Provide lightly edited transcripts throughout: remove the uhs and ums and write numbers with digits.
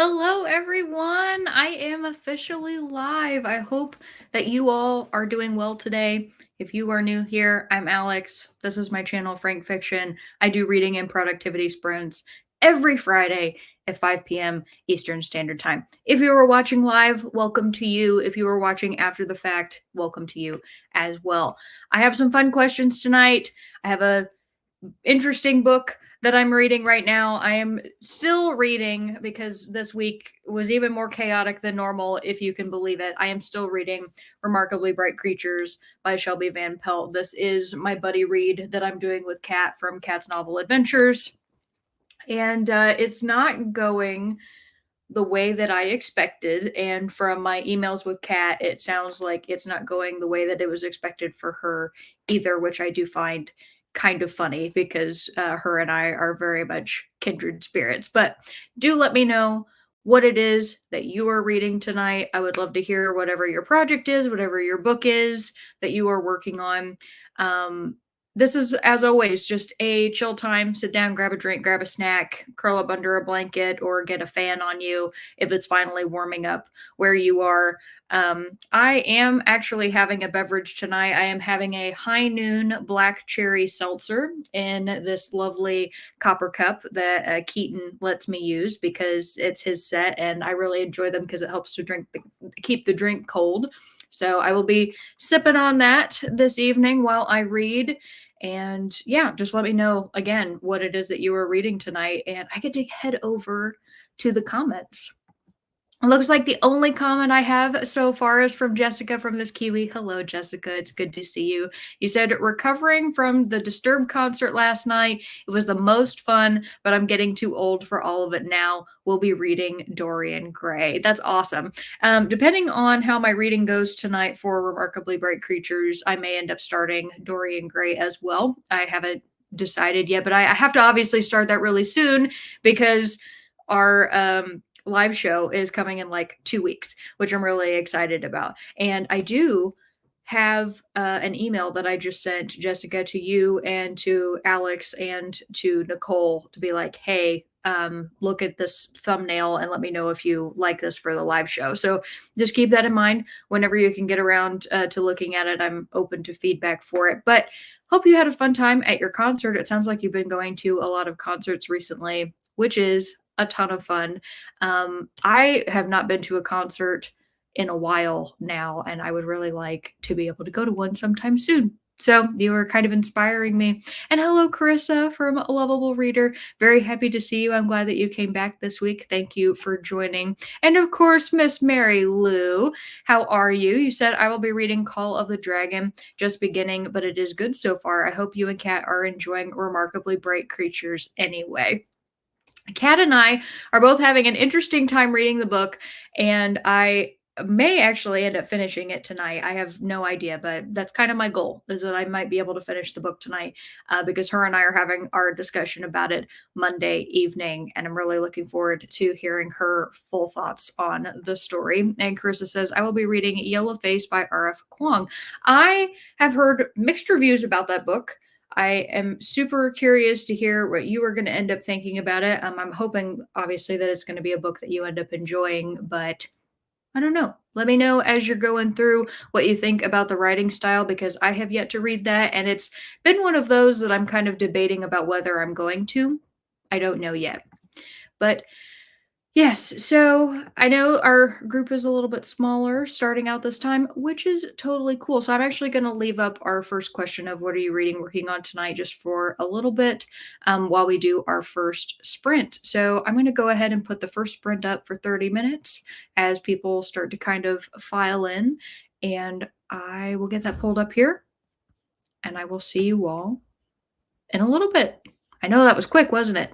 Hello, everyone. I am officially live. I hope that you all are doing well today. If you are new here, I'm Alex. This is my channel, Frank Fiction. I do reading and productivity sprints every Friday at 5 p.m. Eastern Standard Time. If you are watching live, welcome to you. If you are watching after the fact, welcome to you as well. I have some fun questions tonight. I have a interesting book that I'm reading right now. I am still reading because this week was even more chaotic than normal, if you can believe it. I am still reading Remarkably Bright Creatures by Shelby Van Pelt. This is my buddy read that I'm doing with Kat from Kat's Novel Adventures. And it's not going the way that I expected. And from my emails with Kat, it sounds like it's not going the way that it was expected for her either, which I do find kind of funny because her and I are very much kindred spirits. But do let me know what it is that you are reading tonight. I would love to hear whatever your project is, whatever your book is that you are working on. This is, as always, just a chill time. Sit down, grab a drink, grab a snack, curl up under a blanket, or get a fan on you if it's finally warming up where you are. I am actually having a beverage tonight. I am having a high noon black cherry seltzer in this lovely copper cup that Keaton lets me use because it's his set, and I really enjoy them because it helps to keep the drink cold. So I will be sipping on that this evening while I read. And yeah, just let me know again what it is that you are reading tonight, and I get to head over to the comments. It looks like the only comment I have so far is from Jessica from this Kiwi. Hello, Jessica. It's good to see you. You said recovering from the Disturbed concert last night. It was the most fun, but I'm getting too old for all of it now. We'll be reading Dorian Gray. That's awesome. Depending on how my reading goes tonight for Remarkably Bright Creatures, I may end up starting Dorian Gray as well. I haven't decided yet, but I have to obviously start that really soon because our live show is coming in like 2 weeks, which I'm really excited about. And I do have an email that I just sent Jessica to you and to Alex and to Nicole to be like, hey, look at this thumbnail and let me know if you like this for the live show. So just keep that in mind whenever you can get around to looking at it. I'm open to feedback for it. But hope you had a fun time at your concert. It sounds like you've been going to a lot of concerts recently, which is a ton of fun. I have not been to a concert in a while now, and I would really like to be able to go to one sometime soon. So you were kind of inspiring me. And hello, Carissa from A Lovable Reader. Very happy to see you. I'm glad that you came back this week. Thank you for joining. And of course, Miss Mary Lou, how are you? You said I will be reading Call of the Dragon, just beginning, but it is good so far. I hope you and Kat are enjoying Remarkably Bright Creatures anyway. Kat and I are both having an interesting time reading the book, and I may actually end up finishing it tonight. I have no idea, but that's kind of my goal is that I might be able to finish the book tonight because her and I are having our discussion about it Monday evening, and I'm really looking forward to hearing her full thoughts on the story. And Carissa says, I will be reading Yellow Face by R.F. Kuang. I have heard mixed reviews about that book. I am super curious to hear what you are going to end up thinking about it. I'm hoping, obviously, that it's going to be a book that you end up enjoying, but I don't know. Let me know as you're going through what you think about the writing style because I have yet to read that, and it's been one of those that I'm kind of debating about whether I'm going to. I don't know yet. But yes, so I know our group is a little bit smaller starting out this time, which is totally cool. So I'm actually going to leave up our first question of what are you reading, working on tonight, just for a little bit while we do our first sprint. So I'm going to go ahead and put the first sprint up for 30 minutes as people start to kind of file in, and I will get that pulled up here, and I will see you all in a little bit. I know that was quick, wasn't it?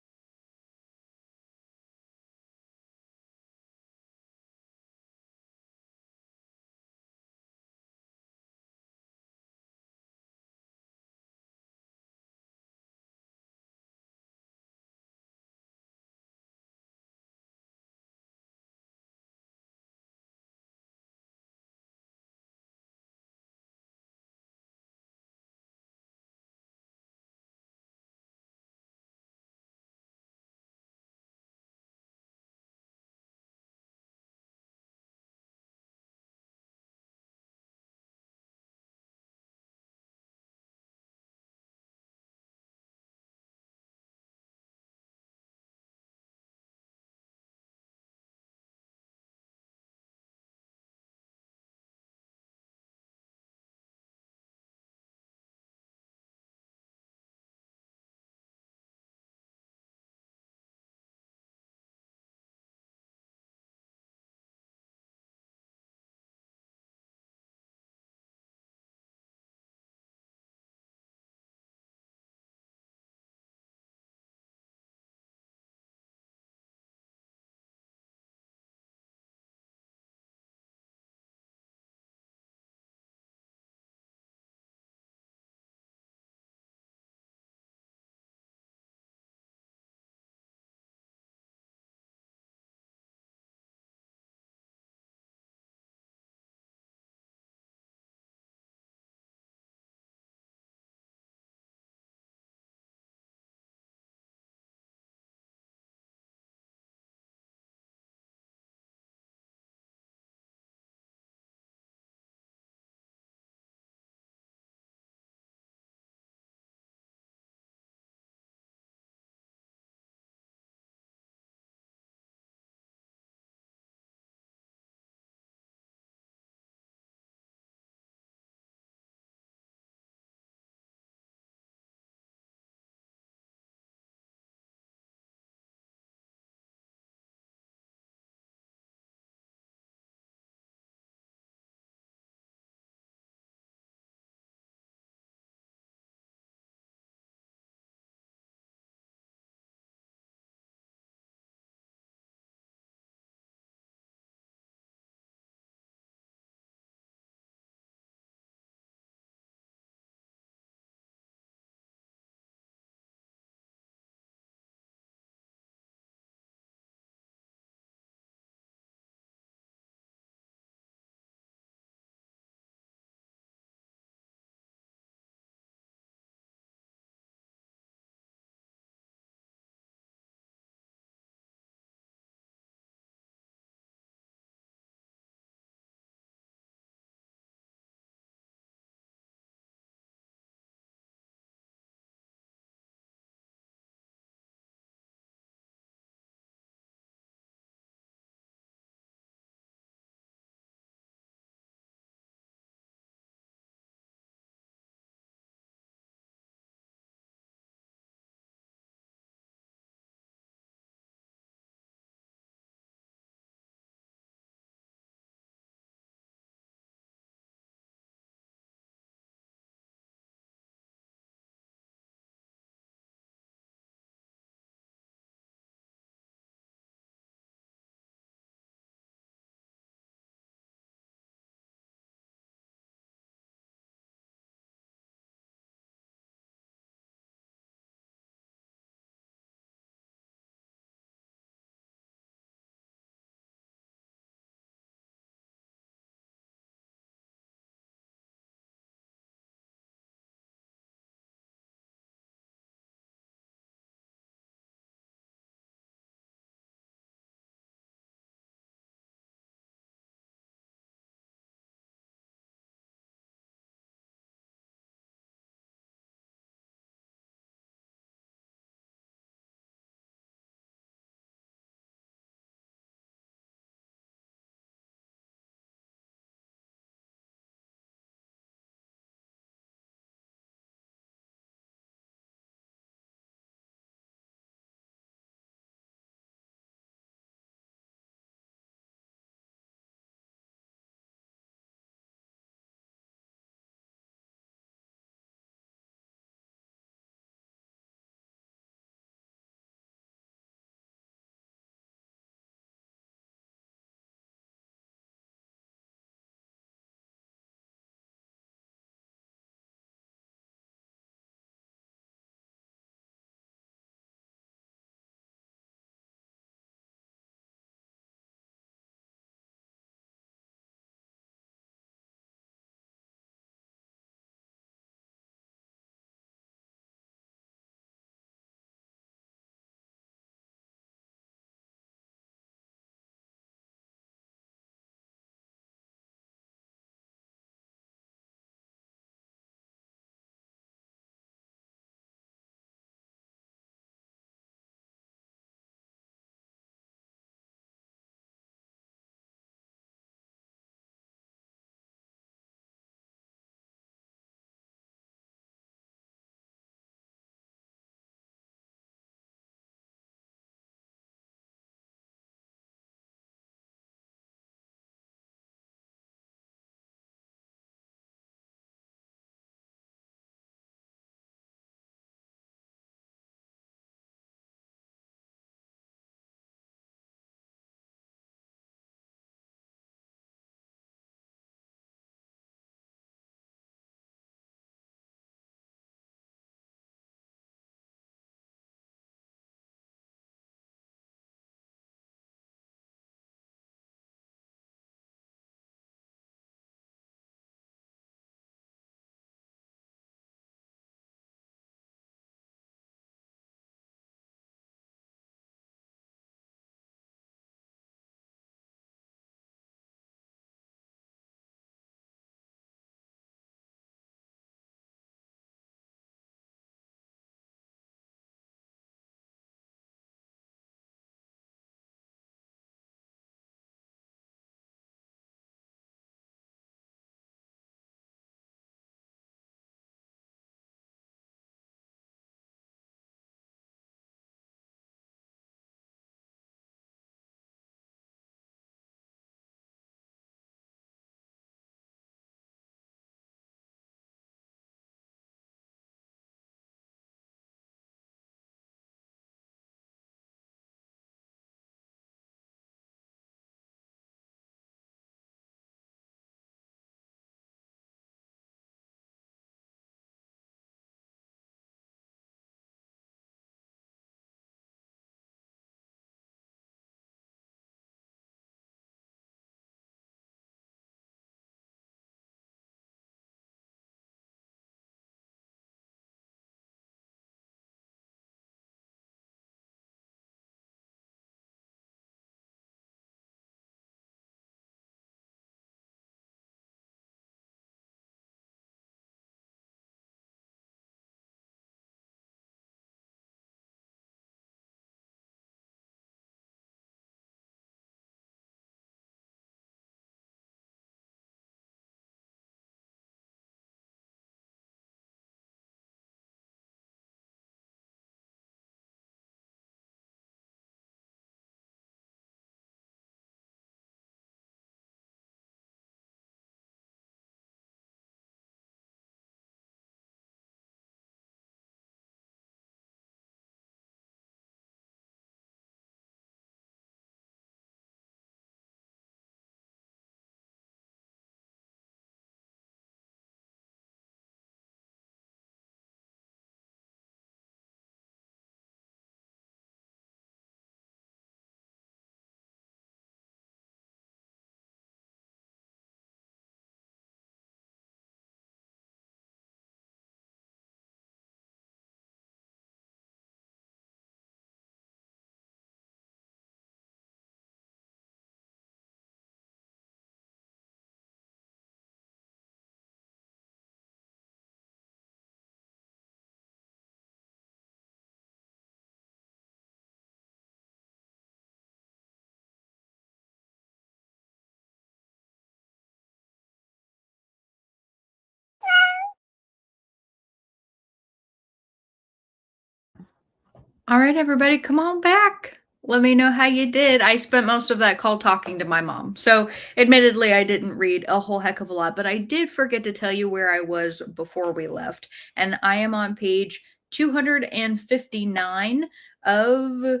All right, everybody, come on back. Let me know how you did. I spent most of that call talking to my mom. So, admittedly, I didn't read a whole heck of a lot, but I did forget to tell you where I was before we left. And I am on page 259 of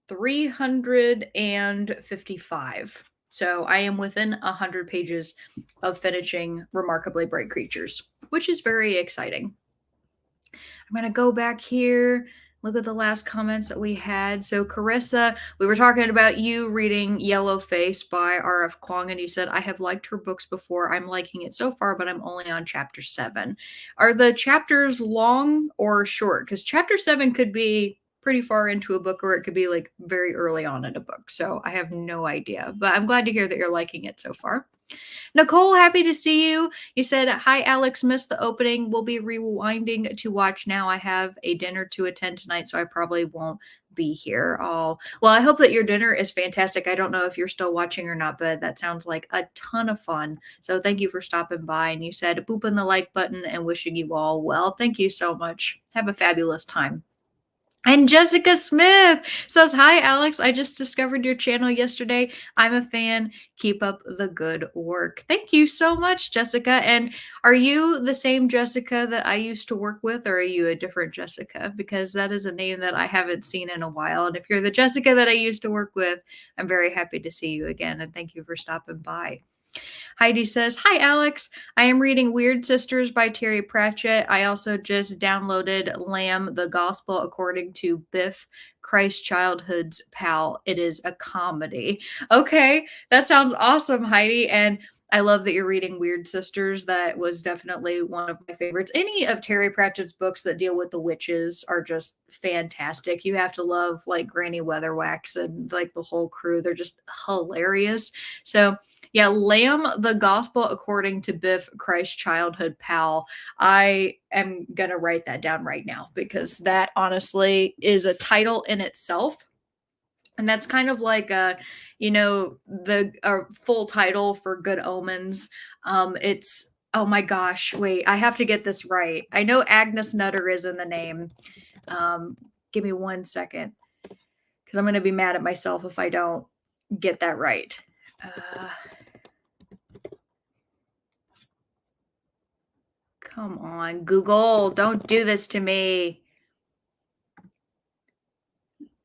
355. So, I am within 100 pages of finishing Remarkably Bright Creatures, which is very exciting. I'm going to go back here, look at the last comments that we had. So, Carissa, we were talking about you reading Yellow Face by R.F. Kuang, and you said, I have liked her books before. I'm liking it so far, but I'm only on chapter 7. Are the chapters long or short? Because chapter 7 could be pretty far into a book, or it could be like very early on in a book. So, I have no idea, but I'm glad to hear that you're liking it so far. Nicole, happy to see you. You said, hi, Alex, missed the opening. We'll be rewinding to watch now. I have a dinner to attend tonight, so I probably won't be here. Oh, well, I hope that your dinner is fantastic. I don't know if you're still watching or not, but that sounds like a ton of fun. So thank you for stopping by. And you said, booping the like button and wishing you all well. Thank you so much. Have a fabulous time. And Jessica Smith says, hi, Alex. I just discovered your channel yesterday. I'm a fan. Keep up the good work. Thank you so much, Jessica. And are you the same Jessica that I used to work with, or are you a different Jessica? Because that is a name that I haven't seen in a while. And if you're the Jessica that I used to work with, I'm very happy to see you again. And thank you for stopping by. Heidi says, hi, Alex. I am reading Weird Sisters by Terry Pratchett. I also just downloaded Lamb, the Gospel According to Biff, Christ Childhood's Pal. It is a comedy. Okay, that sounds awesome, Heidi. And I love that you're reading Weird Sisters. That was definitely one of my favorites. Any of Terry Pratchett's books that deal with the witches are just fantastic. You have to love like Granny Weatherwax and like the whole crew. They're just hilarious. So, yeah, Lamb, the Gospel According to Biff, Christ Childhood Pal. I am going to write that down right now because that honestly is a title in itself. And that's kind of like the full title for Good Omens. It's oh my gosh, wait, I have to get this right. I know Agnes Nutter is in the name. Give me 1 second because I'm going to be mad at myself if I don't get that right. Come on, Google, don't do this to me.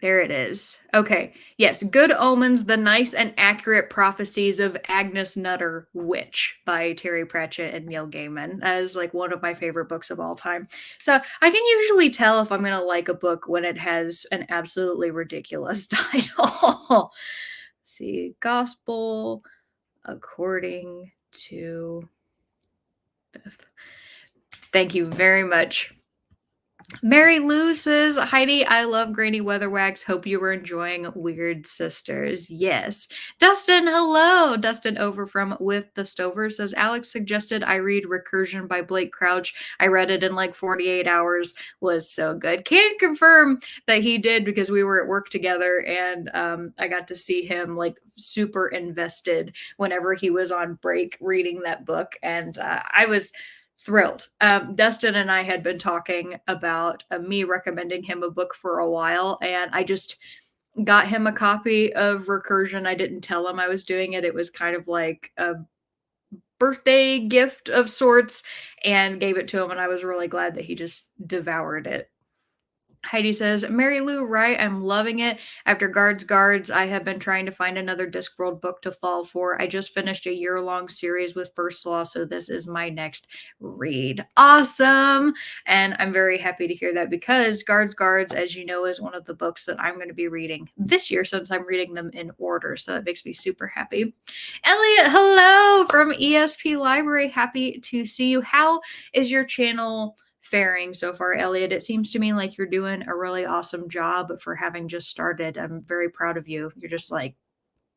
There it is. Okay. Yes. Good Omens, The Nice and Accurate Prophecies of Agnes Nutter Witch by Terry Pratchett and Neil Gaiman as like one of my favorite books of all time. So I can usually tell if I'm going to like a book when it has an absolutely ridiculous title. Let's see. Gospel According to Biff. Thank you very much. Mary Lou says, Heidi, I love Granny Weatherwax. Hope you were enjoying Weird Sisters. Yes. Dustin, hello. Dustin over from With the Stover says, Alex suggested I read Recursion by Blake Crouch. I read it in like 48 hours. Was so good. Can't confirm that he did because we were at work together and I got to see him like super invested whenever he was on break reading that book. And I was thrilled. Dustin and I had been talking about me recommending him a book for a while, and I just got him a copy of Recursion. I didn't tell him I was doing it. It was kind of like a birthday gift of sorts, and gave it to him, and I was really glad that he just devoured it. Heidi says, Mary Lou, right? I'm loving it. After Guards, I have been trying to find another Discworld book to fall for. I just finished a year-long series with First Law, so this is my next read. Awesome! And I'm very happy to hear that because Guards, as you know, is one of the books that I'm going to be reading this year since I'm reading them in order, so that makes me super happy. Elliot, hello from ESP Library. Happy to see you. How is your channel faring so far, Elliot? It seems to me like you're doing a really awesome job for having just started. I'm very proud of you. You're just like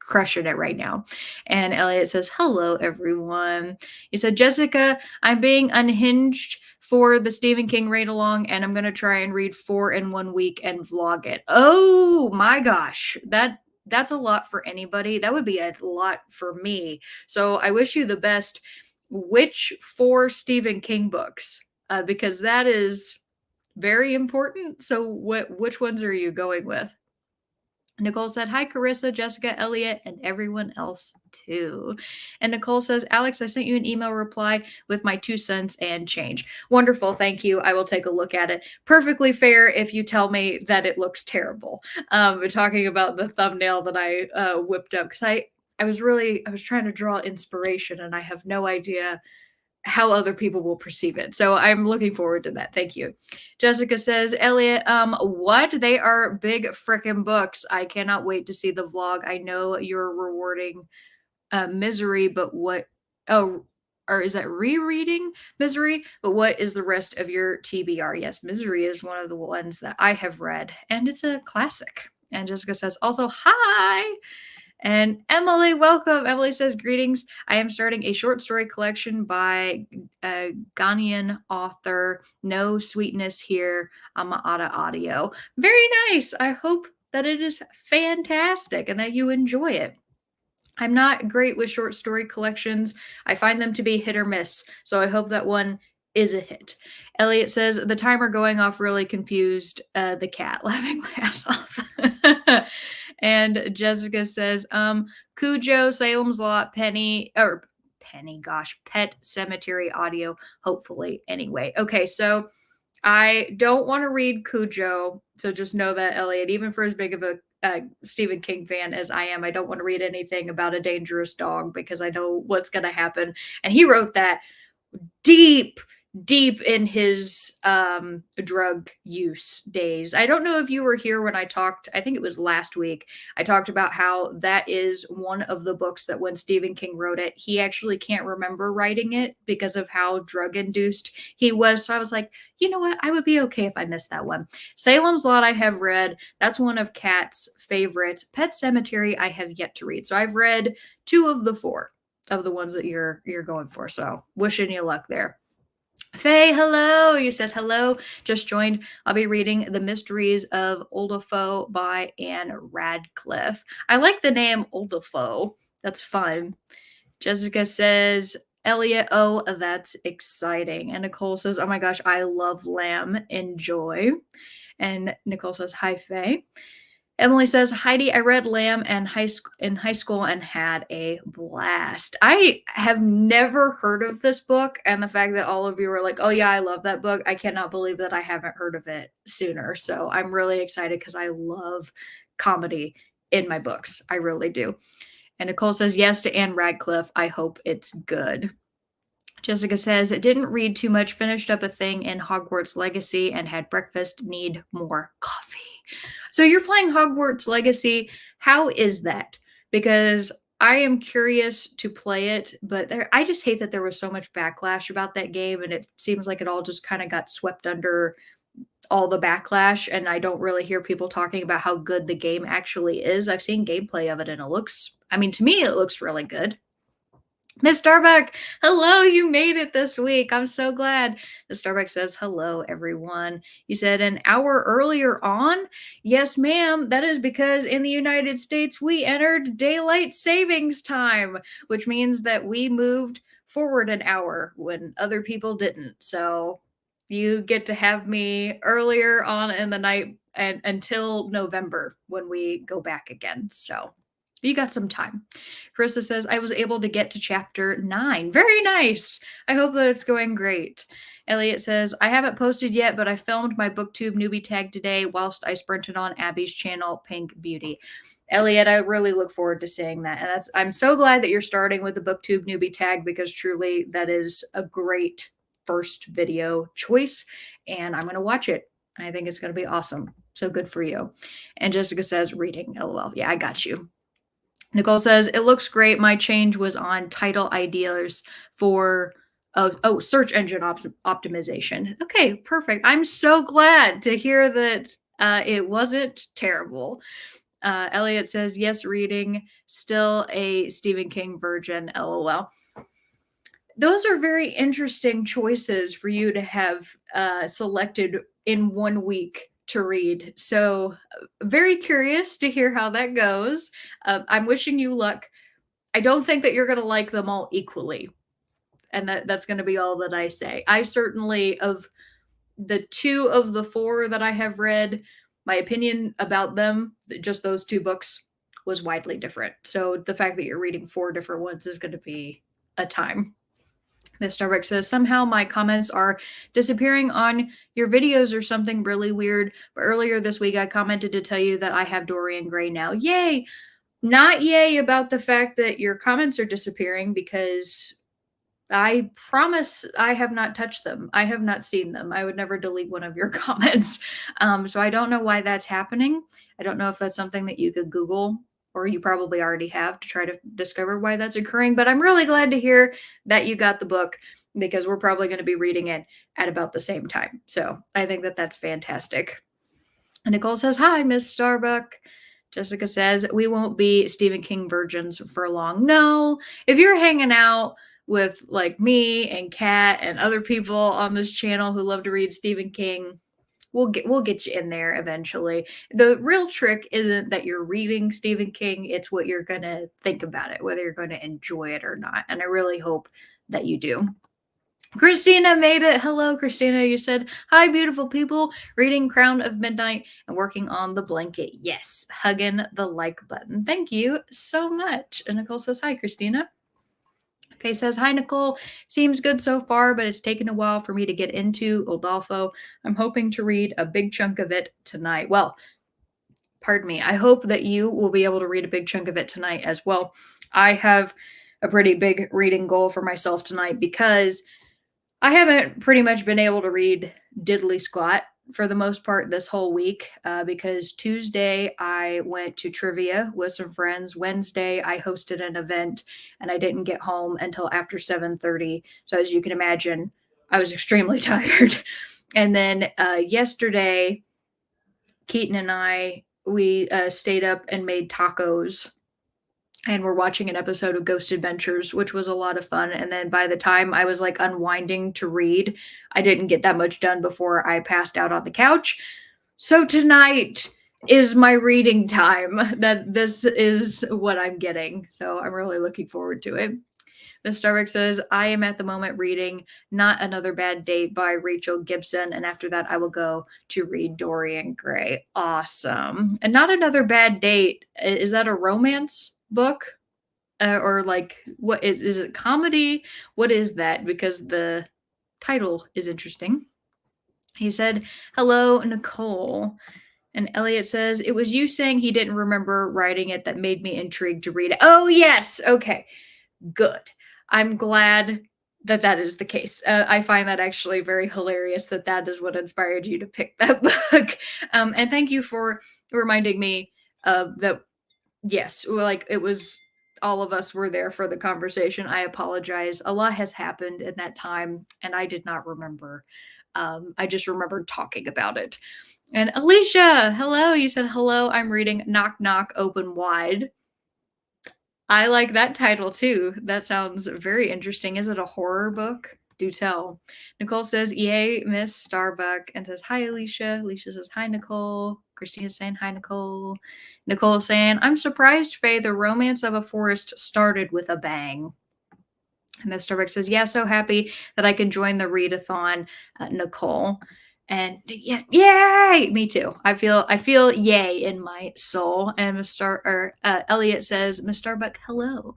crushing it right now. And Elliot says, hello, everyone. You said, Jessica, I'm being unhinged for the Stephen King read along, and I'm going to try and read 4 in 1 week and vlog it. Oh my gosh. That's a lot for anybody. That would be a lot for me. So I wish you the best. Which 4 Stephen King books? Because that is very important. So which ones are you going with? Nicole said, hi, Carissa, Jessica, Elliot, and everyone else too. And Nicole says, Alex, I sent you an email reply with my 2 cents and change. Wonderful. Thank you. I will take a look at it. Perfectly fair if you tell me that it looks terrible. We're talking about the thumbnail that I whipped up because I was trying to draw inspiration and I have no idea how other people will perceive it. So I'm looking forward to that. Thank you. Jessica says, Elliot, what? They are big frickin' books. I cannot wait to see the vlog. I know you're rewarding Misery, but what? Oh, or is that rereading Misery? But what is the rest of your TBR? Yes, Misery is one of the ones that I have read, and it's a classic. And Jessica says, also, hi. And Emily, welcome. Emily says, greetings. I am starting a short story collection by a Ghanaian author. No sweetness here. Amaata Audio. Very nice. I hope that it is fantastic and that you enjoy it. I'm not great with short story collections. I find them to be hit or miss. So I hope that one is a hit. Elliot says, the timer going off really confused the cat, laughing my ass off. And Jessica says, Cujo, Salem's Lot, Pet Cemetery Audio, hopefully, anyway. Okay, so I don't want to read Cujo, so just know that, Elliot, even for as big of a Stephen King fan as I am, I don't want to read anything about a dangerous dog because I know what's going to happen. And he wrote that deep in his drug use days. I don't know if you were here when I talked, I think it was last week. I talked about how that is one of the books that when Stephen King wrote it, he actually can't remember writing it because of how drug induced he was. So I was like, you know what? I would be okay if I missed that one. Salem's Lot I have read. That's one of Kat's favorites. Pet Cemetery I have yet to read. So I've read 2 of the 4 of the ones that you're going for. So wishing you luck there. Faye, hello. You said hello. Just joined. I'll be reading The Mysteries of Oldefo by Anne Radcliffe. I like the name Oldefo. That's fun. Jessica says, Elliot, oh, that's exciting. And Nicole says, oh my gosh, I love Lamb. Enjoy. And Nicole says, hi, Faye. Emily says, Heidi, I read Lamb in high school and had a blast. I have never heard of this book, and the fact that all of you are like, oh yeah, I love that book, I cannot believe that I haven't heard of it sooner. So I'm really excited because I love comedy in my books. I really do. And Nicole says, yes to Anne Radcliffe. I hope it's good. Jessica says, didn't read too much, finished up a thing in Hogwarts Legacy and had breakfast, need more coffee. So you're playing Hogwarts Legacy. How is that? Because I am curious to play it, but I just hate that there was so much backlash about that game, and it seems like it all just kind of got swept under all the backlash, and I don't really hear people talking about how good the game actually is. I've seen gameplay of it, and it looks, I mean, to me, it looks really good. Miss Starbuck, hello, you made it this week. I'm so glad. Miss Starbuck says, hello, everyone. You said an hour earlier on? Yes, ma'am. That is because in the United States, we entered daylight savings time, which means that we moved forward an hour when other people didn't. So you get to have me earlier on in the night and until November when we go back again. So you got some time. Carissa says, I was able to get to chapter 9. Very nice. I hope that it's going great. Elliot says, I haven't posted yet, but I filmed my BookTube newbie tag today whilst I sprinted on Abby's channel, Pink Beauty. Elliot, I really look forward to seeing that. And I'm so glad that you're starting with the BookTube newbie tag because truly that is a great first video choice. And I'm going to watch it. I think it's going to be awesome. So good for you. And Jessica says, reading, LOL. Yeah, I got you. Nicole says, it looks great. My change was on title ideas for search engine optimization. Okay, perfect. I'm so glad to hear that it wasn't terrible. Elliot says, yes, reading, still a Stephen King virgin, LOL. Those are very interesting choices for you to have selected in 1 week to read. So very curious to hear how that goes. I'm wishing you luck. I don't think that you're going to like them all equally. And that's going to be all that I say. I certainly, of the two of the four that I have read, my opinion about them, just those two books, was widely different. So the fact that you're reading four different ones is going to be a time. Miss Starbucks says, somehow my comments are disappearing on your videos or something really weird. But earlier this week, I commented to tell you that I have Dorian Gray now. Yay! Not yay about the fact that your comments are disappearing, because I promise I have not touched them. I have not seen them. I would never delete one of your comments. So I don't know why that's happening. I don't know if that's something that you could Google, or you probably already have, to try to discover why that's occurring. But I'm really glad to hear that you got the book, because we're probably going to be reading it at about the same time. So I think that that's fantastic. And Nicole says, hi, Miss Starbuck. Jessica says, we won't be Stephen King virgins for long. No, if you're hanging out with like me and Kat and other people on this channel who love to read Stephen King, we'll get you in there eventually. The real trick isn't that you're reading Stephen King, it's what you're going to think about it, whether you're going to enjoy it or not. And I really hope that you do. Christina made it. Hello, Christina. You said, hi, beautiful people. Reading Crown of Midnight and working on the blanket. Yes. Hugging the like button. Thank you so much. And Nicole says, hi, Christina. Faye says, hi, Nicole. Seems good so far, but it's taken a while for me to get into Udolpho. I'm hoping to read a big chunk of it tonight. Well, pardon me. I hope that you will be able to read a big chunk of it tonight as well. I have a pretty big reading goal for myself tonight, because I haven't pretty much been able to read diddly squat for the most part this whole week, because Tuesday I went to trivia with some friends. Wednesday I hosted an event and I didn't get home until after 7:30. So as you can imagine, I was extremely tired. And then yesterday, Keaton and we stayed up and made tacos, and we're watching an episode of Ghost Adventures, which was a lot of fun. And then by the time I was like unwinding to read, I didn't get that much done before I passed out on the couch. So tonight is my reading time. That this is what I'm getting. So I'm really looking forward to it. Miss Starbuck says, I am at the moment reading Not Another Bad Date by Rachel Gibson. And after that, I will go to read Dorian Gray. Awesome. And Not Another Bad Date, is that a romance book? Or like, what is it, comedy? What is that? Because the title is interesting. He said, hello, Nicole. And Elliot says, it was you saying he didn't remember writing it that made me intrigued to read it. Oh, yes. Okay, good. I'm glad that that is the case. I find that actually very hilarious that that is what inspired you to pick that book. And thank you for reminding me that, yes, like it was, all of us were there for the conversation. I apologize. A lot has happened in that time, and I did not remember. I just remembered talking about it. And Alicia, hello. You said, hello, I'm reading Knock Knock Open Wide. I like that title too. That sounds very interesting. Is it a horror book? Do tell. Nicole says, yay, Miss Starbuck, and says, hi, Alicia. Alicia says, hi, Nicole. Christina's saying, hi, Nicole. Nicole saying, I'm surprised, Faye, the Romance of a Forest started with a bang. Miss Starbuck says, yeah, so happy that I can join the readathon, Nicole. And yeah, yay! Me too. I feel yay in my soul. And Elliot says, Miss Starbuck, hello.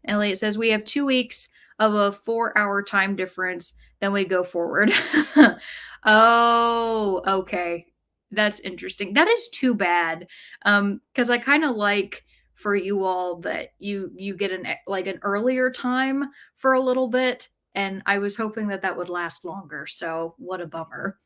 Elliot says, we have 2 weeks of a 4-hour time difference, then we go forward. Oh, okay. That's interesting. That is too bad. Because I kind of like for you all that you get an earlier time for a little bit, and I was hoping that that would last longer. So what a bummer.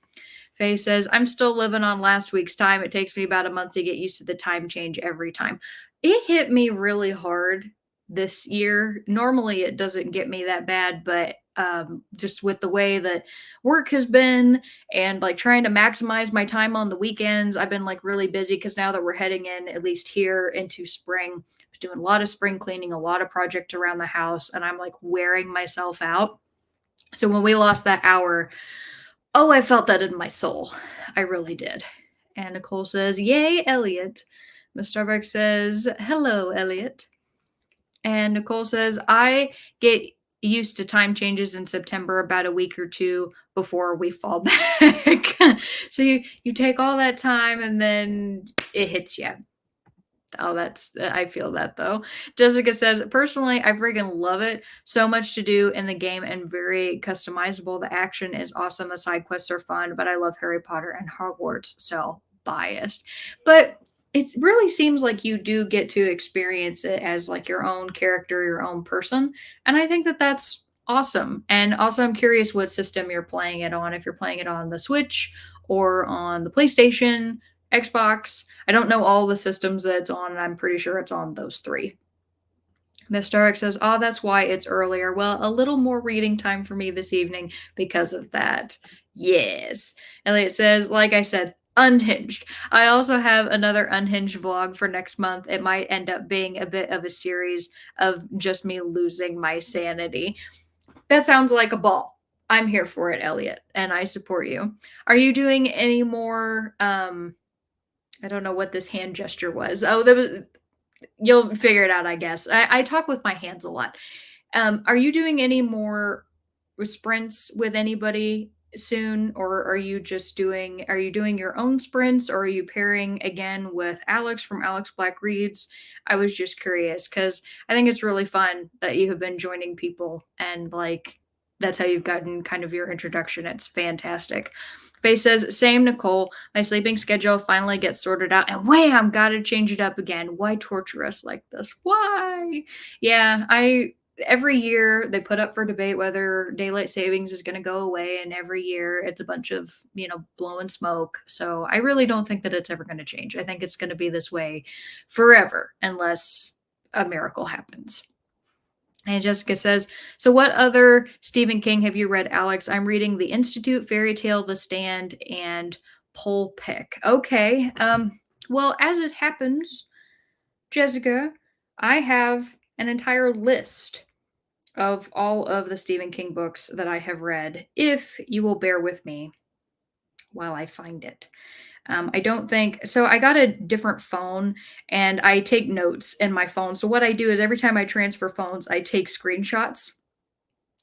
Faye says, I'm still living on last week's time. It takes me about a month to get used to the time change every time. It hit me really hard this year. Normally it doesn't get me that bad, but just with the way that work has been and like trying to maximize my time on the weekends, I've been like really busy because now that we're heading in, at least here, into spring, doing a lot of spring cleaning, a lot of projects around the house, and I'm like wearing myself out. So when we lost that hour, oh, I felt that in my soul. I really did. And Nicole says, yay, Elliot. Miss Starbuck says, hello, Elliot. And Nicole says, I get used to time changes in September about a week or two before we fall back. So you take all that time and then it hits you. Oh, I feel that though. Jessica says, personally, I freaking love it. So much to do in the game and very customizable. The action is awesome. The side quests are fun, but I love Harry Potter and Hogwarts, so biased. But it really seems like you do get to experience it as like your own character, your own person. And I think that that's awesome. And also, I'm curious what system you're playing it on. If you're playing it on the Switch or on the PlayStation, Xbox. I don't know all the systems that it's on, and I'm pretty sure it's on those three. Miss Stark says, "Oh, that's why it's earlier." Well, a little more reading time for me this evening because of that. Yes. Elliot says, like I said, unhinged. I also have another unhinged vlog for next month. It might end up being a bit of a series of just me losing my sanity. That sounds like a ball. I'm here for it, Elliot, and I support you. Are you doing any more I don't know what this hand gesture was. Oh, there was you'll figure it out, I guess. I talk with my hands a lot. Are you doing any more sprints with anybody soon, or are you doing your own sprints, or are you pairing again with Alex from Alex Black Reads? I was just curious because I think it's really fun that you have been joining people and like that's how you've gotten kind of your introduction. It's fantastic. Faye says, same Nicole. My sleeping schedule finally gets sorted out, and wham, gotta change it up again. Why torture us like this? Why? Yeah, every year they put up for debate whether daylight savings is going to go away, and every year it's a bunch of blowing smoke. So I really don't think that it's ever going to change. I think it's going to be this way forever unless a miracle happens. And Jessica says, so what other Stephen King have you read, Alex? I'm reading The Institute, Fairy Tale, The Stand, and Pole Pick. Okay. Well, as it happens, Jessica, I have an entire list of all of the Stephen King books that I have read, if you will bear with me while I find it. I don't think so. I got a different phone and I take notes in my phone. So, what I do is every time I transfer phones, I take screenshots,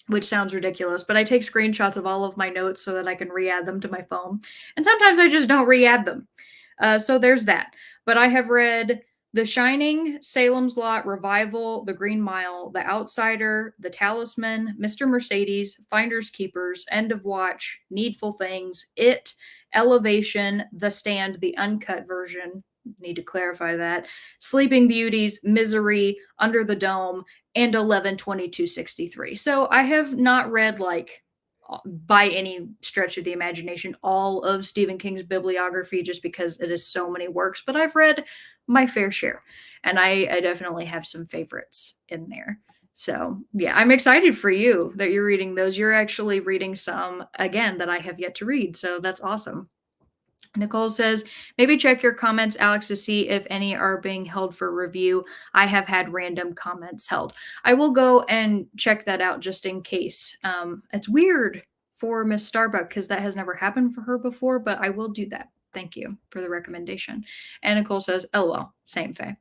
which sounds ridiculous, but I take screenshots of all of my notes so that I can re add them to my phone. And sometimes I just don't re add them. So, there's that. But I have read The Shining, Salem's Lot, Revival, The Green Mile, The Outsider, The Talisman, Mr. Mercedes, Finders Keepers, End of Watch, Needful Things, It, Elevation, The Stand, the uncut version. Need to clarify that. Sleeping Beauties, Misery, Under the Dome, and 11/22/63. So I have not read like by any stretch of the imagination all of Stephen King's bibliography just because it is so many works, but I've read my fair share and I definitely have some favorites in there. So, yeah, I'm excited for you that you're reading those. You're actually reading some again that I have yet to read. So, that's awesome. Nicole says, maybe check your comments, Alex, to see if any are being held for review. I have had random comments held. I will go and check that out just in case. It's weird for Miss Starbuck because that has never happened for her before, but I will do that. Thank you for the recommendation. And Nicole says, LOL, same Faye.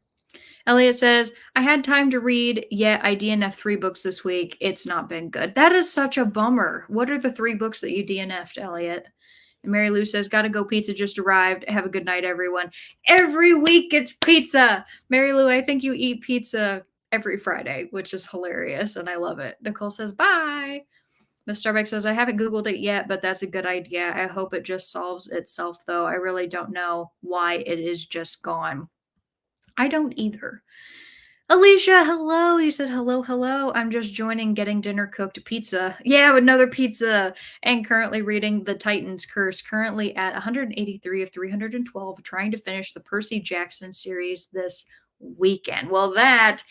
Elliot says, I had time to read, yet I DNF 3 books this week. It's not been good. That is such a bummer. What are the 3 books that you DNF'd, Elliot? And Mary Lou says, gotta go, pizza just arrived. Have a good night, everyone. Every week it's pizza. Mary Lou, I think you eat pizza every Friday, which is hilarious, and I love it. Nicole says, bye. Miss Starbuck says, I haven't Googled it yet, but that's a good idea. I hope it just solves itself, though. I really don't know why it is just gone. I don't either. Alicia, hello. You said hello, hello. I'm just joining getting dinner cooked pizza. Yeah, another pizza. And currently reading The Titan's Curse, currently at 183 of 312, trying to finish the Percy Jackson series this weekend. Well, that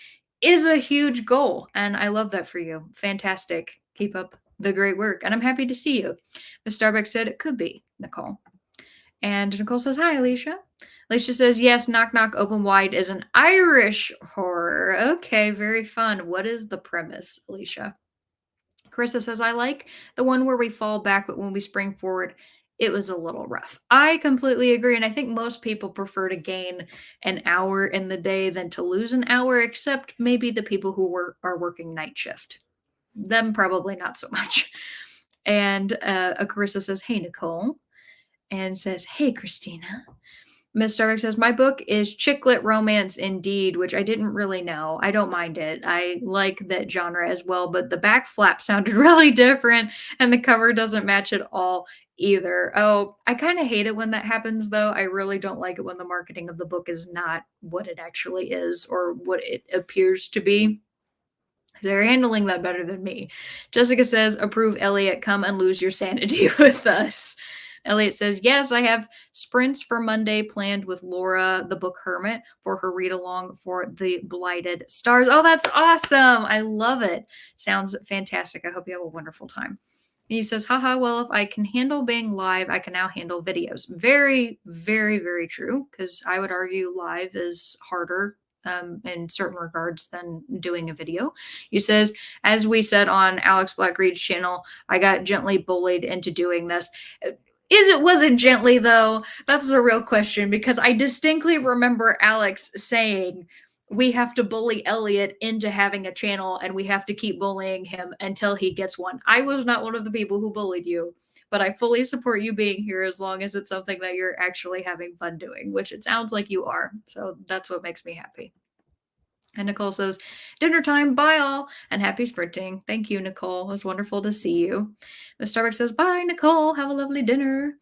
is a huge goal, and I love that for you. Fantastic. Keep up the great work, and I'm happy to see you. Miss Starbucks said it could be, Nicole. And Nicole says, hi, Alicia. Alicia says, yes, Knock Knock Open Wide is an Irish horror. Okay, very fun. What is the premise, Alicia? Carissa says, I like the one where we fall back, but when we spring forward, it was a little rough. I completely agree. And I think most people prefer to gain an hour in the day than to lose an hour, except maybe the people who are working night shift. them probably not so much. And Carissa says, "Hey, Nicole," and says, "Hey, Christina." Miss Starbuck says, "My book is chick lit romance indeed," which I didn't really know. I don't mind it. I like that genre as well, but the back flap sounded really different and the cover doesn't match at all either. Oh, I kind of hate it when that happens though. I really don't like it when the marketing of the book is not what it actually is or what it appears to be. They're handling that better than me. Jessica says, "Approve, Elliot. Come and lose your sanity with us." Elliot says, "Yes, I have sprints for Monday planned with Laura, the book hermit, for her read along for The Blighted Stars." Oh, that's awesome. I love it. Sounds fantastic. I hope you have a wonderful time. He says, "Haha, well, if I can handle being live, I can now handle videos." Very, very, very true, because I would argue live is harder in certain regards than doing a video. He says, "As we said on Alex Blackreed's channel, I got gently bullied into doing this." Was it gently though? That's a real question because I distinctly remember Alex saying, "We have to bully Elliot into having a channel and we have to keep bullying him until he gets one." I was not one of the people who bullied you, but I fully support you being here as long as it's something that you're actually having fun doing, which it sounds like you are. So that's what makes me happy. And Nicole says, "Dinner time. Bye, all. And happy sprinting." Thank you, Nicole. It was wonderful to see you. Miss Starbucks says, "Bye, Nicole. Have a lovely dinner."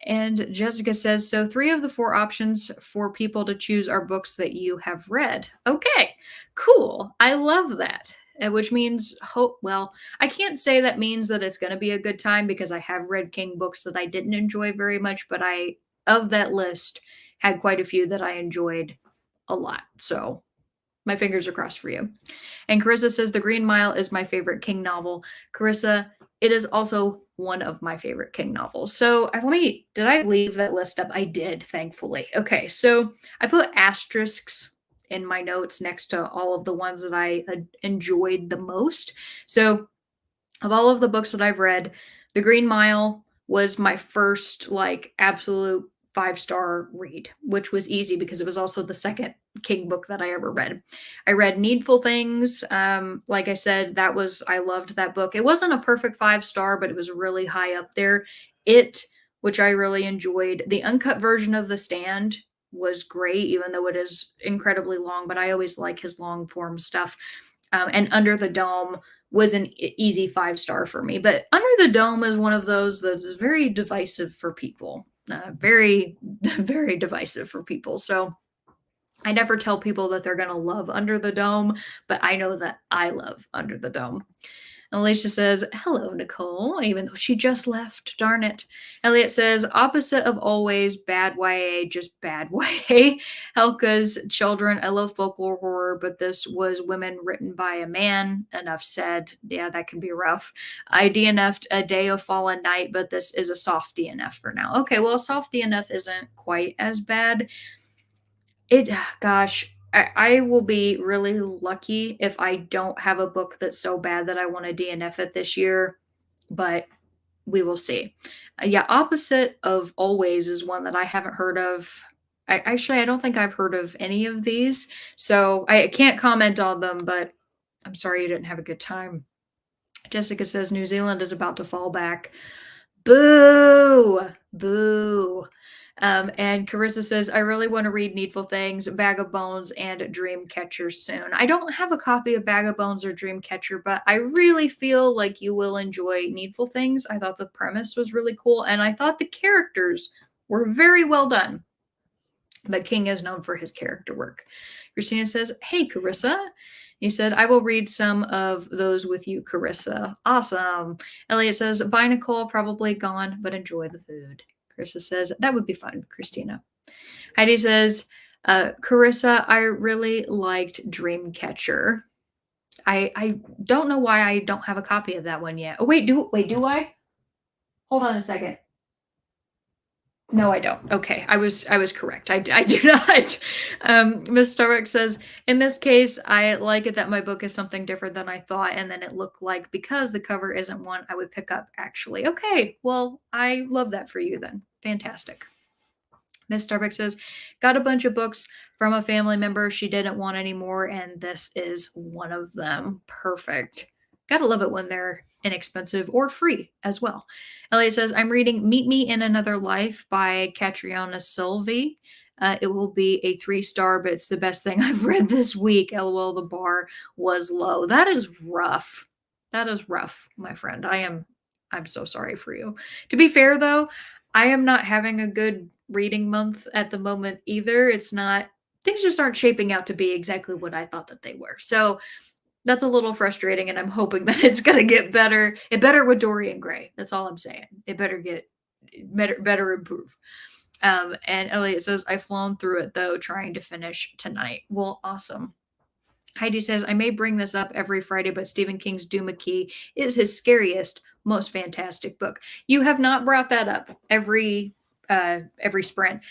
And Jessica says, "So three of the four options for people to choose are books that you have read." Okay, cool. I love that. Which means, hope, well, I can't say that means that it's going to be a good time because I have read King books that I didn't enjoy very much, but of that list, had quite a few that I enjoyed a lot. So my fingers are crossed for you. And Carissa says, "The Green Mile is my favorite King novel." Carissa, it is also one of my favorite King novels. So did I leave that list up? I did, thankfully. Okay, so I put asterisks in my notes next to all of the ones that I enjoyed the most. So of all of the books that I've read, The Green Mile was my first like absolute five-star read, which was easy because it was also the second King book that I ever read. I read Needful Things. Like I said, I loved that book. It wasn't a perfect five-star, but it was really high up there. Which I really enjoyed. The uncut version of The Stand was great, even though it is incredibly long, but I always like his long form stuff. And Under the Dome was an easy five-star for me. But Under the Dome is one of those that is very divisive for people. Very, very divisive for people. So I never tell people that they're going to love Under the Dome, but I know that I love Under the Dome. Alicia says, "Hello, Nicole," even though she just left. Darn it. Elliot says, "Opposite of always, bad YA, just bad YA. Helka's Children. I love folklore horror, but this was women written by a man. Enough said." Yeah, that can be rough. I DNF'd A Day of Fallen Night, but this is a soft DNF for now. Okay, well, a soft DNF isn't quite as bad. Gosh, I will be really lucky if I don't have a book that's so bad that I want to DNF it this year, but we will see. Yeah, Opposite of Always is one that I haven't heard of. I don't think I've heard of any of these, so I can't comment on them, but I'm sorry you didn't have a good time. Jessica says New Zealand is about to fall back. Boo! Boo. And Carissa says, "I really want to read Needful Things, Bag of Bones, and Dreamcatcher soon." I don't have a copy of Bag of Bones or Dreamcatcher, but I really feel like you will enjoy Needful Things. I thought the premise was really cool, and I thought the characters were very well done. But King is known for his character work. Christina says, "Hey, Carissa." He said, "I will read some of those with you, Carissa." Awesome. Elliot says, "Bye, Nicole. Probably gone, but enjoy the food." Carissa says, "That would be fun, Christina." Heidi says, "Carissa, I really liked Dreamcatcher." I don't know why I don't have a copy of that one yet. Oh, do I? Hold on a second. No, I don't. Okay, I was correct. I do not. Miss Starbuck says, "In this case, I like it that my book is something different than I thought, and then it looked like because the cover isn't one I would pick up actually." Okay, well, I love that for you then. Fantastic. Miss Starbuck says, "Got a bunch of books from a family member she didn't want anymore, and this is one of them." Perfect. Gotta love it when they're inexpensive or free as well. Elliot says, I'm reading Meet Me in Another Life by Catriona Silvey. It will be a 3-star, but it's the best thing I've read this week. LOL, the bar was low. That is rough. That is rough, my friend. I'm so sorry for you. To be fair though, I am not having a good reading month at the moment either. It's not, things just aren't shaping out to be exactly what I thought that they were. So that's a little frustrating, and I'm hoping that it's gonna get better. It better with Dorian Gray. That's all I'm saying. It better get better improve. And Elliot says, I've flown through it though, trying to finish tonight. Well, awesome. Heidi says, I may bring this up every Friday, but Stephen King's Duma Key is his scariest, most fantastic book. You have not brought that up every sprint.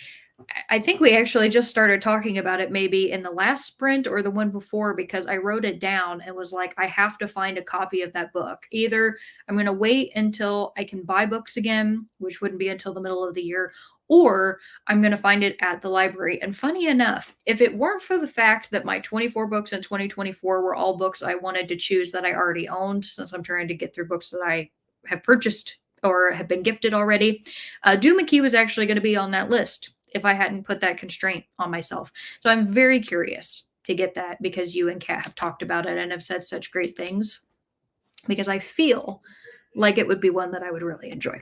I think we actually just started talking about it maybe in the last sprint or the one before, because I wrote it down and was like, I have to find a copy of that book. Either I'm going to wait until I can buy books again, which wouldn't be until the middle of the year, or I'm going to find it at the library. And funny enough, if it weren't for the fact that my 24 books in 2024 were all books I wanted to choose that I already owned, since I'm trying to get through books that I have purchased or have been gifted already, Duma Key was actually going to be on that list if I hadn't put that constraint on myself. So I'm very curious to get that, because you and Kat have talked about it and have said such great things, because I feel like it would be one that I would really enjoy.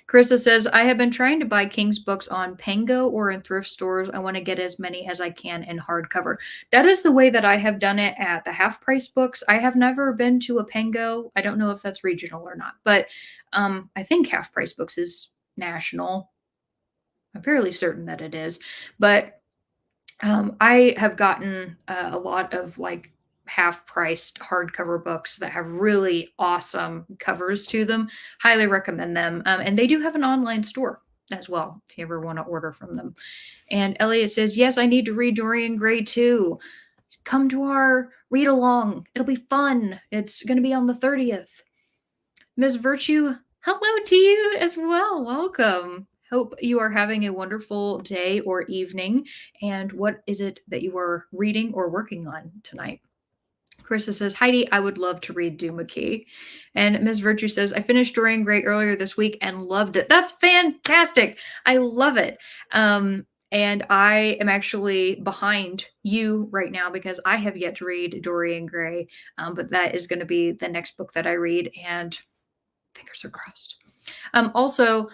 Carissa says, I have been trying to buy King's books on Pango or in thrift stores. I want to get as many as I can in hardcover. That is the way that I have done it at the half price books. I have never been to a Pango. I don't know if that's regional or not, but I think half price books is national. I'm fairly certain that it is, but I have gotten a lot of like half-priced hardcover books that have really awesome covers to them. Highly recommend them, and they do have an online store as well if you ever want to order from them. And Elliot says, "Yes, I need to read Dorian Gray too. Come to our read along. It'll be fun. It's going to be on the 30th." Ms. Virtue, hello to you as well. Welcome. Hope you are having a wonderful day or evening. And what is it that you are reading or working on tonight? Carissa says, Heidi, I would love to read Duma Key. And Ms. Virtue says, I finished Dorian Gray earlier this week and loved it. That's fantastic. I love it. And I am actually behind you right now because I have yet to read Dorian Gray. But that is going to be the next book that I read. And fingers are crossed. Also,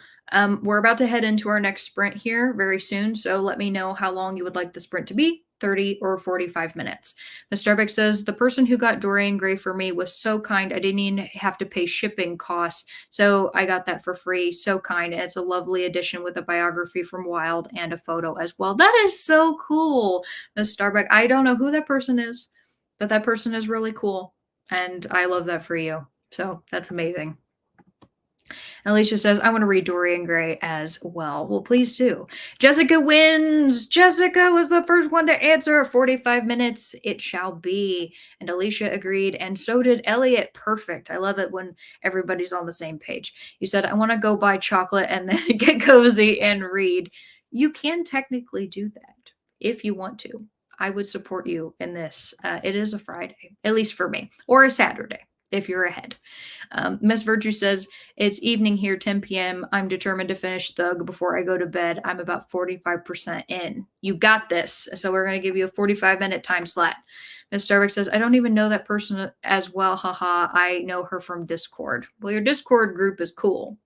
we're about to head into our next sprint here very soon. So let me know how long you would like the sprint to be, 30 or 45 minutes. Ms. Starbuck says, the person who got Dorian Gray for me was so kind. I didn't even have to pay shipping costs. So I got that for free. So kind. And it's a lovely edition with a biography from Wilde and a photo as well. That is so cool, Ms. Starbuck. I don't know who that person is, but that person is really cool. And I love that for you. So that's amazing. Alicia says, I want to read Dorian Gray as well. Well, please do. Jessica wins. Jessica was the first one to answer. 45 minutes it shall be. And Alicia agreed, and so did Elliot. Perfect. I love it when everybody's on the same page. You said, I want to go buy chocolate and then get cozy and read. You can technically do that if you want to. I would support you in this. It is a Friday, at least for me, or a Saturday if you're ahead. Miss Virtue says, it's evening here, 10 p.m. I'm determined to finish Thug before I go to bed. I'm about 45% in. You got this. So we're going to give you a 45-minute time slot. Miss Starbuck says, I don't even know that person as well. Haha, I know her from Discord. Well, your Discord group is cool.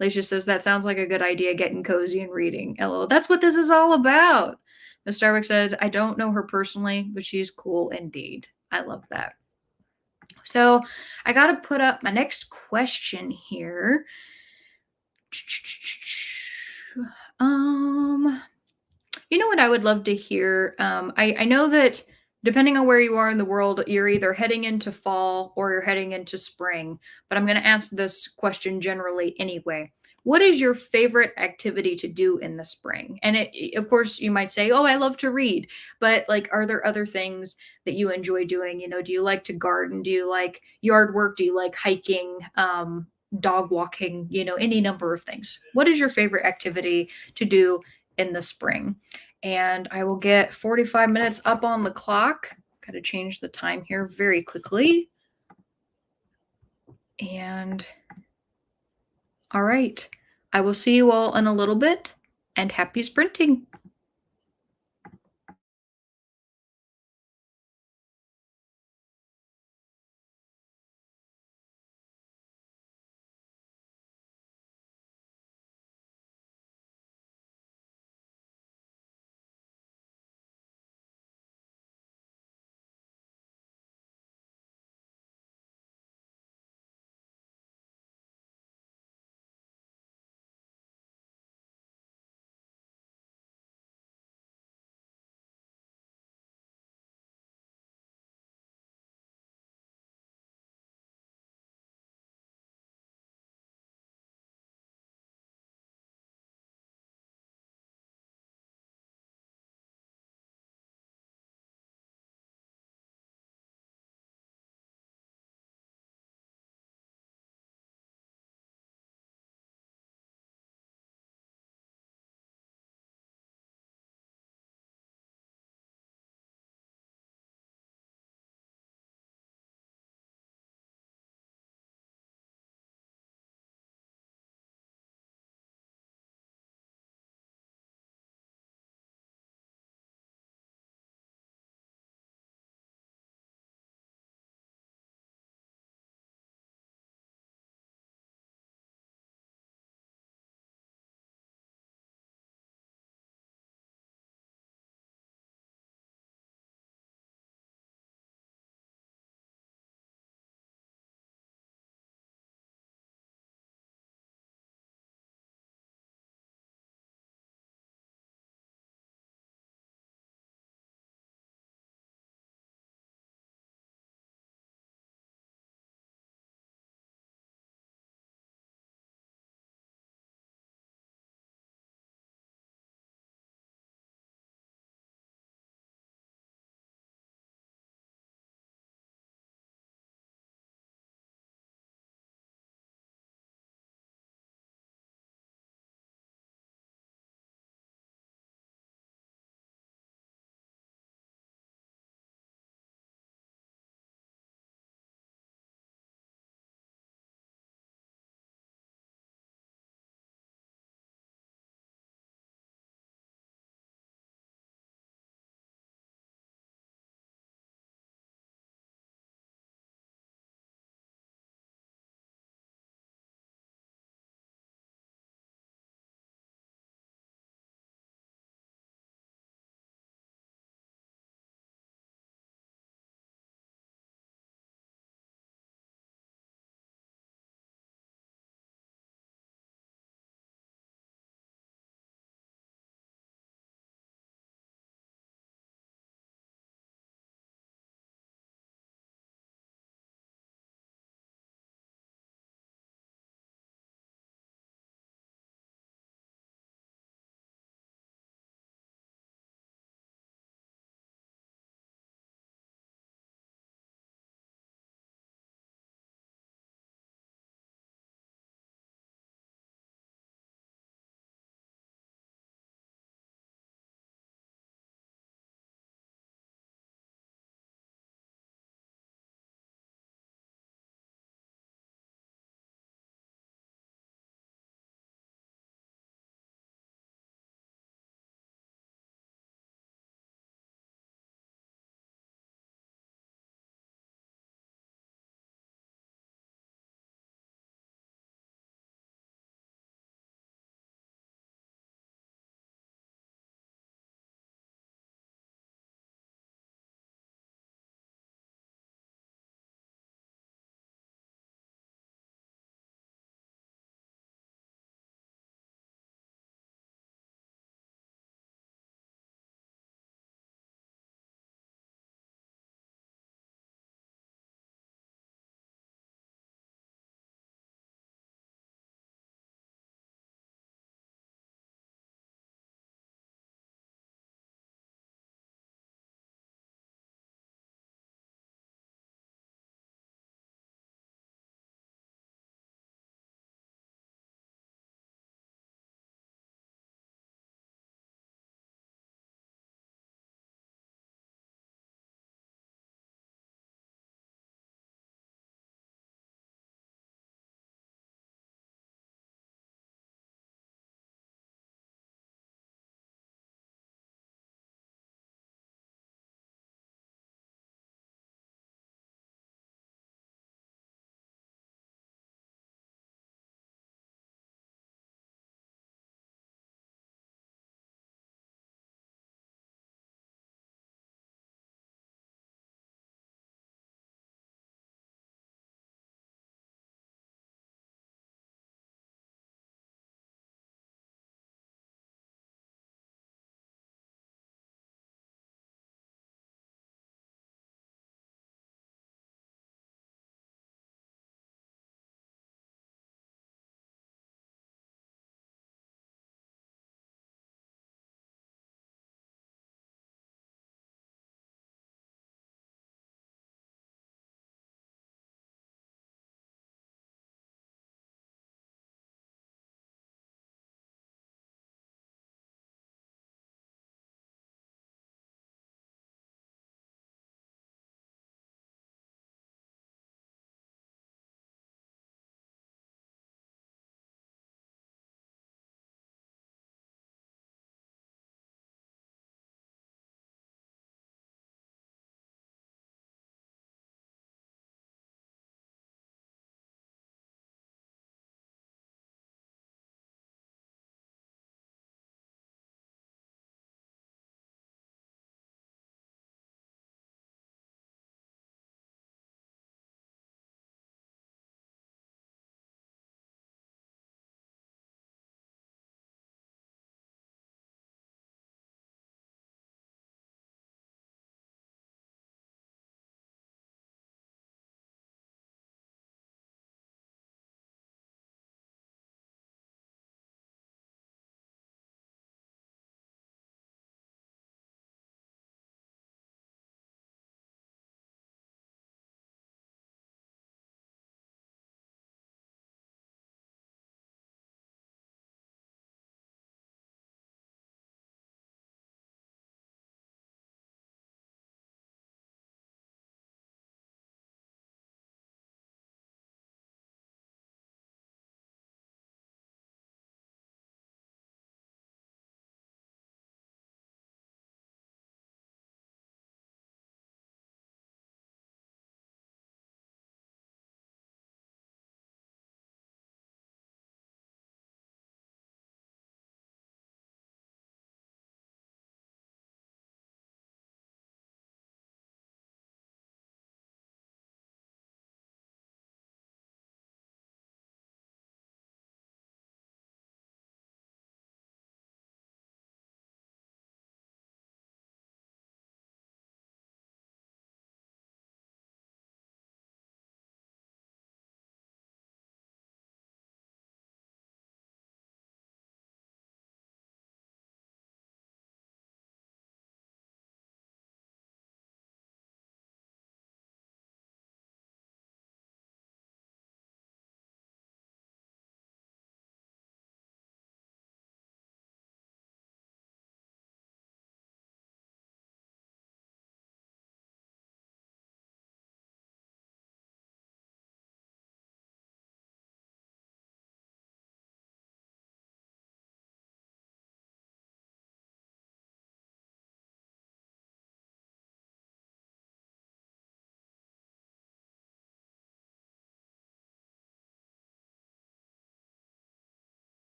Alicia says, that sounds like a good idea, getting cozy and reading. LOL. That's what this is all about. Miss Starbuck said, I don't know her personally, but she's cool indeed. I love that. So I got to put up my next question here. You know what I would love to hear? I know that depending on where you are in the world, you're either heading into fall or you're heading into spring. But I'm going to ask this question generally anyway. What is your favorite activity to do in the spring? And of course, you might say, oh, I love to read. But like, are there other things that you enjoy doing? You know, do you like to garden? Do you like yard work? Do you like hiking, dog walking? You know, any number of things. What is your favorite activity to do in the spring? And I will get 45 minutes up on the clock. Got to change the time here very quickly. And all right, I will see you all in a little bit, and happy sprinting.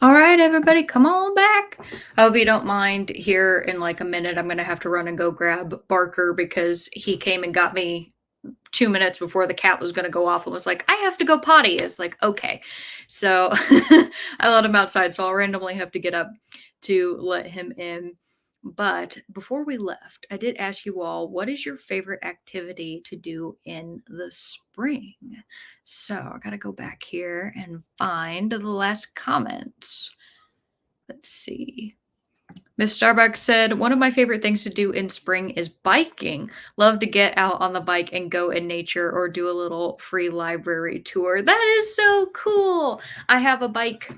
All right, everybody, come on back. I hope you don't mind. Here in like a minute, I'm going to have to run and go grab Barker because he came and got me 2 minutes before the cat was going to go off and was like, I have to go potty. It's like, okay. So I let him outside. So I'll randomly have to get up to let him in. But before we left, I did ask you all, what is your favorite activity to do in the spring? So I got to go back here and find the last comments. Let's see. Miss Starbucks said, one of my favorite things to do in spring is biking. Love to get out on the bike and go in nature or do a little free library tour. That is so cool. I have a bike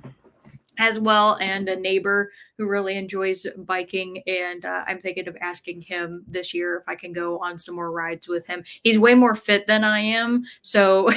as well, and a neighbor who really enjoys biking, and I'm thinking of asking him this year if I can go on some more rides with him. He's way more fit than I am, so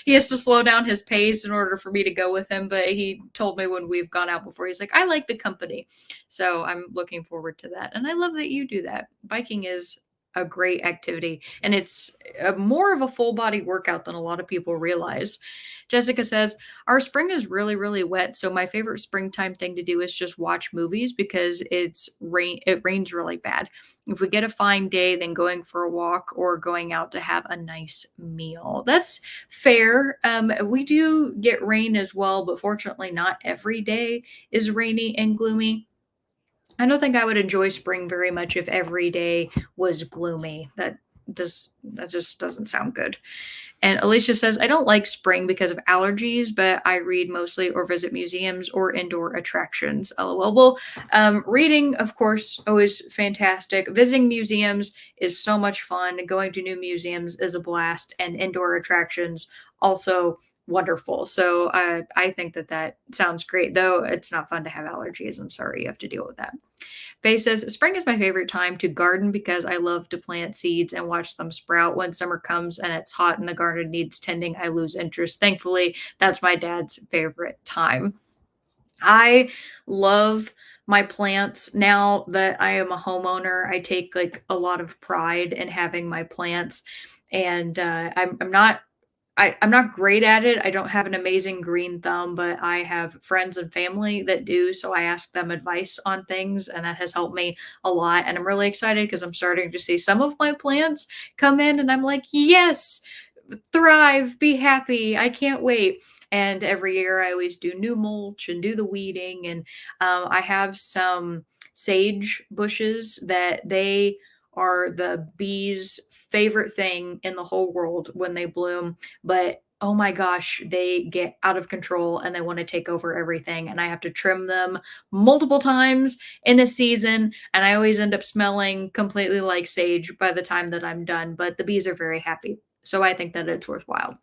he has to slow down his pace in order for me to go with him, but he told me when we've gone out before, he's like, I like the company. So I'm looking forward to that, and I love that you do that. Biking is a great activity, and it's more of a full body workout than a lot of people realize. Jessica says, our spring is really, really wet. So my favorite springtime thing to do is just watch movies because it rains really bad. If we get a fine day, then going for a walk or going out to have a nice meal. That's fair. We do get rain as well, but fortunately not every day is rainy and gloomy. I don't think I would enjoy spring very much if every day was gloomy. That just doesn't sound good. And Alicia says, I don't like spring because of allergies, but I read mostly or visit museums or indoor attractions. LOL. Well, reading, of course, always fantastic. Visiting museums is so much fun. Going to new museums is a blast, and indoor attractions also wonderful. So I think that sounds great, though it's not fun to have allergies. I'm sorry you have to deal with that. Faye says, spring is my favorite time to garden because I love to plant seeds and watch them sprout. When summer comes and it's hot and the garden needs tending, I lose interest. Thankfully, that's my dad's favorite time. I love my plants now that I am a homeowner. I take like a lot of pride in having my plants, and I'm not I'm not great at it. I don't have an amazing green thumb, but I have friends and family that do. So I ask them advice on things, and that has helped me a lot. And I'm really excited because I'm starting to see some of my plants come in, and I'm like, yes, thrive, be happy. I can't wait. And every year I always do new mulch and do the weeding. And I have some sage bushes that they are the bees' favorite thing in the whole world when they bloom. But oh my gosh, they get out of control and they want to take over everything. And I have to trim them multiple times in a season. And I always end up smelling completely like sage by the time that I'm done. But the bees are very happy. So I think that it's worthwhile.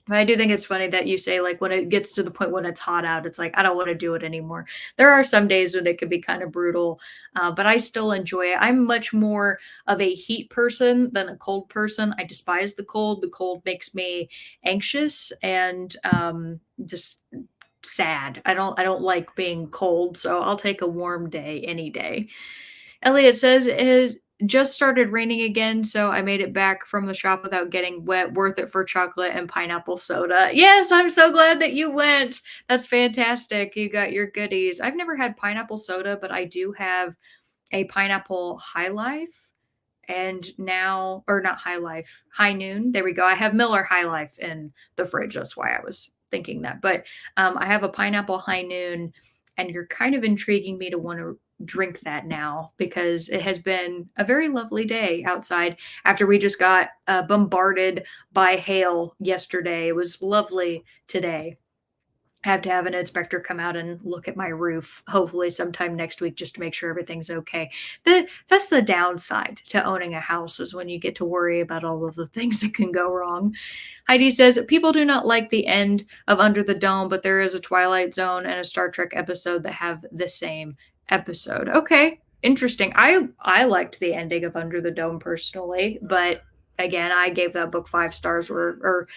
But I do think it's funny that you say, like, when it gets to the point when it's hot out, it's like, I don't want to do it anymore. There are some days when it can be kind of brutal, but I still enjoy it. I'm much more of a heat person than a cold person. I despise the cold. The cold makes me anxious and just sad. I don't like being cold, so I'll take a warm day any day. Elliot says it has just started raining again, so I made it back from the shop without getting wet. Worth it for chocolate and pineapple soda. Yes, I'm so glad that you went. That's fantastic. You got your goodies. I've never had pineapple soda, but I do have a pineapple high life. And now, or not high life, high noon. There we go. I have Miller High Life in the fridge. That's why I was thinking that. But I have a pineapple high noon, and you're kind of intriguing me to want to drink that now because it has been a very lovely day outside after we just got bombarded by hail yesterday. It was lovely today. I have to have an inspector come out and look at my roof, hopefully sometime next week, just to make sure everything's okay. That's the downside to owning a house is when you get to worry about all of the things that can go wrong. Heidi says, people do not like the end of Under the Dome, but there is a Twilight Zone and a Star Trek episode that have the same episode. Okay, interesting. I liked the ending of Under the Dome personally, but again, I gave that book 5 stars or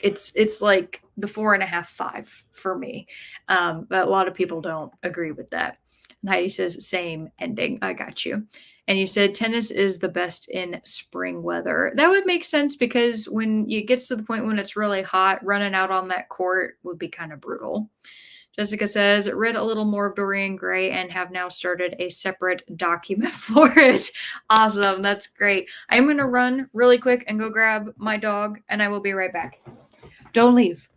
it's like the 4.5, 5 for me. But a lot of people don't agree with that. And Heidi says, same ending. I got you. And you said tennis is the best in spring weather. That would make sense because when it gets to the point when it's really hot, running out on that court would be kind of brutal. Jessica says, read a little more of Dorian Gray and have now started a separate document for it. Awesome. That's great. I'm going to run really quick and go grab my dog, and I will be right back. Don't leave.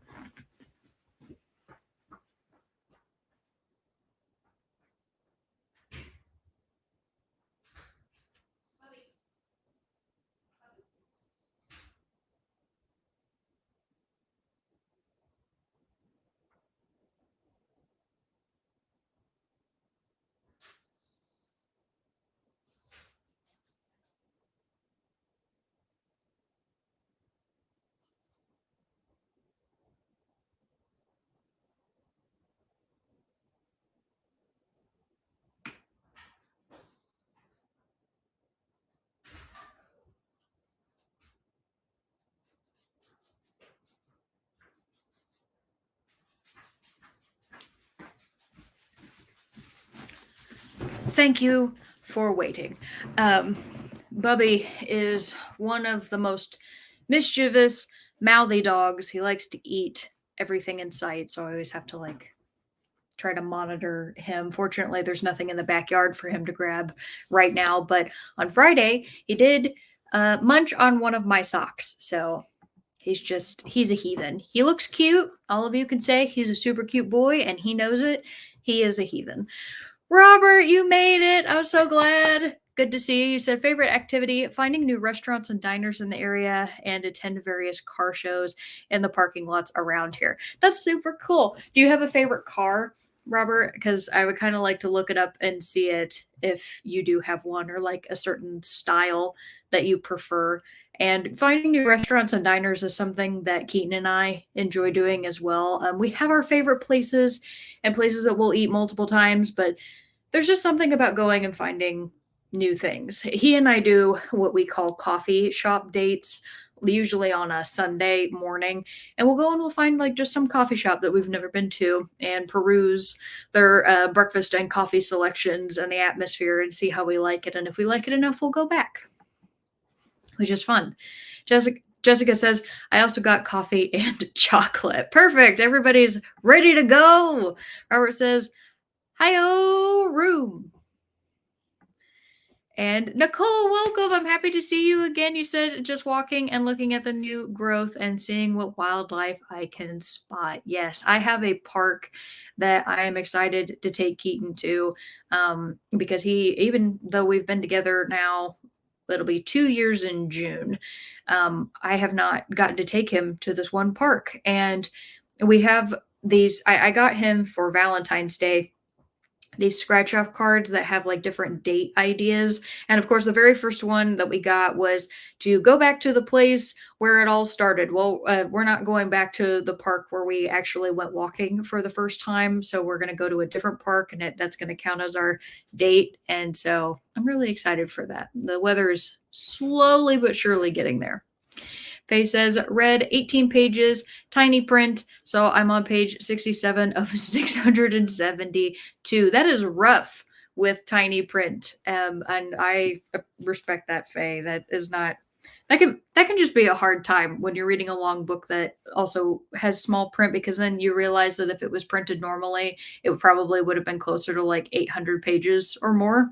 Thank you for waiting. Bubby is one of the most mischievous, mouthy dogs. He likes to eat everything in sight, so I always have to try to monitor him. Fortunately, there's nothing in the backyard for him to grab right now, but on Friday, he did munch on one of my socks. So he's a heathen. He looks cute. All of you can say he's a super cute boy, and he knows it. He is a heathen. Robert, you made it. I'm so glad. Good to see you. You said favorite activity, finding new restaurants and diners in the area and attend various car shows in the parking lots around here. That's super cool. Do you have a favorite car, Robert? Because I would kind of like to look it up and see it if you do have one, or like a certain style that you prefer. And finding new restaurants and diners is something that Keaton and I enjoy doing as well. We have our favorite places and places that we'll eat multiple times, but there's just something about going and finding new things. He and I do what we call coffee shop dates, usually on a Sunday morning, and we'll go and we'll find like just some coffee shop that we've never been to and peruse their breakfast and coffee selections and the atmosphere and see how we like it. And if we like it enough, we'll go back, which is fun. Jessica says, I also got coffee and chocolate. Perfect. Everybody's ready to go. Robert says, hi-oh, room. And Nicole, welcome. I'm happy to see you again. You said just walking and looking at the new growth and seeing what wildlife I can spot. Yes, I have a park that I am excited to take Keaton to, because even though we've been together now, it'll be 2 years in June. I have not gotten to take him to this one park. And we have these, I got him for Valentine's Day these scratch off cards that have like different date ideas. And of course, the very first one that we got was to go back to the place where it all started. Well, we're not going back to the park where we actually went walking for the first time. So we're going to go to a different park, and that's going to count as our date. And so I'm really excited for that. The weather is slowly but surely getting there. Faye says, read 18 pages, tiny print. So I'm on page 67 of 672. That is rough with tiny print. And I respect that, Faye. That is not, that can just be a hard time when you're reading a long book that also has small print, because then you realize that if it was printed normally, it probably would have been closer to like 800 pages or more.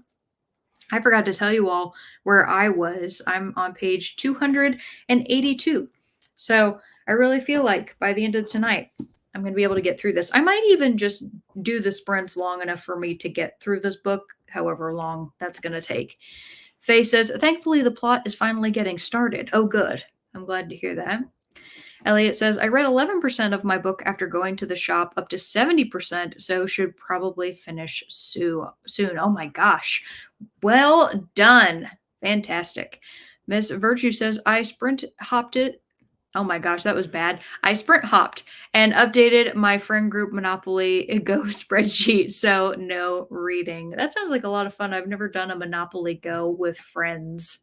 I forgot to tell you all where I was. I'm on page 282. So I really feel like by the end of tonight, I'm going to be able to get through this. I might even just do the sprints long enough for me to get through this book, however long that's going to take. Faye says, thankfully, the plot is finally getting started. Oh, good. I'm glad to hear that. Elliot says, I read 11% of my book after going to the shop, up to 70%, so should probably finish soon. Oh my gosh. Well done. Fantastic. Miss Virtue says, I sprint hopped it. Oh my gosh, that was bad. I sprint hopped and updated my friend group Monopoly Go spreadsheet, so no reading. That sounds like a lot of fun. I've never done a Monopoly Go with friends.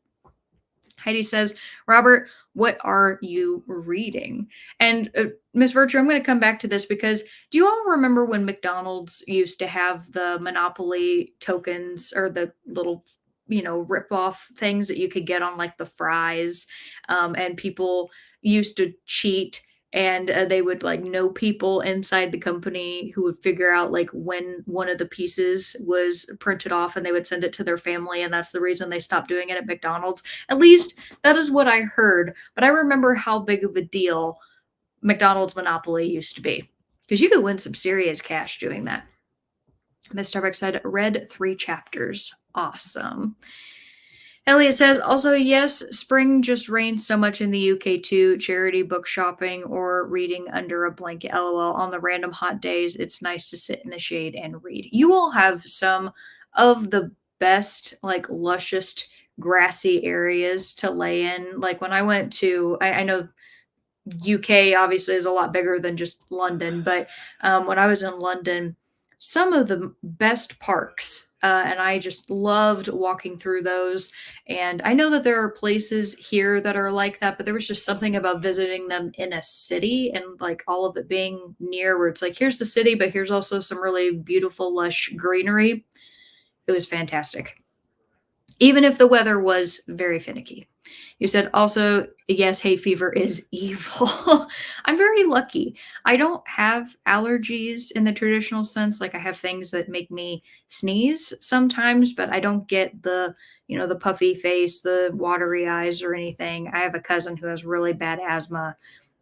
Heidi says, Robert, what are you reading? And Miss Virtue, I'm going to come back to this because do you all remember when McDonald's used to have the Monopoly tokens, or the little rip off things that you could get on like the fries. And people used to cheat, and they would like know people inside the company who would figure out like when one of the pieces was printed off, and they would send it to their family, and that's the reason they stopped doing it at McDonald's. At least that is what I heard, but I remember how big of a deal McDonald's Monopoly used to be, because you could win some serious cash doing that. Miss Starbucks said, read 3 chapters. Awesome. Elliot says, also, yes, spring just rains so much in the UK too. Charity book shopping or reading under a blanket. LOL. On the random hot days, it's nice to sit in the shade and read. You all have some of the best, like, lushest, grassy areas to lay in. Like, when I went to, I know UK obviously is a lot bigger than just London, but when I was in London, some of the best parks, and I just loved walking through those. And I know that there are places here that are like that, but there was just something about visiting them in a city and like all of it being near where it's like, here's the city, but here's also some really beautiful, lush greenery. It was fantastic, even if the weather was very finicky. You said also, yes, hay fever is evil. I'm very lucky. I don't have allergies in the traditional sense. Like I have things that make me sneeze sometimes, but I don't get the puffy face, the watery eyes or anything. I have a cousin who has really bad asthma.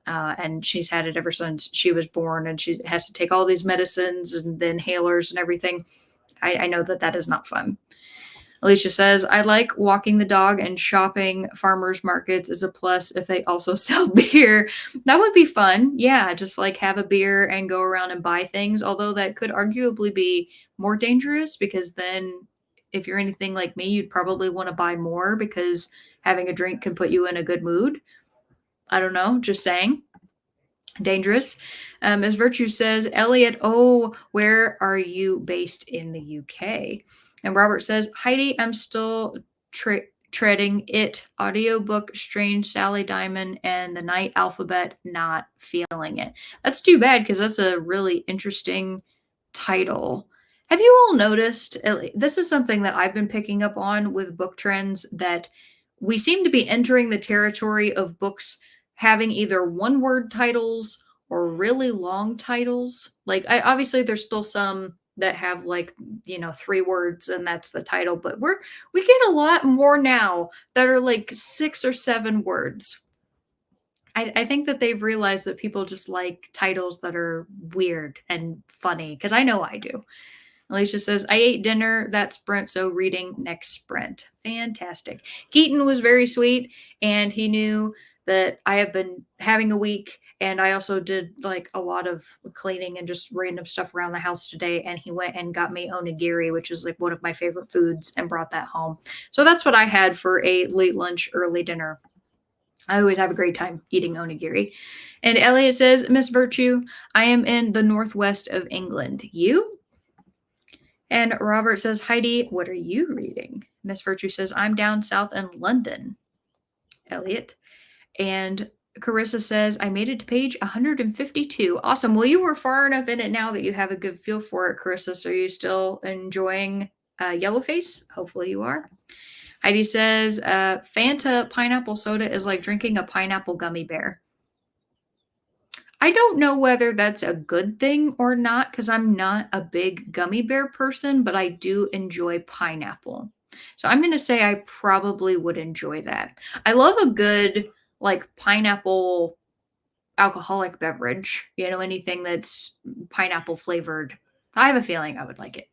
And she's had it ever since she was born, and she has to take all these medicines and the inhalers and everything. I know that that is not fun. Alicia says, I like walking the dog, and shopping farmers markets is a plus if they also sell beer. That would be fun. Yeah, just like have a beer and go around and buy things. Although that could arguably be more dangerous, because then if you're anything like me, you'd probably want to buy more because having a drink can put you in a good mood. I don't know, just saying. Dangerous. As Virtue says, Elliot, oh, where are you based in the UK? And Robert says, Heidi, I'm still treading it. Audiobook, Strange Sally Diamond, and The Night Alphabet, not feeling it. That's too bad, because that's a really interesting title. Have you all noticed? This is something that I've been picking up on with book trends, that we seem to be entering the territory of books having either one word titles or really long titles. Like, obviously there's still some that have like 3 words and that's the title, but we get a lot more now that are like 6 or 7 words. I think that they've realized that people just like titles that are weird and funny, because I know I do. Alicia says, I ate dinner that sprint, so reading next sprint. Fantastic. Keaton was very sweet, and he knew that I have been having a week, and I also did like a lot of cleaning and just random stuff around the house today, and he went and got me onigiri, which is like one of my favorite foods, and brought that home. So that's what I had for a late lunch, early dinner. I always have a great time eating onigiri. And Elliot says, Miss Virtue, I am in the northwest of England. You? And Robert says, Heidi, what are you reading? Miss Virtue says, I'm down south in London. Elliot. And Carissa says, I made it to page 152. Awesome. Well, you were far enough in it now that you have a good feel for it, Carissa. So are you still enjoying Yellowface? Hopefully you are. Heidi says, Fanta pineapple soda is like drinking a pineapple gummy bear. I don't know whether that's a good thing or not, because I'm not a big gummy bear person, but I do enjoy pineapple. So I'm going to say I probably would enjoy that. I love a good like pineapple alcoholic beverage, anything that's pineapple flavored. I have a feeling I would like it.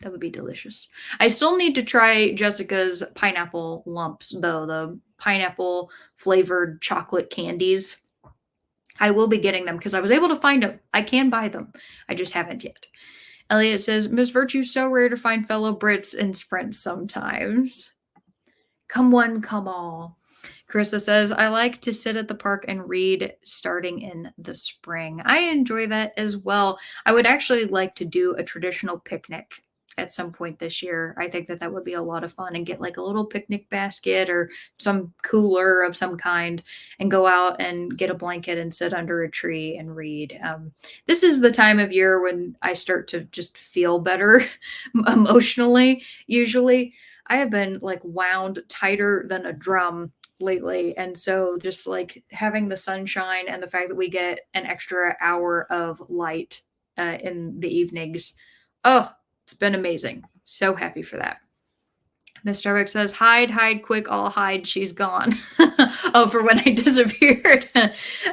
That would be delicious. I still need to try Jessica's pineapple lumps, though, the pineapple flavored chocolate candies. I will be getting them because I was able to find them. I can buy them. I just haven't yet. Elliot says, Miss Virtue, so rare to find fellow Brits in sprints sometimes. Come one, come all. Carissa says, I like to sit at the park and read starting in the spring. I enjoy that as well. I would actually like to do a traditional picnic at some point this year. I think that that would be a lot of fun, and get like a little picnic basket or some cooler of some kind and go out and get a blanket and sit under a tree and read. This is the time of year when I start to just feel better emotionally, usually. I have been like wound tighter than a drum lately. And so just like having the sunshine and the fact that we get an extra hour of light in the evenings, oh, it's been amazing. So happy for that. Miss Starbucks says, hide, hide, quick, all hide, she's gone. Oh, for when I disappeared.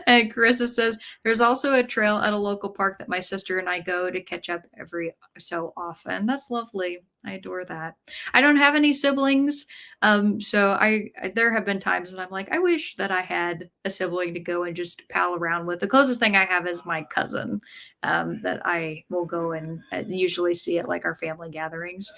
And Carissa says, there's also a trail at a local park that my sister and I go to catch up every so often. That's lovely. I adore that. I don't have any siblings. So there have been times when I'm like, I wish that I had a sibling to go and just pal around with. The closest thing I have is my cousin that I will go and usually see at like our family gatherings.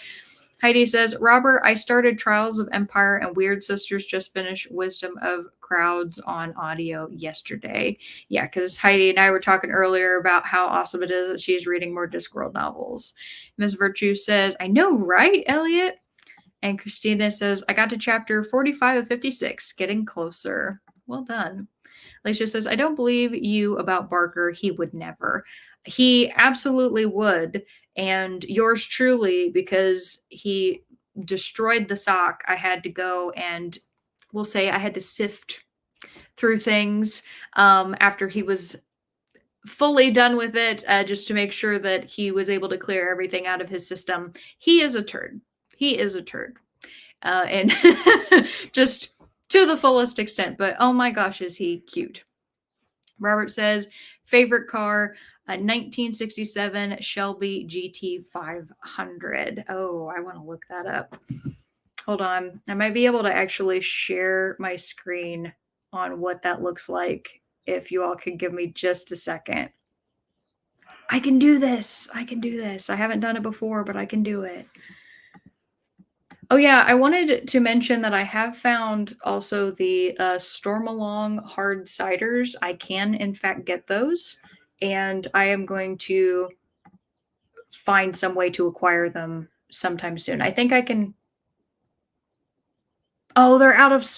Heidi says, Robert, I started Trials of Empire and Weird Sisters just finished Wisdom of Crowds on audio yesterday. Yeah, because Heidi and I were talking earlier about how awesome it is that she's reading more Discworld novels. Miss Virtue says, I know, right, Elliot? And Christina says, I got to chapter 45 of 56, getting closer. Well done. Alicia says, I don't believe you about Barker. He would never. He absolutely would. And yours truly, because he destroyed the sock, I had to go and we'll say I had to sift through things after he was fully done with it, just to make sure that he was able to clear everything out of his system. He is a turd. He is a turd. And just to the fullest extent. But oh my gosh, is he cute. Robert says, favorite car, a 1967 Shelby GT500. Oh, I want to look that up. Hold on. I might be able to actually share my screen on what that looks like if you all could give me just a second. I can do this. I can do this. I haven't done it before, but I can do it. Oh yeah, I wanted to mention that I have found also the Stormalong hard ciders. I can, in fact, get those, and I am going to find some way to acquire them sometime soon. I think I can. Oh, they're out of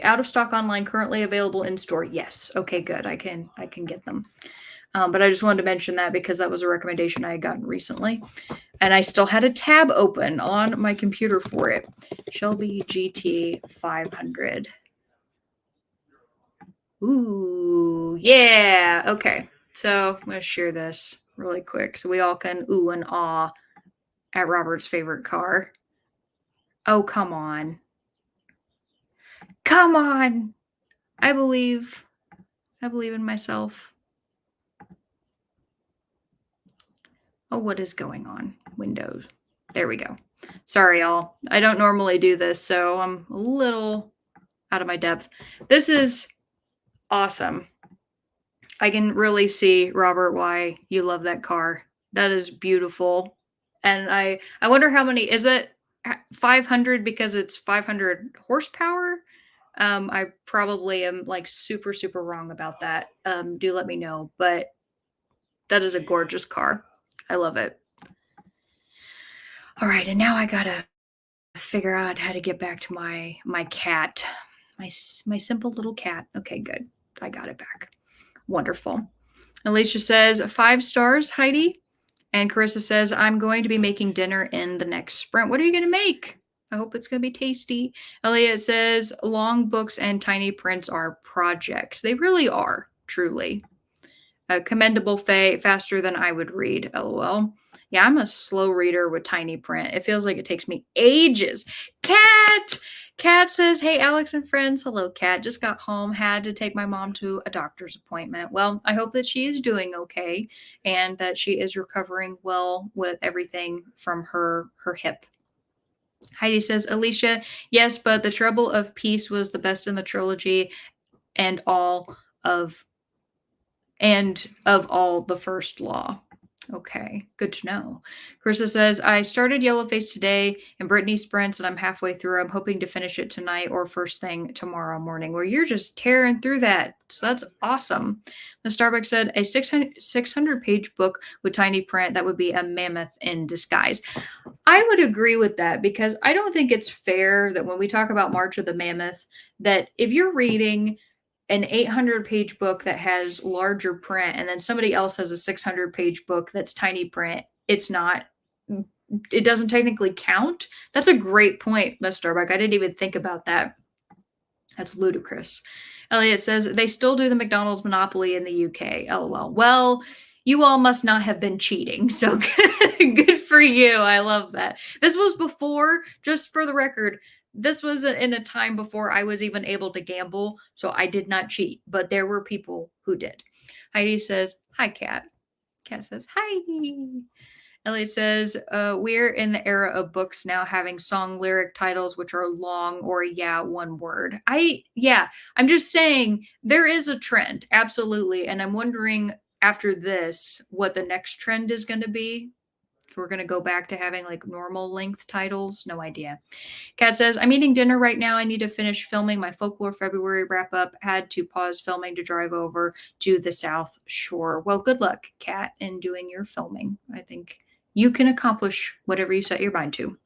out of stock online, currently available in store. Yes. Okay, good. I can get them. But I just wanted to mention that because that was a recommendation I had gotten recently. And I still had a tab open on my computer for it. Shelby GT 500. Ooh, yeah. Okay. So I'm going to share this really quick so we all can ooh and ah at Robert's favorite car. Oh, come on. Come on. I believe in myself. Oh, what is going on? Windows. There we go. Sorry, y'all. I don't normally do this, so I'm a little out of my depth. This is awesome. I can really see, Robert, why you love that car. That is beautiful. And I wonder how many, is it 500 because it's 500 horsepower? I probably am like super, super wrong about that. Do let me know, but that is a gorgeous car. I love it. All right, and now I gotta figure out how to get back to my cat, my simple little cat. Okay, good. I got it back. Wonderful. Alicia says 5 stars, Heidi. And Carissa says, I'm going to be making dinner in the next sprint. What are you going to make? I hope it's going to be tasty. Elliot says, long books and tiny prints are projects. They really are, truly. Commendable, Faye, faster than I would read. LOL. Yeah, I'm a slow reader with tiny print. It feels like it takes me ages. Cat says, hey, Alex and friends. Hello, Cat. Just got home. Had to take my mom to a doctor's appointment. Well, I hope that she is doing okay and that she is recovering well with everything from her hip. Heidi says, Alicia, yes, but The Trouble of Peace was the best in the trilogy and of all the First Law. Okay, good to know. Carissa says, I started Yellowface today and Brittany sprints and I'm halfway through. I'm hoping to finish it tonight or first thing tomorrow morning. Where you're just tearing through that. So that's awesome. The Starbucks said, a 600 page book with tiny print, that would be a mammoth in disguise. I would agree with that because I don't think it's fair that when we talk about March of the Mammoth, that if you're reading an 800 page book that has larger print and then somebody else has a 600 page book that's tiny print, it's not it doesn't technically count. That's a great point, Miss Starbuck. I didn't even think about that. That's ludicrous. Elliot says they still do the McDonald's monopoly in the UK. LOL. Well, you all must not have been cheating. So good for you. I love that. This was before, just for the record, this was in a time before I was even able to gamble. So I did not cheat, but there were people who did. Heidi says, "Hi, Kat." Kat says, "Hi." Ellie says, we're in the era of books now having song lyric titles which are long or yeah, one word. I'm just saying there is a trend, absolutely. And I'm wondering after this what the next trend is going to be. If we're going to go back to having like normal length titles, no idea. Kat says, I'm eating dinner right now. I need to finish filming my Folklore February wrap up. Had to pause filming to drive over to the South Shore. Well, good luck, Kat, in doing your filming. I think you can accomplish whatever you set your mind to.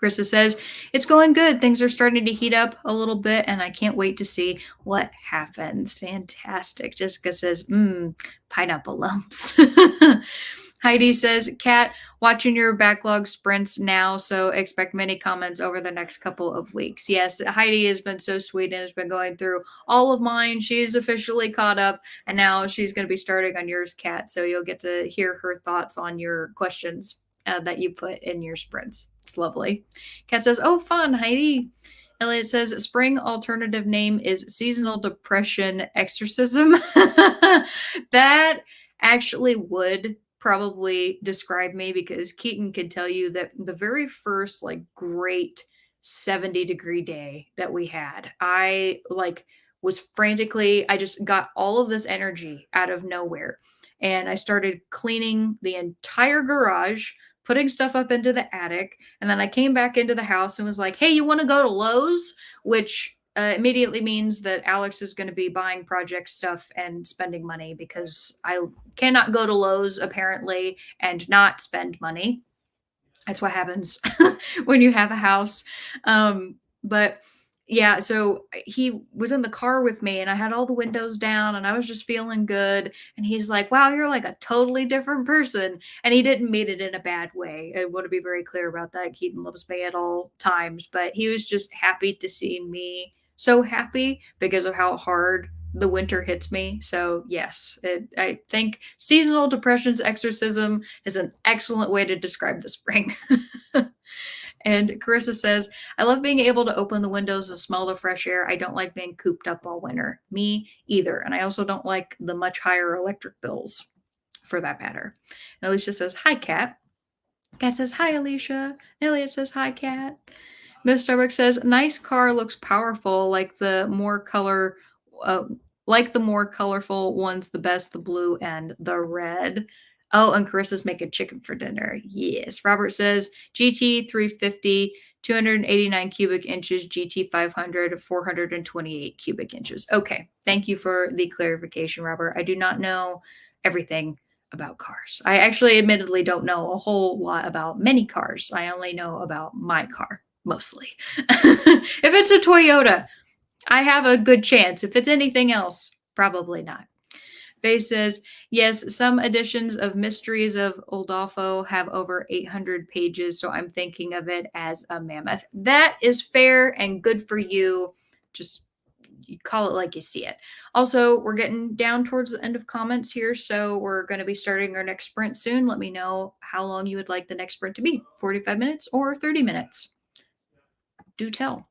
Krista says, it's going good. Things are starting to heat up a little bit, and I can't wait to see what happens. Fantastic. Jessica says, pineapple lumps. Heidi says, Kat, watching your backlog sprints now, so expect many comments over the next couple of weeks. Yes, Heidi has been so sweet and has been going through all of mine. She's officially caught up, and now she's going to be starting on yours, Kat, so you'll get to hear her thoughts on your questions that you put in your sprints. It's lovely. Kat says, oh, fun, Heidi. Elliot says, spring alternative name is seasonal depression exorcism. That actually would probably describe me because Keaton could tell you that the very first like great 70-degree day that we had, I like was frantically, I just got all of this energy out of nowhere. And I started cleaning the entire garage, putting stuff up into the attic. And then I came back into the house and was like, hey, you want to go to Lowe's? Which immediately means that Alex is going to be buying project stuff and spending money because I cannot go to Lowe's apparently and not spend money. That's what happens when you have a house. But yeah, so he was in the car with me and I had all the windows down and I was just feeling good. And he's like, wow, you're like a totally different person. And he didn't mean it in a bad way. I want to be very clear about that. Keaton loves me at all times, but he was just happy to see me so happy because of how hard the winter hits me. So yes, I think seasonal depression's exorcism is an excellent way to describe the spring. And Carissa says, I love being able to open the windows and smell the fresh air. I don't like being cooped up all winter. Me either. And I also don't like the much higher electric bills for that matter. And Alicia says, hi, Kat. Kat says, hi, Alicia. Elliot says, hi, Kat. Miss Starbucks says, nice car looks powerful, uh, like the more colorful ones, the best, the blue and the red. Oh, and Carissa's making chicken for dinner. Yes. Robert says, GT 350, 289 cubic inches, GT 500, 428 cubic inches. Okay. Thank you for the clarification, Robert. I do not know everything about cars. I actually admittedly don't know a whole lot about many cars. I only know about my car mostly. If it's a Toyota, I have a good chance. If it's anything else, probably not. Faye says, yes, some editions of Mysteries of Udolpho have over 800 pages, so I'm thinking of it as a mammoth. That is fair and good for you. Just you call it like you see it. Also, we're getting down towards the end of comments here, so we're going to be starting our next sprint soon. Let me know how long you would like the next sprint to be, 45 minutes or 30 minutes. Do tell.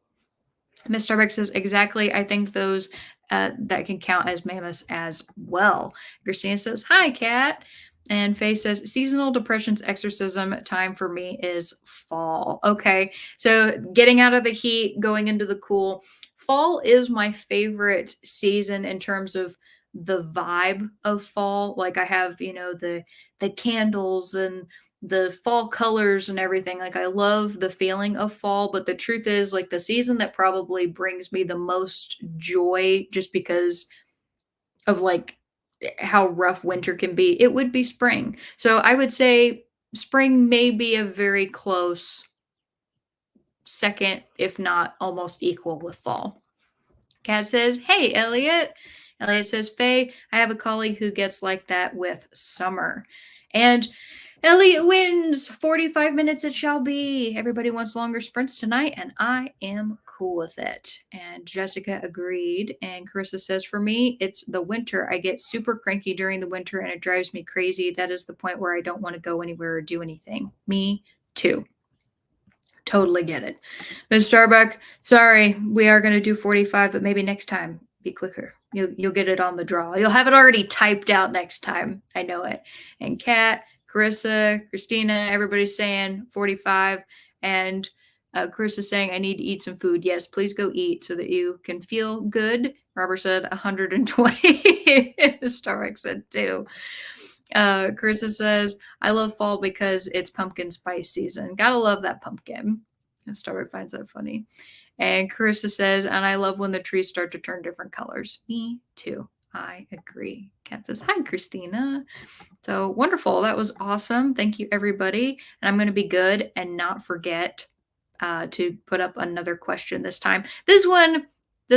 Miss Starbucks says, exactly. I think those that can count as mammoths as well. Christina says, hi, Kat. And Faye says, seasonal depression's exorcism time for me is fall. Okay. So getting out of the heat, going into the cool. Fall is my favorite season in terms of the vibe of fall. Like I have, the candles and the fall colors and everything. Like I love the feeling of fall, but the truth is like the season that probably brings me the most joy just because of like how rough winter can be, it would be spring. So I would say spring may be a very close second, if not almost equal with fall. Kat says, hey, Elliot. Elliot says, Faye, I have a colleague who gets like that with summer. And Elliot wins. 45 minutes it shall be. Everybody wants longer sprints tonight, and I am cool with it. And Jessica agreed. And Carissa says, for me, it's the winter. I get super cranky during the winter, and it drives me crazy. That is the point where I don't want to go anywhere or do anything. Me too. Totally get it. Ms. Starbuck, sorry, we are going to do 45, but maybe next time. Be quicker. You'll get it on the draw. You'll have it already typed out next time. I know it. And Kat, Carissa, Christina, everybody's saying 45. And Carissa's saying, I need to eat some food. Yes, please go eat so that you can feel good. Robert said 120. Starbuck said 2. Carissa says, I love fall because it's pumpkin spice season. Gotta love that pumpkin. And Starbuck finds that funny. And Carissa says, and I love when the trees start to turn different colors. Me too. I agree. Kat says, hi, Christina. So wonderful. That was awesome. Thank you, everybody. And I'm going to be good and not forget to put up another question this time. This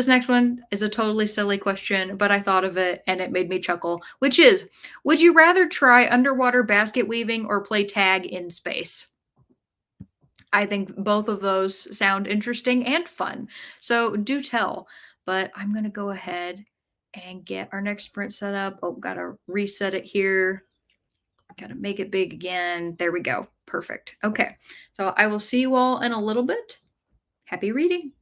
next one is a totally silly question, but I thought of it and it made me chuckle, which is, would you rather try underwater basket weaving or play tag in space? I think both of those sound interesting and fun. So do tell. But I'm going to go ahead and get our next sprint set up. Oh, got to reset it here. Got to make it big again. There we go. Perfect. Okay. So I will see you all in a little bit. Happy reading.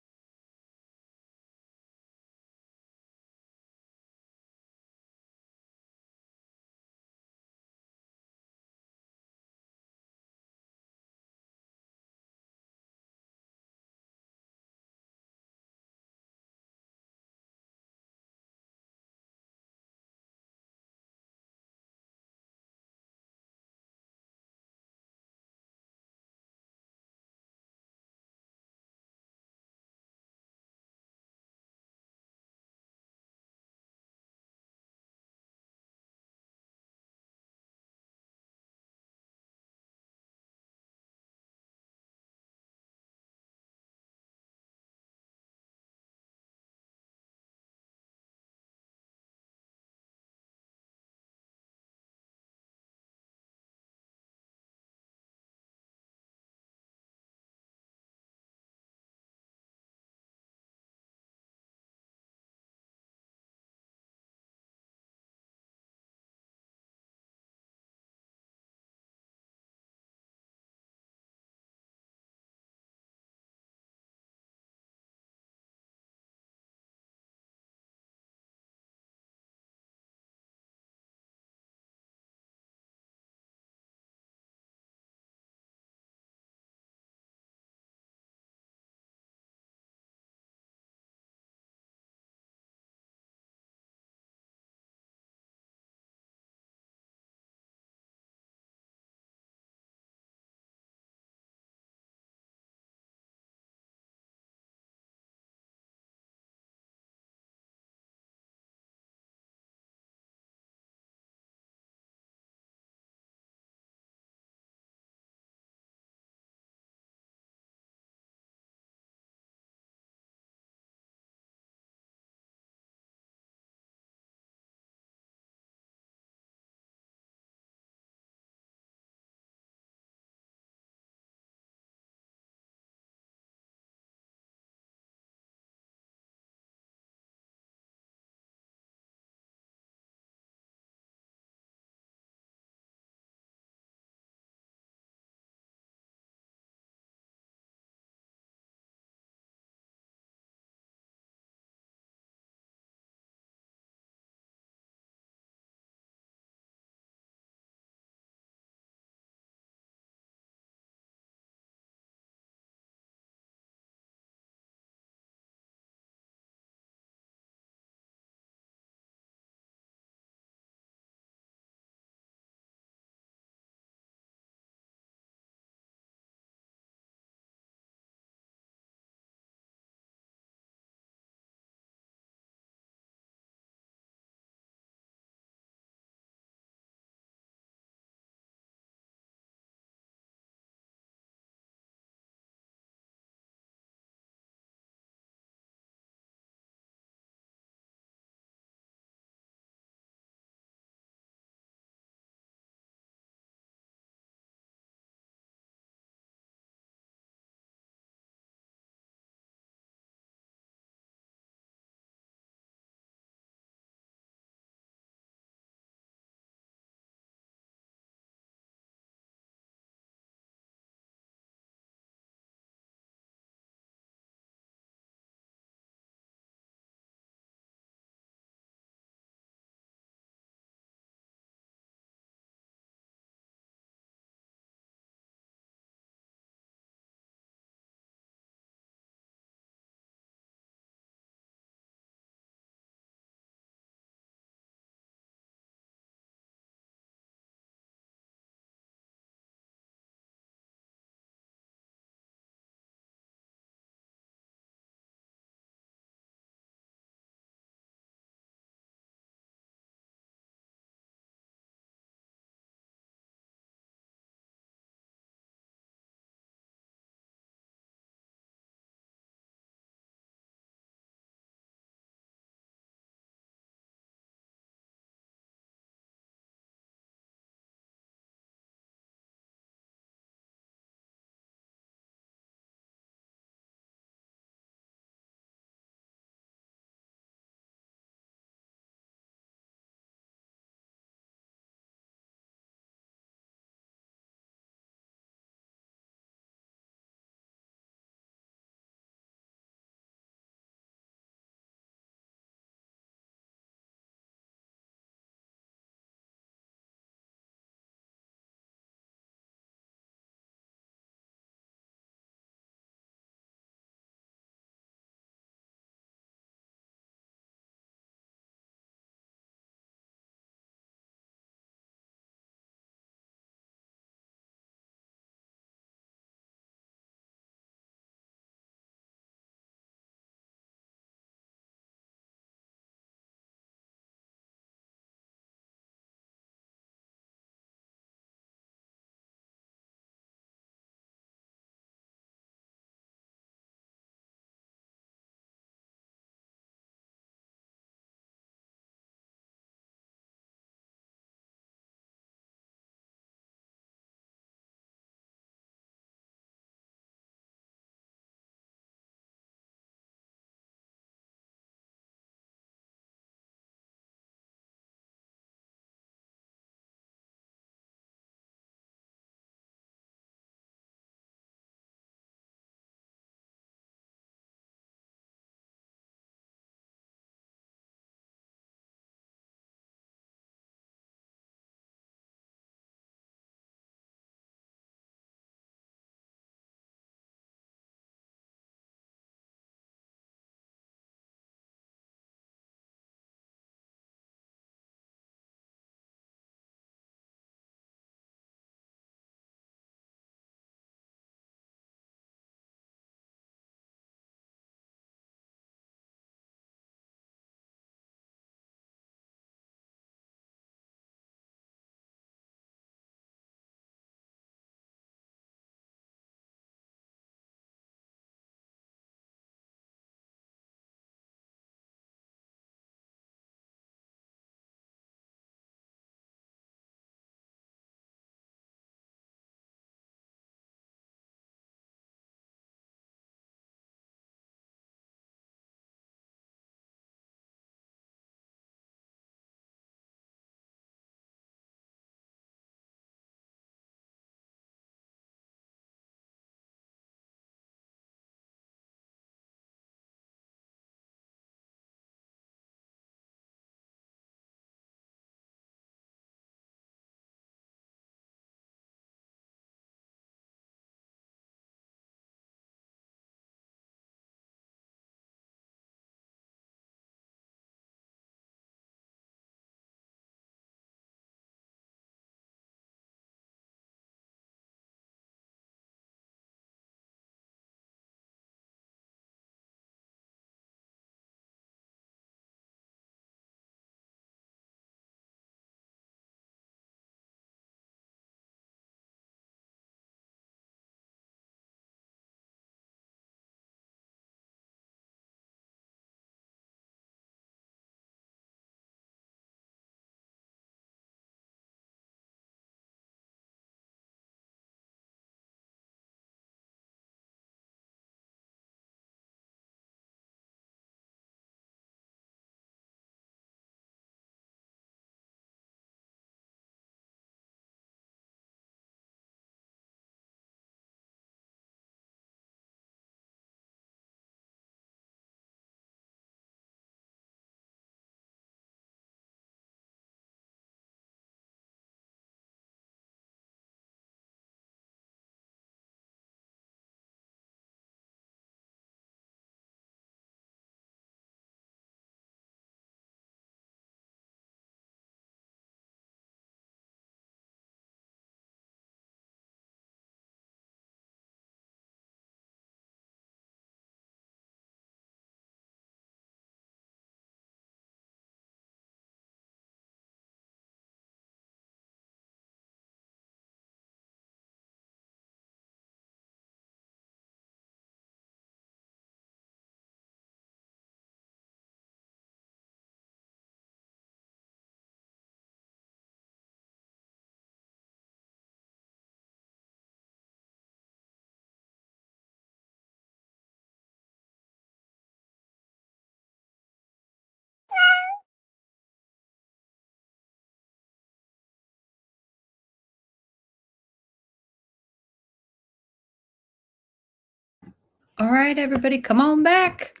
All right, everybody, come on back.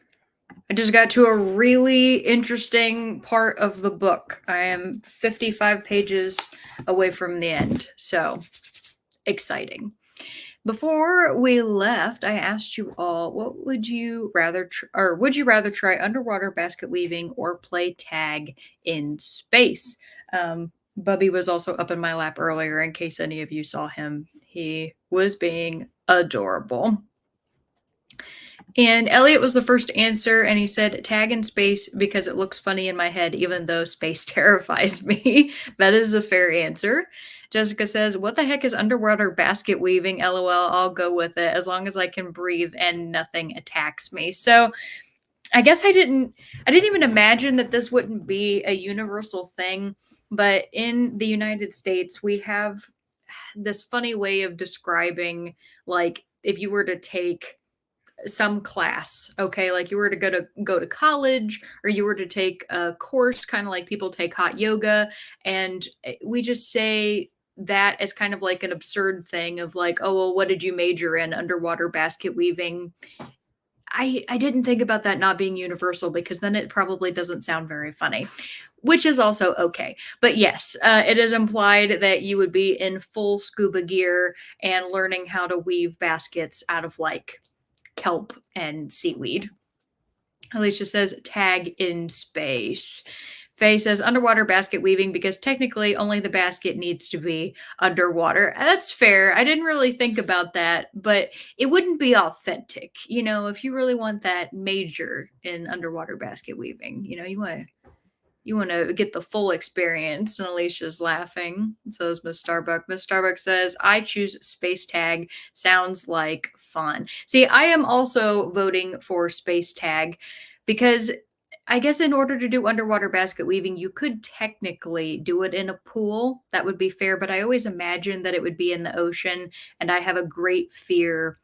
I just got to a really interesting part of the book. I am 55 pages away from the end, so exciting. Before we left, I asked you all, what would you rather, or would you rather try underwater basket weaving or play tag in space? Bubby was also up in my lap earlier. In case any of you saw him, he was being adorable. And Elliot was the first to answer, and he said, tag in space because it looks funny in my head, even though space terrifies me. That is a fair answer. Jessica says, what the heck is underwater basket weaving? LOL, I'll go with it as long as I can breathe and nothing attacks me. So I guess I didn't even imagine that this wouldn't be a universal thing. But in the United States, we have this funny way of describing, like, if you were to take some class, okay, like you were to go to college, or you were to take a course, kind of like people take hot yoga, and we just say that as kind of like an absurd thing of like, oh well, what did you major in? Underwater basket weaving. I didn't think about that not being universal, because then it probably doesn't sound very funny, which is also okay. But yes, it is implied that you would be in full scuba gear and learning how to weave baskets out of like kelp and seaweed. Alicia says tag in space. Faye says underwater basket weaving because technically only the basket needs to be underwater. That's fair. I didn't really think about that, but it wouldn't be authentic. You know, if you really want that major in underwater basket weaving, you know, you want to get the full experience. And Alicia's laughing. So is Miss Starbuck. Miss Starbuck says, I choose space tag. Sounds like fun. See, I am also voting for space tag because I guess in order to do underwater basket weaving, you could technically do it in a pool. That would be fair, but I always imagine that it would be in the ocean, and I have a great fear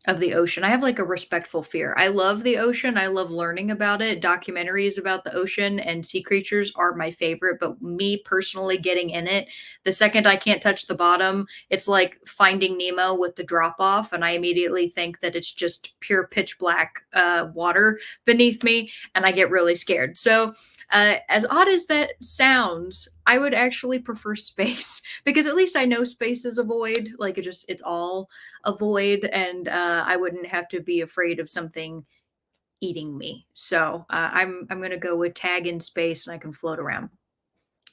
of the ocean. I have like a respectful fear. I love the ocean. I love learning about it. Documentaries about the ocean and sea creatures are my favorite, but me personally getting in it, the second I can't touch the bottom, it's like Finding Nemo with the drop off, and I immediately think that it's just pure pitch black water beneath me, and I get really scared. So, as odd as that sounds, I would actually prefer space because at least I know space is a void. Like it's all avoid, and I wouldn't have to be afraid of something eating me. So I'm gonna go with tag in space, and I can float around.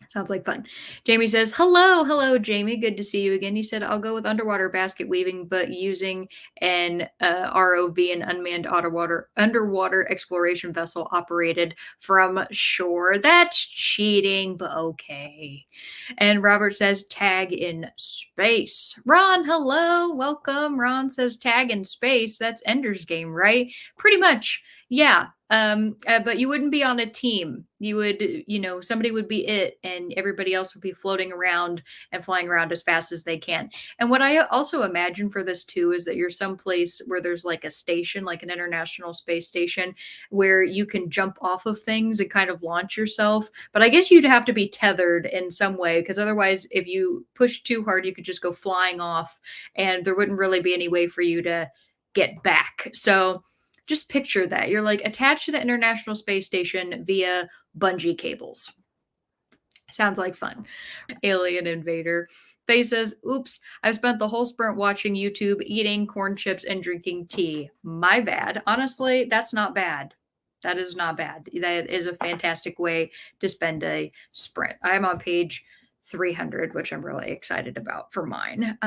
Sounds like fun. Jamie says, hello, hello, Jamie. Good to see you again. You said, I'll go with underwater basket weaving, but using an ROV, an unmanned underwater exploration vessel operated from shore. That's cheating, but okay. And Robert says, tag in space. Ron, hello, welcome. Ron says, tag in space. That's Ender's Game, right? Pretty much. Yeah. But you wouldn't be on a team. You would, somebody would be it, and everybody else would be floating around and flying around as fast as they can. And what I also imagine for this too is that you're someplace where there's like a station, like an international space station, where you can jump off of things and kind of launch yourself. But I guess you'd have to be tethered in some way, because otherwise, if you push too hard, you could just go flying off, and there wouldn't really be any way for you to get back. So just picture that. You're like attached to the International Space Station via bungee cables. Sounds like fun. Alien Invader. Faye says, oops, I've spent the whole sprint watching YouTube, eating corn chips, and drinking tea. My bad. Honestly, that's not bad. That is not bad. That is a fantastic way to spend a sprint. I'm on page 300, which I'm really excited about for mine.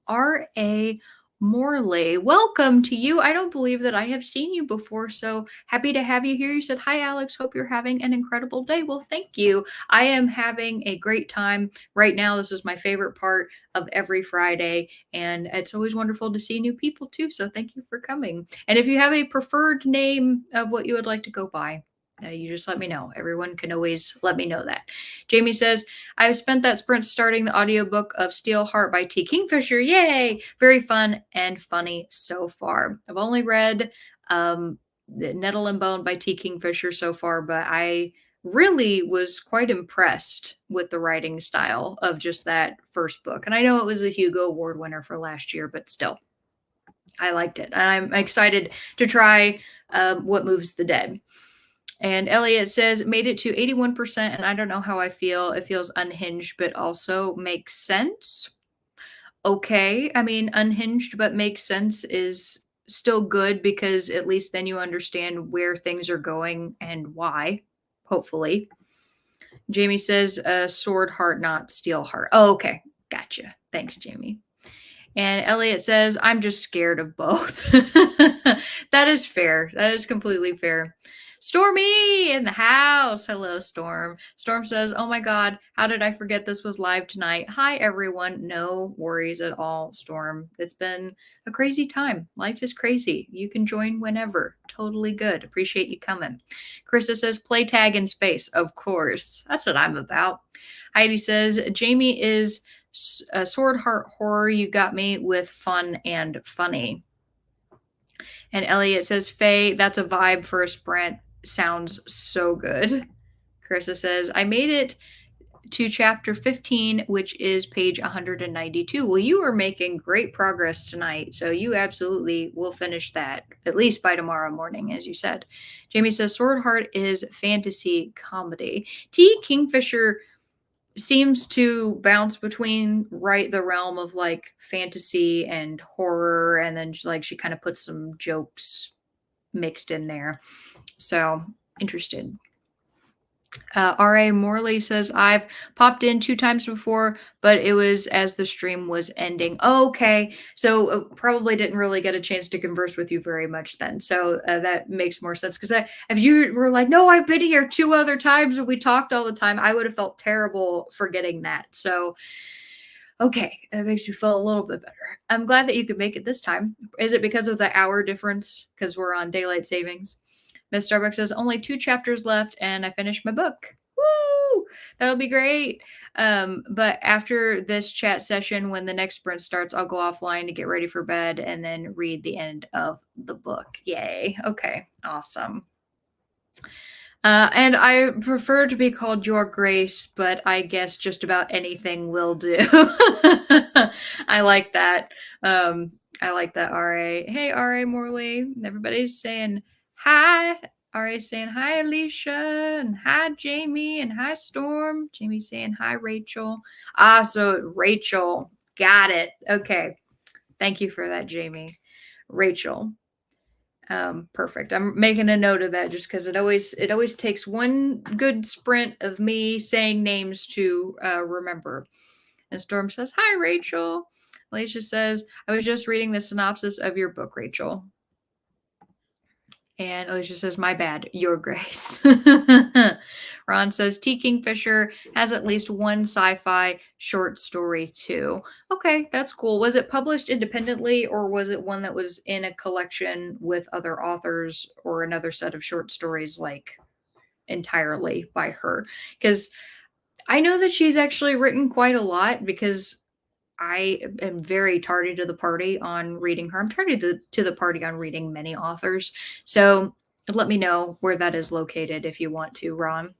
R.A. Morley, welcome to you. I don't believe that I have seen you before, so happy to have you here. You said, hi, Alex. Hope you're having an incredible day. Well, thank you. I am having a great time right now. This is my favorite part of every Friday, and it's always wonderful to see new people too. So thank you for coming. And if you have a preferred name of what you would like to go by, you just let me know. Everyone can always let me know that. Jamie says, I've spent that sprint starting the audiobook of Steel Heart by T. Kingfisher. Yay! Very fun and funny so far. I've only read Nettle and Bone by T. Kingfisher so far, but I really was quite impressed with the writing style of just that first book. And I know it was a Hugo Award winner for last year, but still. I liked it. And I'm excited to try What Moves the Dead. And Elliot says, made it to 81%, and I don't know how I feel. It feels unhinged, but also makes sense. Okay. I mean, unhinged, but makes sense is still good because at least then you understand where things are going and why, hopefully. Jamie says, sword heart, not steel heart. Oh, okay. Gotcha. Thanks, Jamie. And Elliot says, I'm just scared of both. That is fair. That is completely fair. Stormy in the house. Hello, Storm. Storm says, oh my God, how did I forget this was live tonight? Hi, everyone. No worries at all, Storm. It's been a crazy time. Life is crazy. You can join whenever. Totally good. Appreciate you coming. Krista says, play tag in space. Of course. That's what I'm about. Heidi says, Jamie is a sword heart horror. You got me with fun and funny. And Elliot says, Faye, that's a vibe for a sprint. Sounds so good. Carissa says, I made it to chapter 15, which is page 192. Well, you are making great progress tonight. So you absolutely will finish that, at least by tomorrow morning, as you said. Jamie says, Sword Heart is fantasy comedy. T. Kingfisher seems to bounce between the realm of like fantasy and horror, and then like she kind of puts some jokes mixed in there. So interested. R.A. Morley says, I've popped in 2 times before, but it was as the stream was ending. Oh, okay. So probably didn't really get a chance to converse with you very much then. So that makes more sense. Because if you were like, no, I've been here 2 other times and we talked all the time, I would have felt terrible forgetting that. So, okay, that makes me feel a little bit better. I'm glad that you could make it this time. Is it because of the hour difference? Because we're on daylight savings? Miss Starbucks says, only 2 chapters left and I finished my book. Woo! That'll be great. But after this chat session, when the next sprint starts, I'll go offline to get ready for bed and then read the end of the book. Yay. Okay. Awesome. And I prefer to be called Your Grace, but I guess just about anything will do. I like that. I like that, RA. Hey, RA Morley. Everybody's saying hi. RA saying hi, Alicia, and hi, Jamie, and hi, Storm. Jamie's saying hi, Rachel. Ah, so Rachel. Got it. Okay. Thank you for that, Jamie. Rachel. Perfect. I'm making a note of that just because it always takes one good sprint of me saying names to remember. And Storm says, "Hi, Rachel." Alicia says, "I was just reading the synopsis of your book, Rachel." And Alicia says, my bad, Your Grace. Ron says, T. Kingfisher has at least one sci-fi short story too. Okay, that's cool. Was it published independently or was it one that was in a collection with other authors or another set of short stories like entirely by her? Because I know that she's actually written quite a lot because I am very tardy to the party on reading her. I'm tardy to the party on reading many authors. So let me know where that is located if you want to, Ron.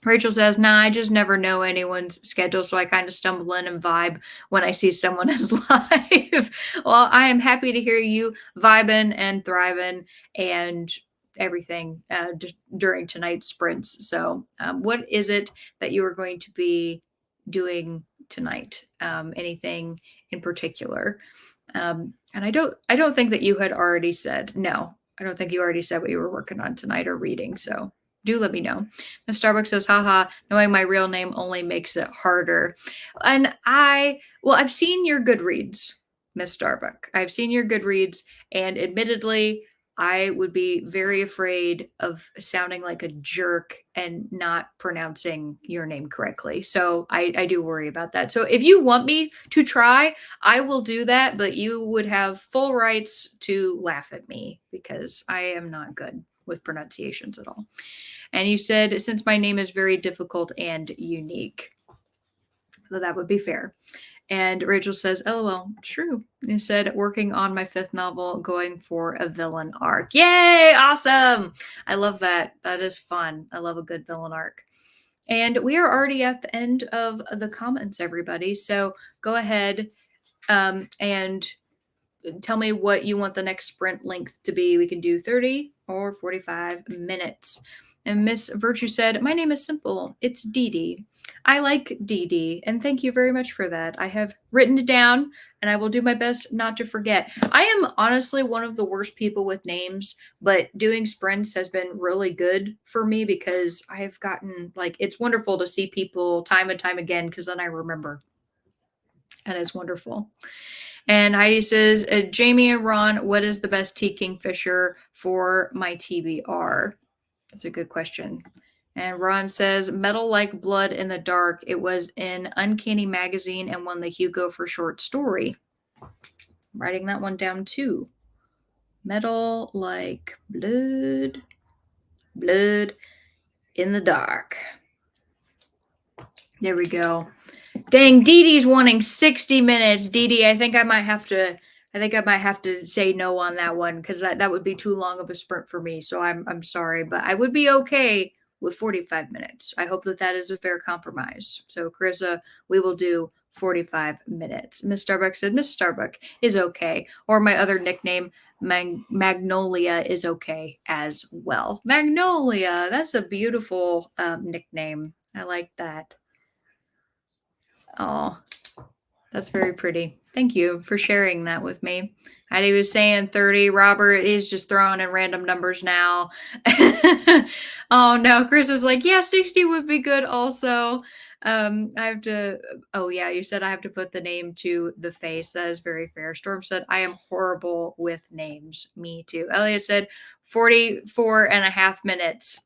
Rachel says, nah, I just never know anyone's schedule, so I kind of stumble in and vibe when I see someone is live. Well, I am happy to hear you vibing and thriving and everything during tonight's sprints. So, what is it that you are going to be doing tonight? Anything in particular? And I don't think that you had already said no. I don't think you already said what you were working on tonight or reading. So do let me know. Miss Starbucks says, haha, knowing my real name only makes it harder. And I've seen your Goodreads, Miss Starbuck. I've seen your Goodreads, and admittedly, I would be very afraid of sounding like a jerk and not pronouncing your name correctly. So I do worry about that. So if you want me to try, I will do that, but you would have full rights to laugh at me because I am not good with pronunciations at all. And you said, since my name is very difficult and unique, so that would be fair. And Rachel says, LOL, true. You said, working on my 5th novel, going for a villain arc. Yay, awesome. I love that. That is fun. I love a good villain arc. And we are already at the end of the comments, everybody. So go ahead and tell me what you want the next sprint length to be. We can do 30 or 45 minutes. And Miss Virtue said, "My name is simple. It's Dee Dee. I like Dee Dee, and thank you very much for that. I have written it down, and I will do my best not to forget." I am honestly one of the worst people with names, but doing sprints has been really good for me because I've gotten like it's wonderful to see people time and time again because then I remember. And it's wonderful. And Heidi says, Jamie and Ron, what is the best T Kingfisher for my TBR? That's a good question. And Ron says, Metal Like Blood in the Dark. It was in Uncanny Magazine and won the Hugo for short story. I'm writing that one down too. Metal Like Blood, Blood in the Dark. There we go. Dang, Dee Dee's wanting 60 minutes. Dee Dee, I think I might have to say no on that one because that would be too long of a sprint for me. So I'm sorry, but I would be okay with 45 minutes. I hope that that is a fair compromise. So Carissa, we will do 45 minutes. Miss Starbuck said Miss Starbuck is okay, or my other nickname Magnolia is okay as well. Magnolia, that's a beautiful nickname. I like that. Oh, that's very pretty. Thank you for sharing that with me. Heidi was saying 30. Robert is just throwing in random numbers now. Oh no, Chris is like, yeah, 60 would be good also. I have to oh yeah, you said I have to put the name to the face. That is very fair. Storm said, I am horrible with names. Me too. Elliot said 44 and a half minutes.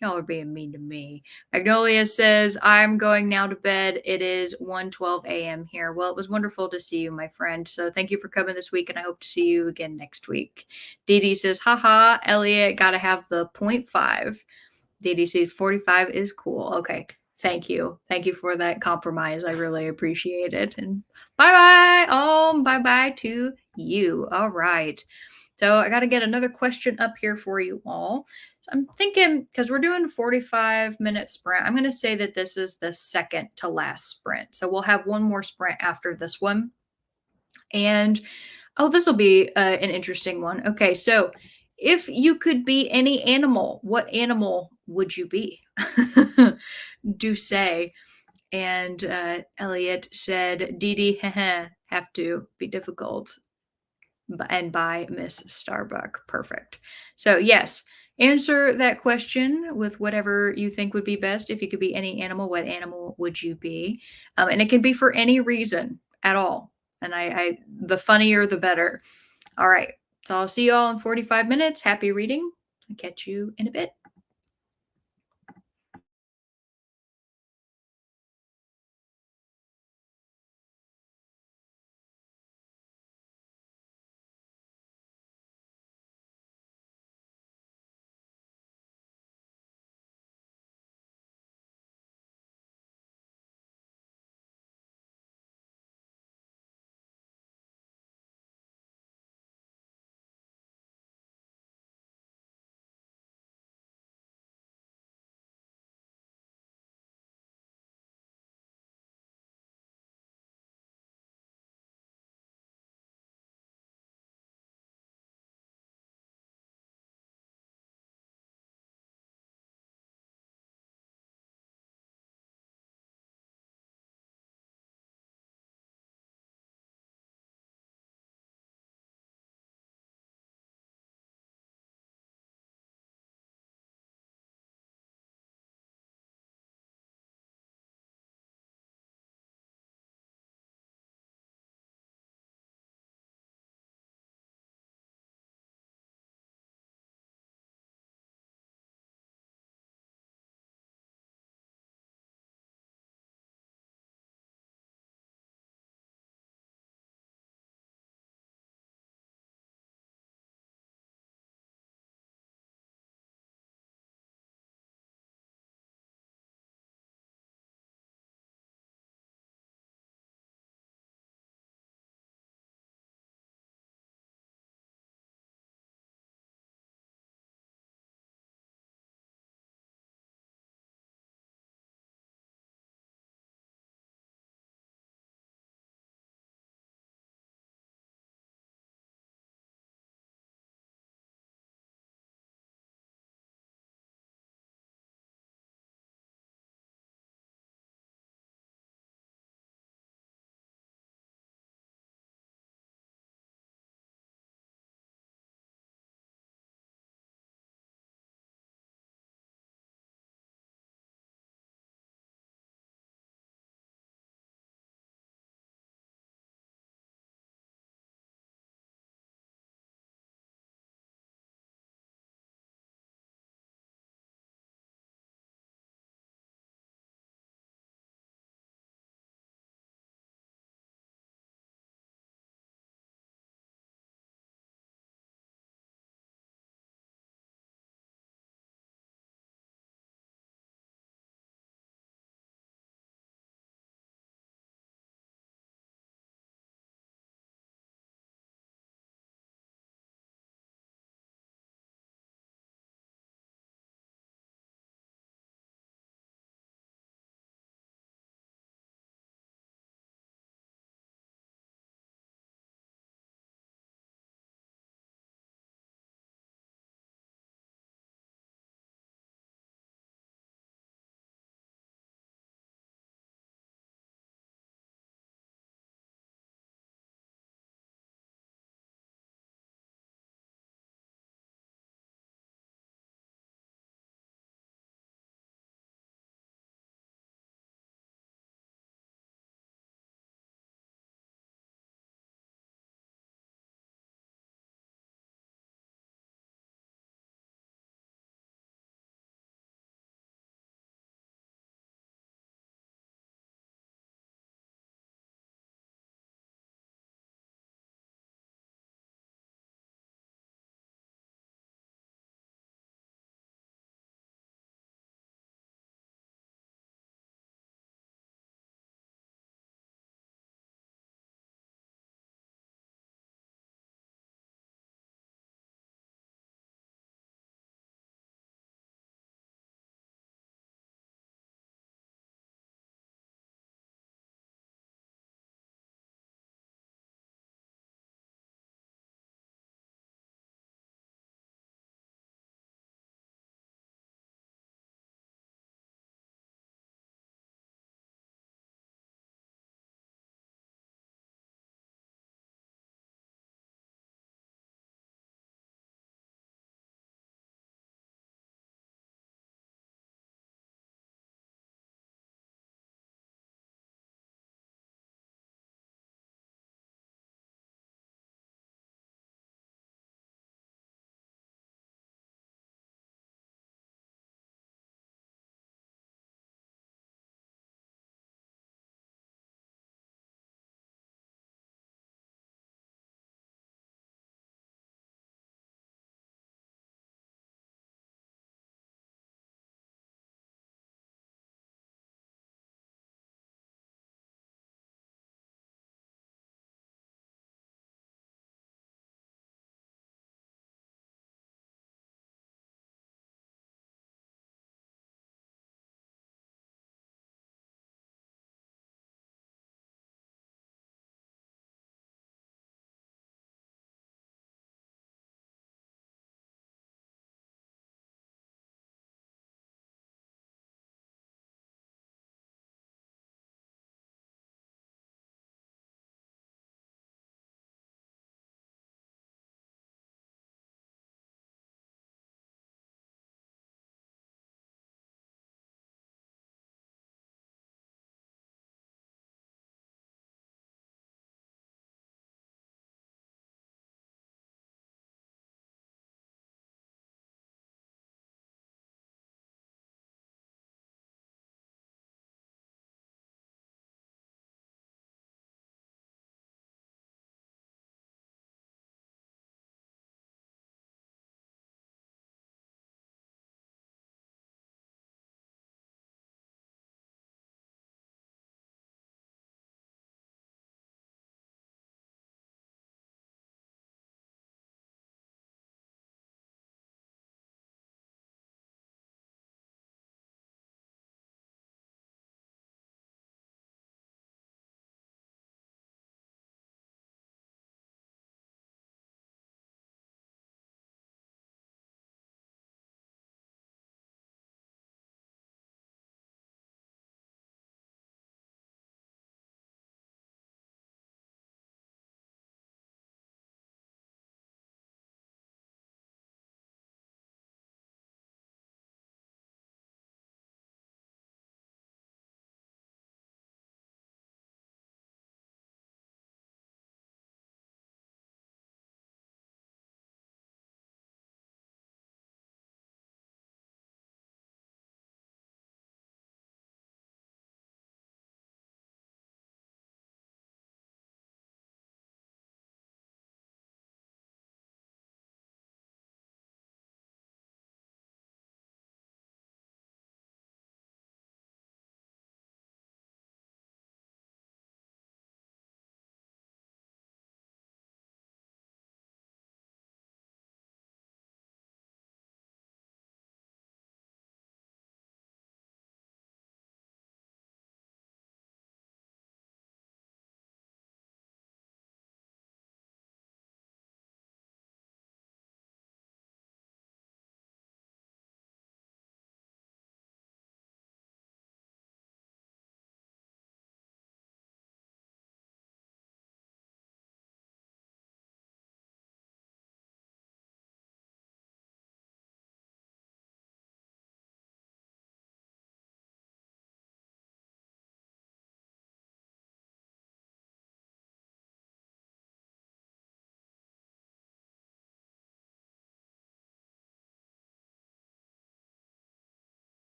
Y'all are being mean to me. Magnolia says, I'm going now to bed. It is 1:12 a.m. here. Well, it was wonderful to see you, my friend. So thank you for coming this week, and I hope to see you again next week. Dee Dee says, haha, Elliot, gotta have the point 0.5. Dee Dee says, 45 is cool. Okay. Thank you. Thank you for that compromise. I really appreciate it. And bye bye. Bye bye to you. All right. So I got to get another question up here for you all. So I'm thinking because we're doing 45-minute sprint, I'm going to say that this is the second to last sprint. So we'll have one more sprint after this one. And oh, this will be an interesting one. Okay, so if you could be any animal, what animal would you be? Do say. And Elliot said, Dee Dee, have to be difficult and by Miss Starbuck. Perfect. So, yes, answer that question with whatever you think would be best. If you could be any animal, what animal would you be? And it can be for any reason at all. And the funnier, the better. All right. So, I'll see you all in 45 minutes. Happy reading. I'll catch you in a bit.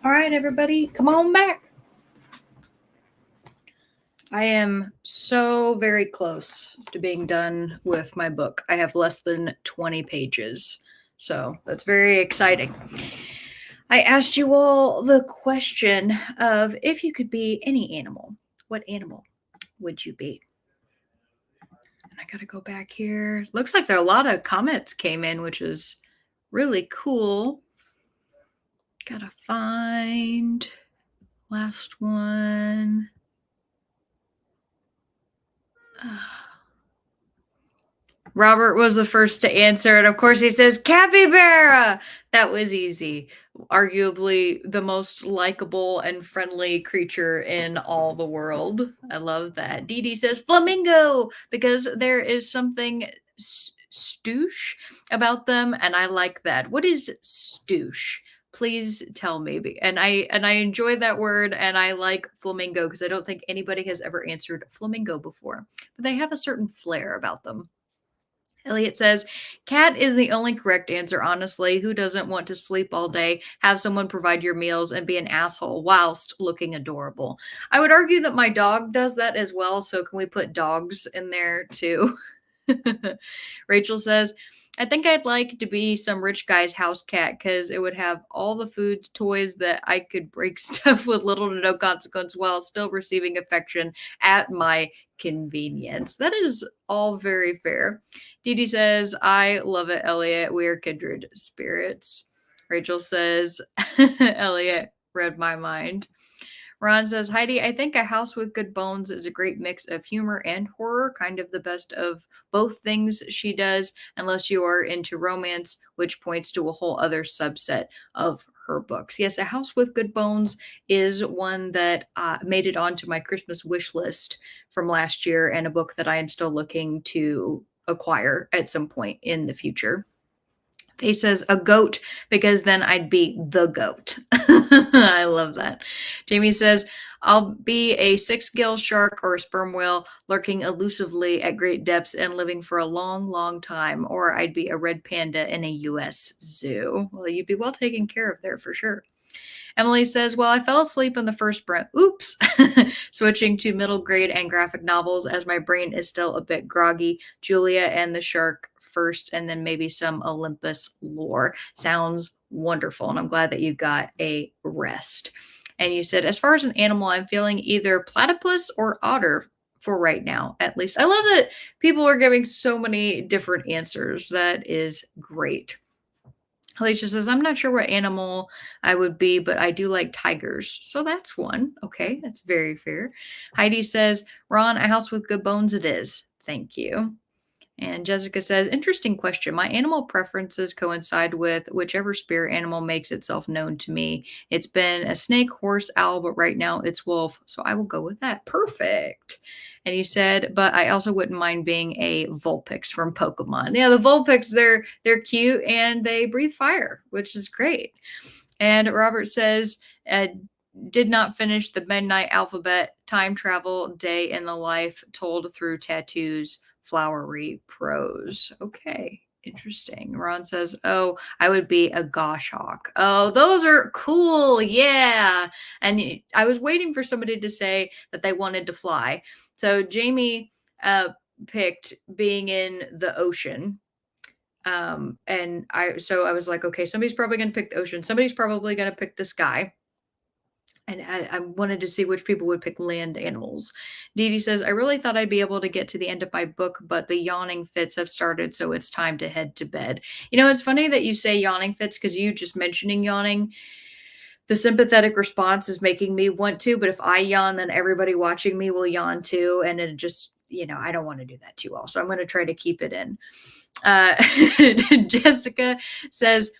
All right, everybody, come on back. I am so very close to being done with my book. I have less than 20 pages, so that's very exciting. I asked you all the question of if you could be any animal, what animal would you be? And I gotta go back here. Looks like there are a lot of comments came in, which is really cool. Gotta find last one. Robert was the first to answer, and of course he says capybara. That was easy. Arguably the most likable and friendly creature in all the world. I love that. Dee Dee says flamingo because there is something stoosh about them, and I like that. What is stoosh? Please tell me. And I enjoy that word, and I like flamingo because I don't think anybody has ever answered flamingo before. But they have a certain flair about them. Elliot says, cat is the only correct answer, honestly. Who doesn't want to sleep all day, have someone provide your meals, and be an asshole whilst looking adorable? I would argue that my dog does that as well. So, can we put dogs in there too? Rachel says, I think I'd like to be some rich guy's house cat because it would have all the food, toys that I could break stuff with little to no consequence while still receiving affection at my convenience. That is all very fair. Dee Dee says, I love it, Elliot. We are kindred spirits. Rachel says, Elliot read my mind. Ron says, Heidi, I think A House with Good Bones is a great mix of humor and horror, kind of the best of both things she does, unless you are into romance, which points to a whole other subset of her books. Yes, A House with Good Bones is one that made it onto my Christmas wish list from last year, and a book that I am still looking to acquire at some point in the future. He says a goat because then I'd be the goat. I love that. Jamie says, I'll be a six-gill shark or a sperm whale lurking elusively at great depths and living for a long, long time. Or I'd be a red panda in a U.S. zoo. Well, you'd be well taken care of there for sure. Emily says, well, I fell asleep in the first sprint. Oops. Switching to middle grade and graphic novels as my brain is still a bit groggy. Julia and the Shark first, and then maybe some Olympus lore. Sounds wonderful. And I'm glad that you got a rest. And you said, as far as an animal, I'm feeling either platypus or otter for right now, at least. I love that people are giving so many different answers. That is great. Alicia says, I'm not sure what animal I would be, but I do like tigers. So that's one. Okay, that's very fair. Heidi says, Ron, A House with Good Bones it is. Thank you. And Jessica says, interesting question. My animal preferences coincide with whichever spirit animal makes itself known to me. It's been a snake, horse, owl, but right now it's wolf. So I will go with that. Perfect. And you said, but I also wouldn't mind being a Vulpix from Pokemon. Yeah, the Vulpix, they're cute and they breathe fire, which is great. And Robert says, did not finish the Midnight Alphabet time travel day in the life told through tattoos, flowery prose. Okay, interesting. Ron says, oh, I would be a goshawk. Oh, those are cool. Yeah. And I was waiting for somebody to say that they wanted to fly. So Jamie picked being in the ocean. And I was like, okay, somebody's probably going to pick the ocean. Somebody's probably going to pick the sky. And I wanted to see which people would pick land animals. Dee Dee says, I really thought I'd be able to get to the end of my book, but the yawning fits have started, so it's time to head to bed. You know, it's funny that you say yawning fits because you just mentioning yawning, the sympathetic response is making me want to, but if I yawn, then everybody watching me will yawn too. And it just, I don't want to do that too all. So I'm going to try to keep it in. Jessica says,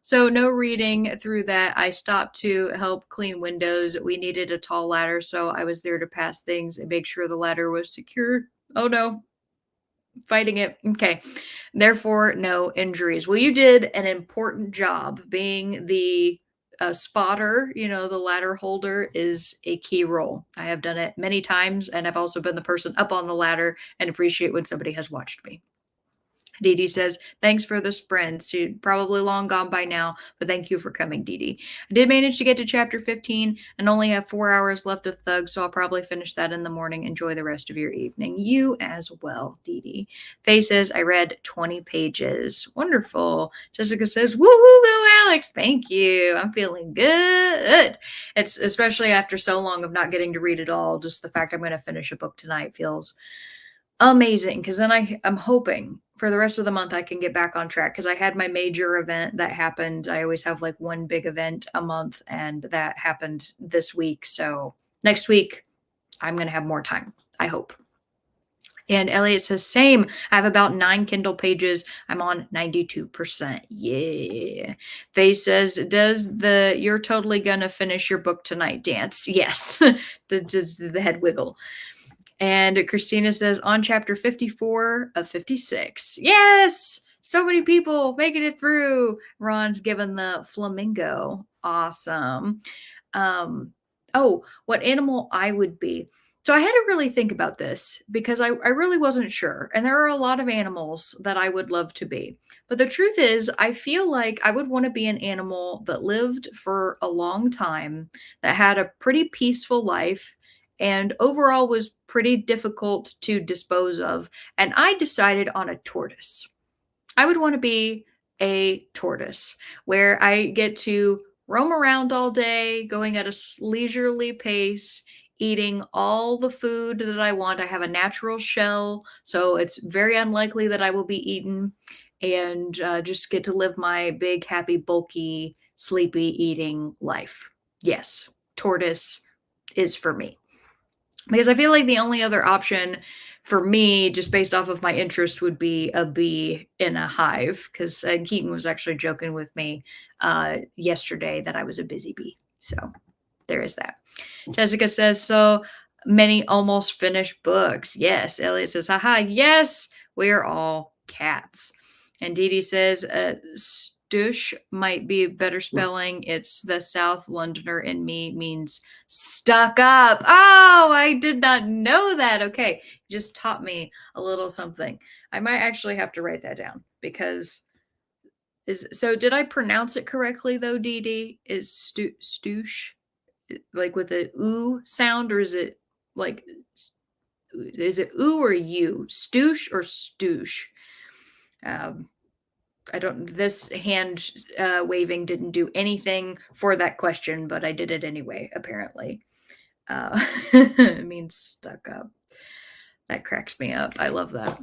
so no reading through that. I stopped to help clean windows. We needed a tall ladder, so I was there to pass things and make sure the ladder was secure. Oh no, fighting it. Okay. Therefore, no injuries. Well, you did an important job being the spotter. The ladder holder is a key role. I have done it many times, and I've also been the person up on the ladder and appreciate when somebody has watched me. Dee Dee says, thanks for the sprints. She's probably long gone by now, but thank you for coming, Dee Dee. I did manage to get to chapter 15 and only have 4 hours left of Thug, so I'll probably finish that in the morning. Enjoy the rest of your evening. You as well, Dee Dee. Faye says, I read 20 pages. Wonderful. Jessica says, woohoo, go Alex. Thank you. I'm feeling good. It's especially after so long of not getting to read it all. Just the fact I'm going to finish a book tonight feels amazing, because then I'm hoping for the rest of the month I can get back on track, because I had my major event that happened. I always have like one big event a month, and that happened this week. So next week I'm going to have more time, I hope. And Elliot says, same. I have about 9 Kindle pages. I'm on 92%. Yeah. Faye says, does the you're totally gonna finish your book tonight dance? Yes. the head wiggle. And Christina says, on chapter 54 of 56. Yes! So many people making it through. Ron's given the flamingo. Awesome. Oh, what animal I would be. So I had to really think about this because I really wasn't sure. And there are a lot of animals that I would love to be. But the truth is, I feel like I would want to be an animal that lived for a long time, that had a pretty peaceful life, and overall was pretty difficult to dispose of. And I decided on a tortoise. I would want to be a tortoise where I get to roam around all day, going at a leisurely pace, eating all the food that I want. I have a natural shell, so it's very unlikely that I will be eaten, and just get to live my big, happy, bulky, sleepy, eating life. Yes, tortoise is for me. Because I feel like the only other option for me, just based off of my interest, would be a bee in a hive. Because Keaton was actually joking with me yesterday that I was a busy bee. So there is that. Jessica says, so many almost finished books. Yes. Elliot says, haha, yes, we're all cats. And Dee Dee says, Stoosh might be better spelling. It's the South Londoner in me means stuck up. Oh, I did not know that. Okay. You just taught me a little something. I might actually have to write that down, because so did I pronounce it correctly though, Dee Dee? Is stoosh like with a ooh sound, or is it like, is it ooh or you? Stoosh or stoosh? I don't, this hand waving didn't do anything for that question, but I did it anyway, apparently. It means stuck up. That cracks me up. I love that.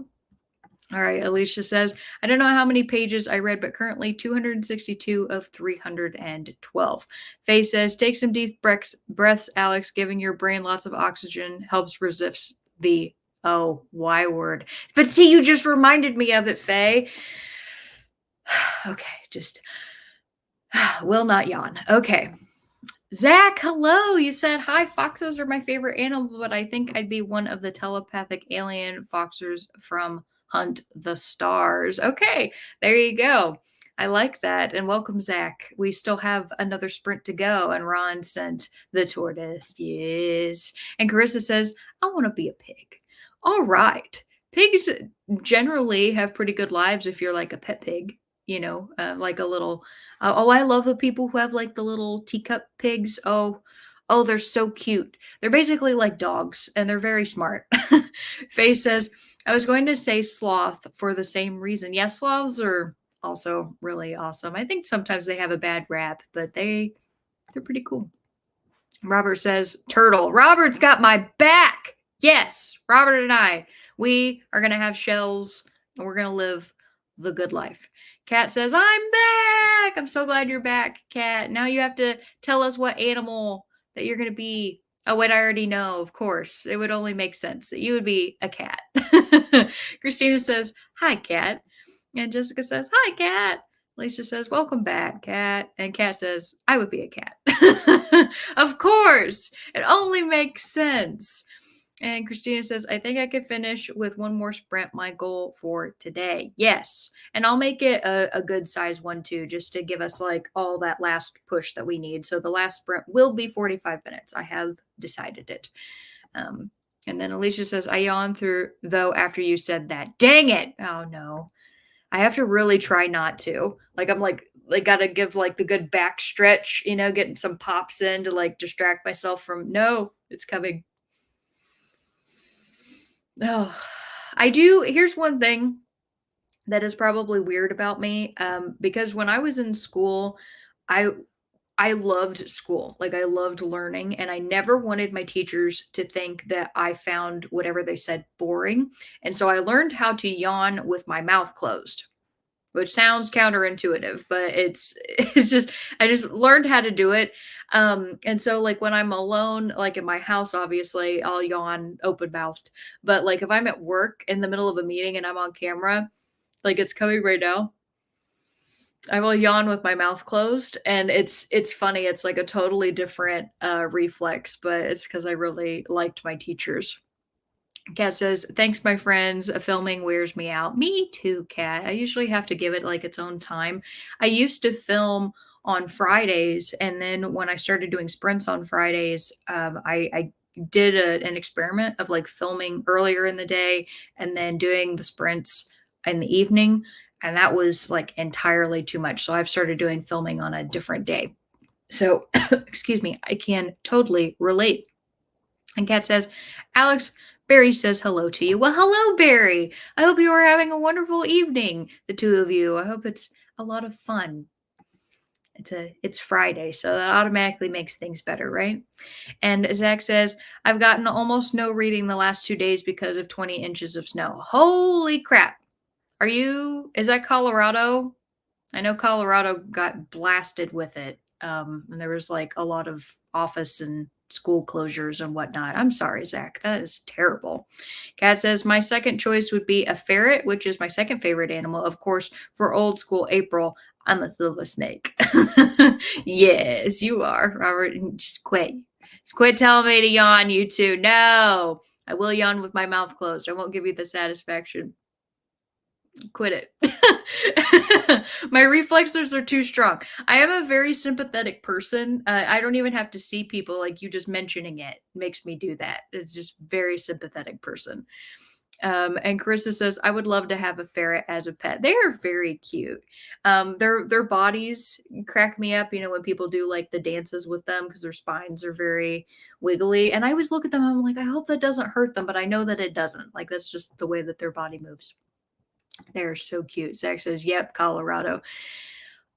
All right, Alicia says, I don't know how many pages I read, but currently 262 of 312. Faye says, take some deep breaths, Alex. Giving your brain lots of oxygen helps resist the Y word. But see, you just reminded me of it, Faye. Okay, just will not yawn. Okay. Zach, hello. You said, hi, foxes are my favorite animal, but I think I'd be one of the telepathic alien foxers from Hunt the Stars. Okay, there you go. I like that. And welcome, Zach. We still have another sprint to go. And Ron sent the tortoise. Yes. And Carissa says, I want to be a pig. All right. Pigs generally have pretty good lives if you're like a pet pig, like a little. Oh, I love the people who have like the little teacup pigs. Oh, they're so cute. They're basically like dogs, and they're very smart. Faye says, I was going to say sloth for the same reason. Yes, sloths are also really awesome. I think sometimes they have a bad rap, but they're pretty cool. Robert says, turtle. Robert's got my back. Yes, Robert and I, we are going to have shells, and we're going to live the good life. Kat says, I'm back. I'm so glad you're back, Kat. Now you have to tell us what animal that you're going to be. Oh, wait, I already know, of course. It would only make sense that you would be a cat. Christina says, hi, Kat. And Jessica says, hi, Kat. Alicia says, welcome back, Kat. And Kat says, I would be a cat. Of course. It only makes sense. And Christina says, I think I could finish with one more sprint, my goal for today. Yes. And I'll make it a good size one too, just to give us like all that last push that we need. So the last sprint will be 45 minutes. I have decided it. And then Alicia says, I yawned through though after you said that. Dang it. Oh no. I have to really try not to. Like, I'm like gotta give like the good back stretch, getting some pops in to like distract myself from no, it's coming. Oh, I do. Here's one thing that is probably weird about me, because when I was in school, I I loved school. Like, I loved learning, and I never wanted my teachers to think that I found whatever they said boring. And so I learned how to yawn with my mouth closed, which sounds counterintuitive, but it's just I just learned how to do it. And so like when I'm alone, like in my house, obviously I'll yawn open mouthed. But like if I'm at work in the middle of a meeting and I'm on camera, like it's coming right now, I will yawn with my mouth closed, and it's funny. It's like a totally different reflex, but it's because I really liked my teachers. Kat says, "Thanks, my friends. Filming wears me out." Me too, Kat. I usually have to give it like its own time. I used to film on Fridays, and then when I started doing sprints on Fridays, I did an experiment of like filming earlier in the day and then doing the sprints in the evening, and that was like entirely too much. So I've started doing filming on a different day. So, excuse me, I can totally relate. And Kat says, Alex, Barry says hello to you. Well, hello, Barry. I hope you are having a wonderful evening, the two of you. I hope it's a lot of fun. It's Friday, so that automatically makes things better, right? And Zach says, I've gotten almost no reading the last 2 days because of 20 inches of snow. Holy crap. Is that Colorado? I know Colorado got blasted with it. And there was like a lot of office and school closures and whatnot. I'm sorry, Zach. That is terrible. Kat says, my second choice would be a ferret, which is my second favorite animal. Of course, for old school April, I'm a silver snake. Yes, you are, Robert. Just quit. Just quit telling me to yawn, you two. No, I will yawn with my mouth closed. I won't give you the satisfaction. Quit it. My reflexes are too strong. I am a very sympathetic person. I don't even have to see people, like you just mentioning it makes me do that. It's just very sympathetic person. And Carissa says, I would love to have a ferret as a pet. They are very cute. Their bodies crack me up, when people do like the dances with them because their spines are very wiggly. And I always look at them, I'm like, I hope that doesn't hurt them, but I know that it doesn't. Like that's just the way that their body moves. They're so cute. Zach says, yep, Colorado.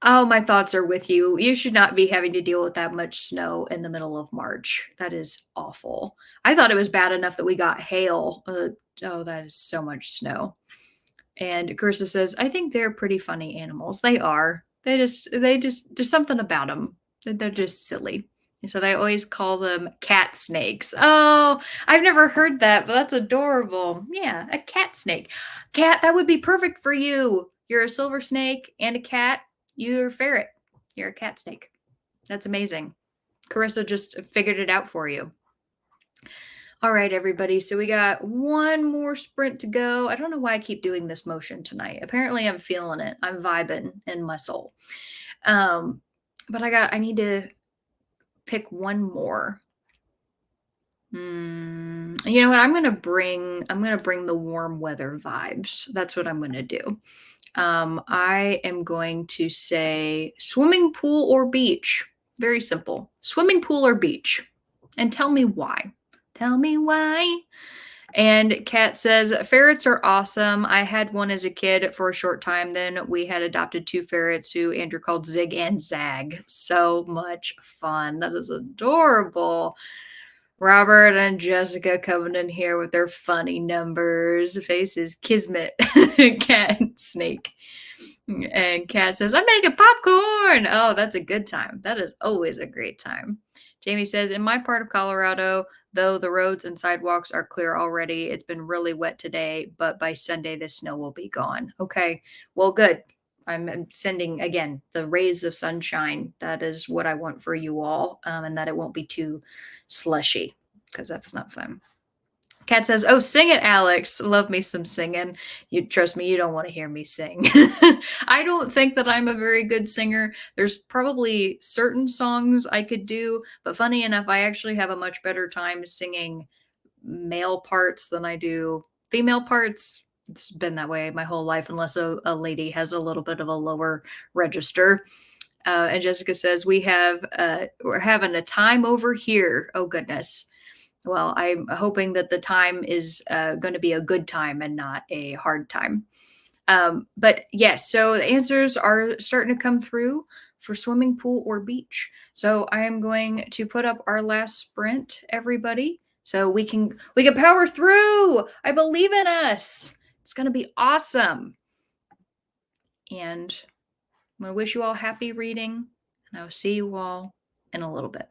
Oh, my thoughts are with you. You should not be having to deal with that much snow in the middle of March. That is awful. I thought it was bad enough that we got hail. Oh, that is so much snow. And Cursa says, I think they're pretty funny animals. They are. There's something about them. They're just silly. He said, I always call them cat snakes. Oh, I've never heard that, but that's adorable. Yeah, a cat snake. Cat, that would be perfect for you. You're a silver snake and a cat. You're a ferret. You're a cat snake. That's amazing. Carissa just figured it out for you. All right, everybody. So we got one more sprint to go. I don't know why I keep doing this motion tonight. Apparently, I'm feeling it. I'm vibing in my soul. But I need to pick one more. You know what? I'm gonna bring the warm weather vibes. That's what I'm gonna do. I am going to say swimming pool or beach. Very simple. Swimming pool or beach. And tell me why. Tell me why. And Kat says, ferrets are awesome. I had one as a kid for a short time. Then we had adopted 2 ferrets who Andrew called Zig and Zag. So much fun. That is adorable. Robert and Jessica coming in here with their funny numbers. Faces, Kismet, Cat, Snake. And Kat says, I'm making popcorn. Oh, that's a good time. That is always a great time. Jamie says, in my part of Colorado, though the roads and sidewalks are clear already, it's been really wet today, but by Sunday, the snow will be gone. Okay, well, good. I'm sending, again, the rays of sunshine. That is what I want for you all, and that it won't be too slushy because that's not fun. Kat says, oh, sing it, Alex. Love me some singing. You trust me, you don't want to hear me sing. I don't think that I'm a very good singer. There's probably certain songs I could do, but funny enough, I actually have a much better time singing male parts than I do female parts. It's been that way my whole life, unless a lady has a little bit of a lower register. And Jessica says, we're having a time over here. Oh, goodness. Well, I'm hoping that the time is going to be a good time and not a hard time. But yes, so the answers are starting to come through for swimming pool or beach. So I am going to put up our last sprint, everybody. So we can power through. I believe in us. It's going to be awesome. And I'm going to wish you all happy reading, and I'll see you all in a little bit.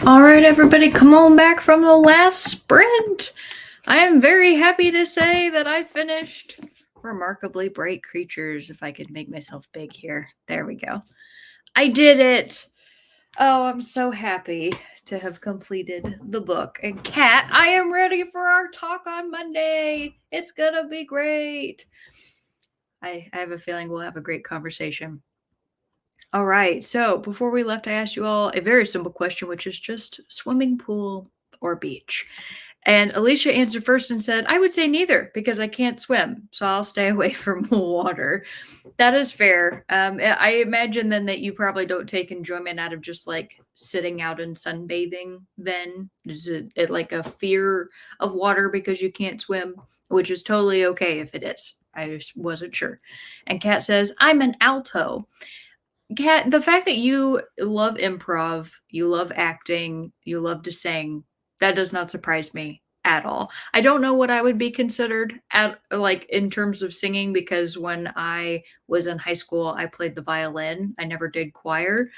All right, everybody, come on back from the last sprint. I am very happy to say that I finished Remarkably Bright Creatures. If I could make myself big here. There we go. I did it. Oh, I'm so happy to have completed the book. And Kat, I am ready for our talk on Monday. It's gonna be great. I have a feeling we'll have a great conversation. All right. So before we left, I asked you all a very simple question, which is just swimming pool or beach. And Alicia answered first and said, I would say neither because I can't swim. So I'll stay away from water. That is fair. I imagine then that you probably don't take enjoyment out of just like sitting out and sunbathing then. Is it like a fear of water because you can't swim, which is totally okay if it is. I just wasn't sure. And Kat says, I'm an alto. Kat, the fact that you love improv, you love acting, you love to sing, that does not surprise me at all. I don't know what I would be considered at like in terms of singing because when I was in high school, I played the violin. I never did choir.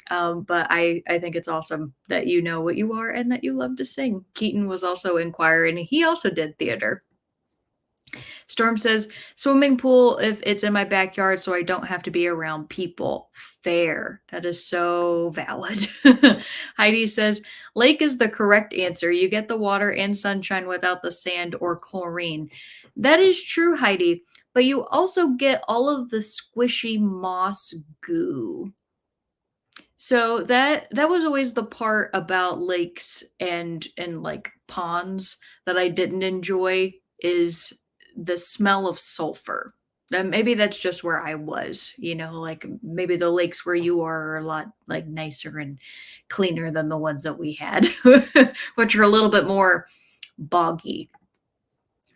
But I think it's awesome that you know what you are and that you love to sing. Keaton was also in choir and he also did theater. Storm says, swimming pool if it's in my backyard so I don't have to be around people. Fair. That is so valid. Heidi says, lake is the correct answer. You get the water and sunshine without the sand or chlorine. That is true, Heidi, but you also get all of the squishy moss goo. So that was always the part about lakes and like ponds that I didn't enjoy is the smell of sulfur. And maybe that's just where I was, like maybe the lakes where you are a lot like nicer and cleaner than the ones that we had, which are a little bit more boggy.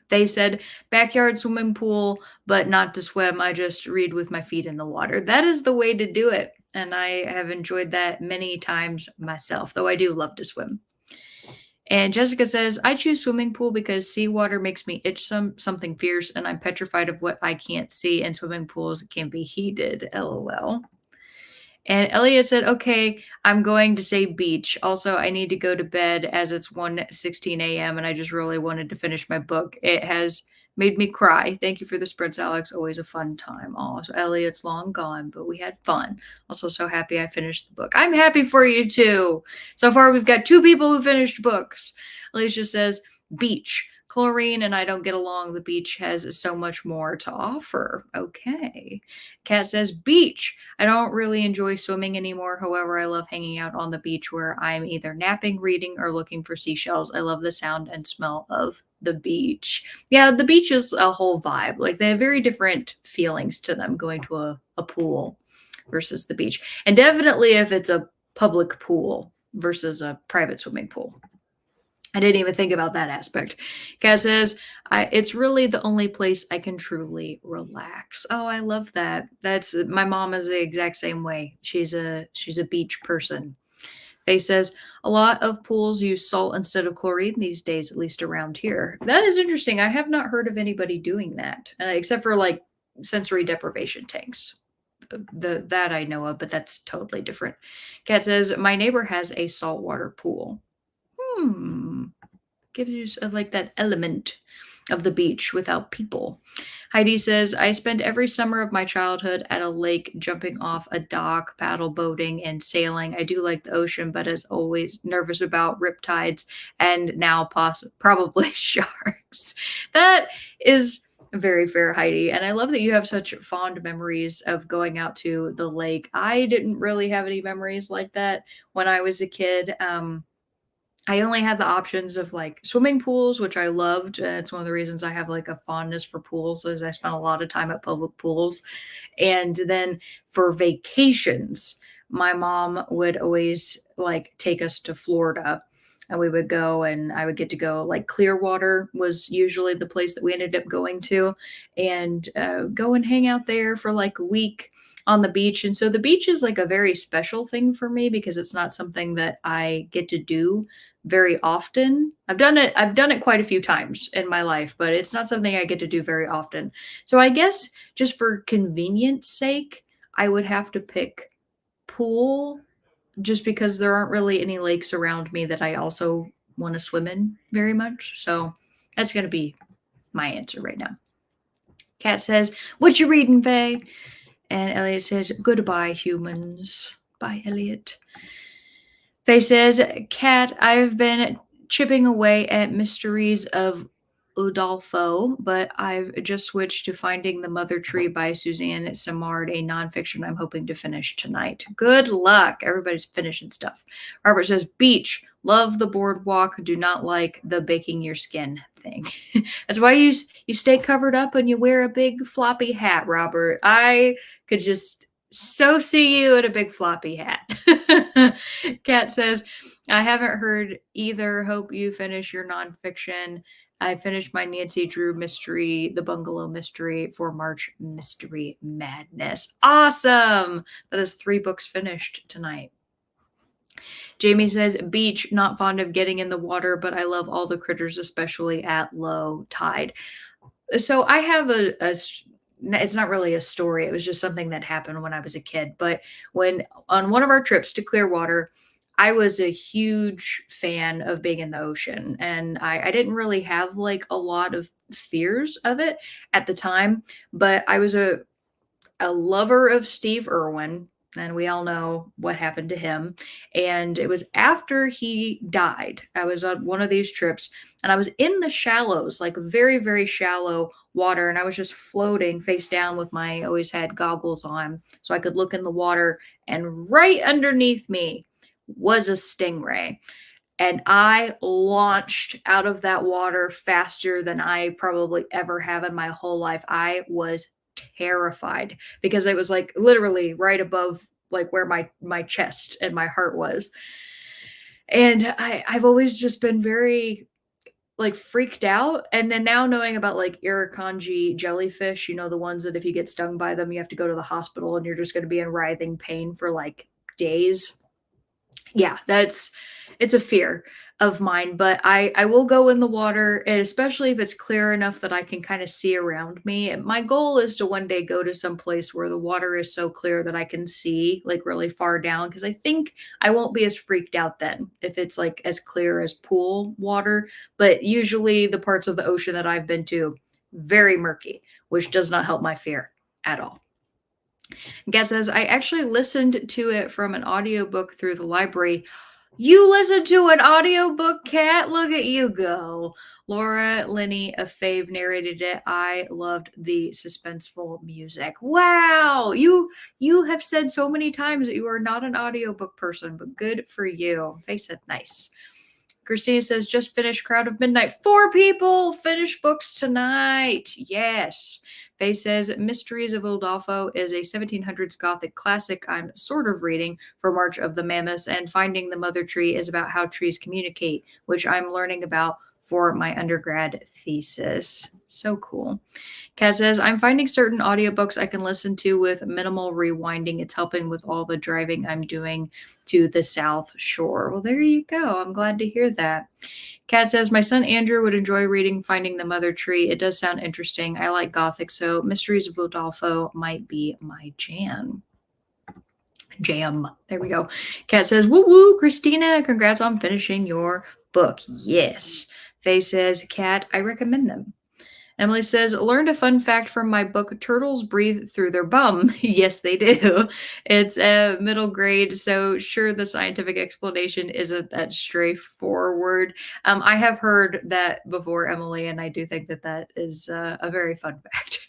They said backyard swimming pool, but not to swim. I just read with my feet in the water. That is the way to do it. And I have enjoyed that many times myself, though I do love to swim. And Jessica says, I choose swimming pool because seawater makes me itch something fierce, and I'm petrified of what I can't see, and swimming pools can be heated. LOL. And Elliot said, okay, I'm going to say beach. Also, I need to go to bed as it's 1:16 a.m. and I just really wanted to finish my book. It has made me cry. Thank you for the sprints, Alex. Always a fun time. Oh, so Elliot's long gone, but we had fun. Also, so happy I finished the book. I'm happy for you too. So far, we've got 2 people who finished books. Alicia says, beach. Chlorine and I don't get along. The beach has so much more to offer. Okay. Kat says, beach. I don't really enjoy swimming anymore. However, I love hanging out on the beach where I'm either napping, reading, or looking for seashells. I love the sound and smell of the beach. Yeah, the beach is a whole vibe. Like they have very different feelings to them going to a pool versus the beach. And definitely if it's a public pool versus a private swimming pool. I didn't even think about that aspect. Kat says, it's really the only place I can truly relax. Oh, I love that. That's my mom is the exact same way. She's a beach person. They says a lot of pools use salt instead of chlorine these days, at least around here. That is interesting. I have not heard of anybody doing that, except for like sensory deprivation tanks. That I know of, but that's totally different. Kat says my neighbor has a saltwater pool. Gives you like that element of the beach without people. Heidi says, I spent every summer of my childhood at a lake, jumping off a dock, paddle boating, and sailing. I do like the ocean, but as always, nervous about riptides and now probably sharks. That is very fair, Heidi. And I love that you have such fond memories of going out to the lake. I didn't really have any memories like that when I was a kid. I only had the options of like swimming pools, which I loved. And it's one of the reasons I have like a fondness for pools, is I spent a lot of time at public pools. And then for vacations, my mom would always like take us to Florida and we would go and I would get to go like Clearwater was usually the place that we ended up going to and go and hang out there for like a week on the beach. And so the beach is like a very special thing for me because it's not something that I get to do very often. I've done it quite a few times in my life, but it's not something I get to do very often. So I guess just for convenience sake, I would have to pick pool just because there aren't really any lakes around me that I also want to swim in very much. So that's going to be my answer right now. Kat says, "What you reading, Faye?" And Elliot says, "Goodbye, humans." Bye, Elliot. Faye says, "Kat, I've been chipping away at Mysteries of Udolpho, but I've just switched to Finding the Mother Tree by Suzanne Simard, a nonfiction I'm hoping to finish tonight." Good luck. Everybody's finishing stuff. Robert says, "Beach. Love the boardwalk. Do not like the baking your skin thing." That's why you stay covered up and you wear a big floppy hat, Robert. I could just so see you in a big floppy hat. Kat says, "I haven't heard either. Hope you finish your nonfiction. I finished my Nancy Drew mystery, The Bungalow Mystery, for March Mystery Madness." Awesome. That is 3 books finished tonight. Jamie says, "Beach, not fond of getting in the water, but I love all the critters, especially at low tide." So I have it's not really a story. It was just something that happened when I was a kid. But when on one of our trips to Clearwater, I was a huge fan of being in the ocean. And I didn't really have like a lot of fears of it at the time, but I was a lover of Steve Irwin, and we all know what happened to him. And it was after he died. I was on one of these trips and I was in the shallows, like very, very shallow water. And I was just floating face down with my always had goggles on so I could look in the water. And right underneath me was a stingray. And I launched out of that water faster than I probably ever have in my whole life. I was terrified because it was like literally right above like where my chest and my heart was. And I've always just been very like freaked out. And then now knowing about like irukandji jellyfish, you know, the ones that if you get stung by them, you have to go to the hospital and you're just going to be in writhing pain for like days. Yeah, it's a fear of mine, but I will go in the water, and especially if it's clear enough that I can kind of see around me. And my goal is to one day go to some place where the water is so clear that I can see like really far down because I think I won't be as freaked out then if it's like as clear as pool water. But usually the parts of the ocean that I've been to, very murky, which does not help my fear at all. Guess says, "I actually listened to it from an audiobook through the library." You listened to an audiobook, Kat? Look at you go. Laura Linney of Fave narrated it. I loved the suspenseful music. Wow. You have said so many times that you are not an audiobook person, but good for you. Face it, nice. Christina says, "Just finished Crowd of Midnight." 4 people finish books tonight. Yes. Faye says, "Mysteries of Udolpho is a 1700s Gothic classic I'm sort of reading for March of the Mammoths, and Finding the Mother Tree is about how trees communicate, which I'm learning about for my undergrad thesis." So cool. Kaz says, "I'm finding certain audiobooks I can listen to with minimal rewinding. It's helping with all the driving I'm doing to the South Shore." Well, there you go. I'm glad to hear that. Kat says, "My son Andrew would enjoy reading Finding the Mother Tree. It does sound interesting. I like Gothic, so Mysteries of Udolpho might be my jam." There we go. Kat says, "Woo woo, Christina, congrats on finishing your book." Yes. Faye says, "Kat, I recommend them." Emily says, "Learned a fun fact from my book, Turtles breathe through their bum." Yes, they do. It's a middle grade, so sure, the scientific explanation isn't that straightforward. I have heard that before, Emily, and I do think that that is a very fun fact.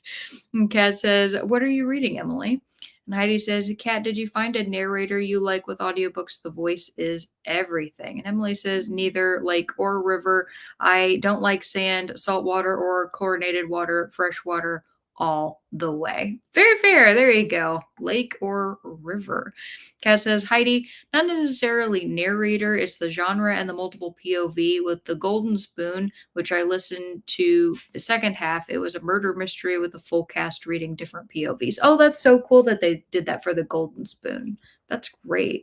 And Kat says, "What are you reading, Emily?" And Heidi says, "Kat, did you find a narrator you like with audiobooks? The voice is everything." And Emily says, "Neither lake or river. I don't like sand, salt water, or chlorinated water, fresh water all the way." Very fair. There you go. Lake or river. Kat says, "Heidi, not necessarily narrator. It's the genre and the multiple POV with The Golden Spoon, which I listened to the second half. It was a murder mystery with a full cast reading different POVs." Oh, that's so cool that they did that for The Golden Spoon. That's great.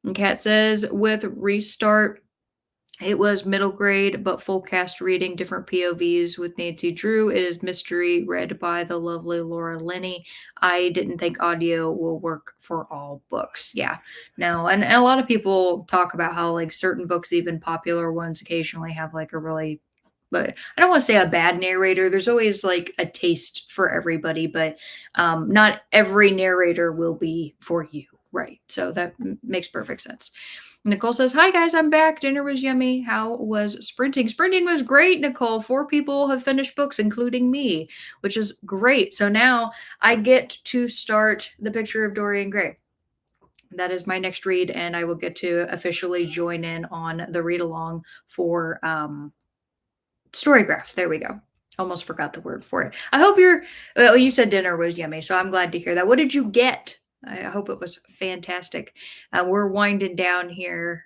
And Kat says, "With Restart, It was middle grade, but full cast reading, different POVs with Nancy Drew. It is mystery read by the lovely Laura Linney. I didn't think audio will work for all books. Yeah, no. And a lot of people talk about how like certain books, even popular ones, occasionally have like a really, but I don't want to say a bad narrator. There's always like a taste for everybody, but not every narrator will be for you. Right. So that makes perfect sense. Nicole says, "Hi guys, I'm back. Dinner was yummy. How was sprinting? Sprinting was great, Nicole. 4 people have finished books, including me, which is great. So now I get to start The Picture of Dorian Gray. That is my next read, and I will get to officially join in on the read along for Storygraph. There we go. Almost forgot the word for it. I hope well, you said dinner was yummy, so I'm glad to hear that. What did you get? I hope it was fantastic. We're winding down here.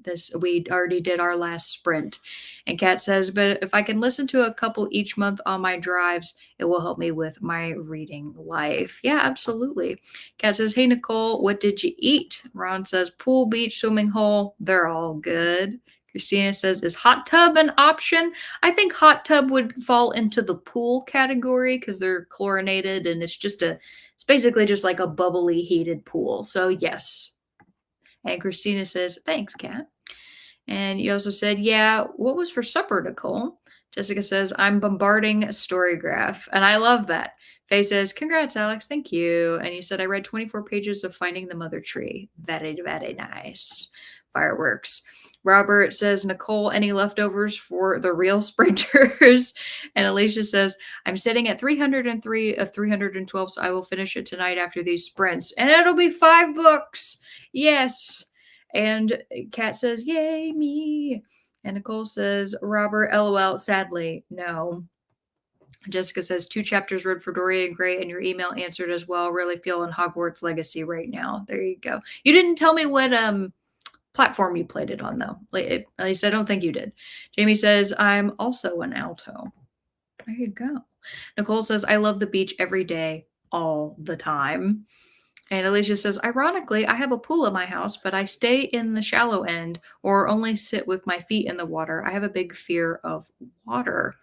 This we already did our last sprint, and Kat says, "But if I can listen to a couple each month on my drives, it will help me with my reading life." Yeah, absolutely. Kat says, "Hey Nicole, what did you eat?" Ron says, "Pool, beach, swimming hole. They're all good." Christina says, "Is hot tub an option?" I think hot tub would fall into the pool category because they're chlorinated and it's basically just like a bubbly heated pool. So yes. And Christina says, "Thanks, Kat." And you also said, "Yeah, what was for supper, Nicole?" Jessica says, "I'm bombarding Storygraph." And I love that. Faye says, "Congrats, Alex. Thank you." And you said, "I read 24 pages of Finding the Mother Tree." Very, very nice. Fireworks. Robert says, "Nicole, any leftovers for the real sprinters?" And Alicia says, "I'm sitting at 303 of 312, so I will finish it tonight after these sprints. And it'll be 5 books. Yes." And Kat says, "Yay, me." And Nicole says, "Robert, LOL, sadly, no." Jessica says, "2 chapters read for Dorian Gray and your email answered as well. Really feeling Hogwarts Legacy right now." There you go. You didn't tell me what platform you played it on, though. Like, at least I don't think you did. Jamie says, "I'm also an alto." There you go. Nicole says, "I love the beach every day, all the time." And Alicia says, "Ironically, I have a pool in my house, but I stay in the shallow end or only sit with my feet in the water. I have a big fear of water."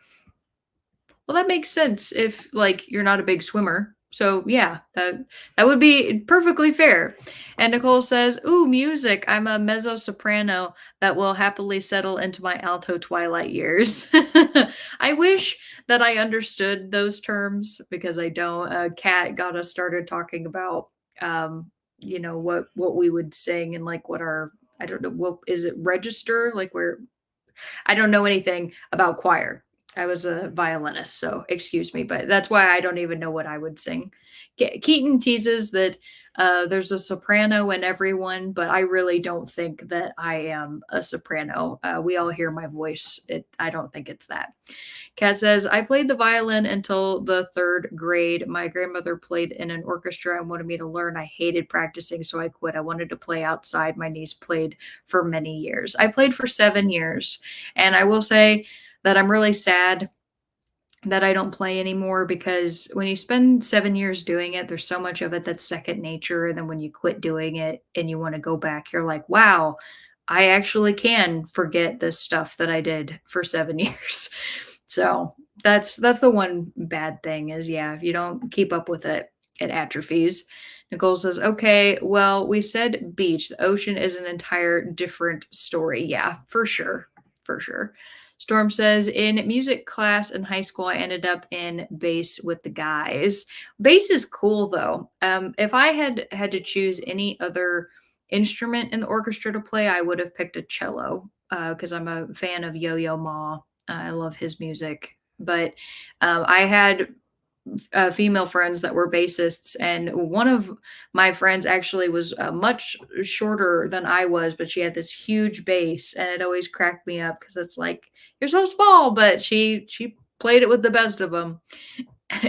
Well, that makes sense if like you're not a big swimmer. So yeah, that would be perfectly fair. And Nicole says, "Ooh, music. I'm a mezzo soprano that will happily settle into my alto twilight years." I wish that I understood those terms because I don't. Kat got us started talking about what we would sing and like what our I don't know what is it register like where I don't know anything about choir. I was a violinist, so excuse me, but that's why I don't even know what I would sing. Keaton teases that there's a soprano in everyone, but I really don't think that I am a soprano. We all hear my voice. I don't think it's that. Kat says, "I played the violin until the 3rd grade. My grandmother played in an orchestra and wanted me to learn. I hated practicing, so I quit. I wanted to play outside. My niece played for many years. I played for 7 years. And I will say that I'm really sad that I don't play anymore because when you spend 7 years doing it, there's so much of it that's second nature. And then when you quit doing it and you want to go back, you're like, wow, I actually can forget this stuff that I did for 7 years. So that's the one bad thing is yeah, if you don't keep up with it, it atrophies. Nicole says, "Okay, well, we said beach. The ocean is an entire different story." Yeah, for sure. For sure. Storm says, "In music class in high school, I ended up in bass with the guys." Bass is cool though. If I had to choose any other instrument in the orchestra to play, I would have picked a cello because I'm a fan of Yo-Yo Ma. I love his music. But I had female friends that were bassists, and one of my friends actually was much shorter than I was, but she had this huge bass, and it always cracked me up because it's like you're so small, but she played it with the best of them.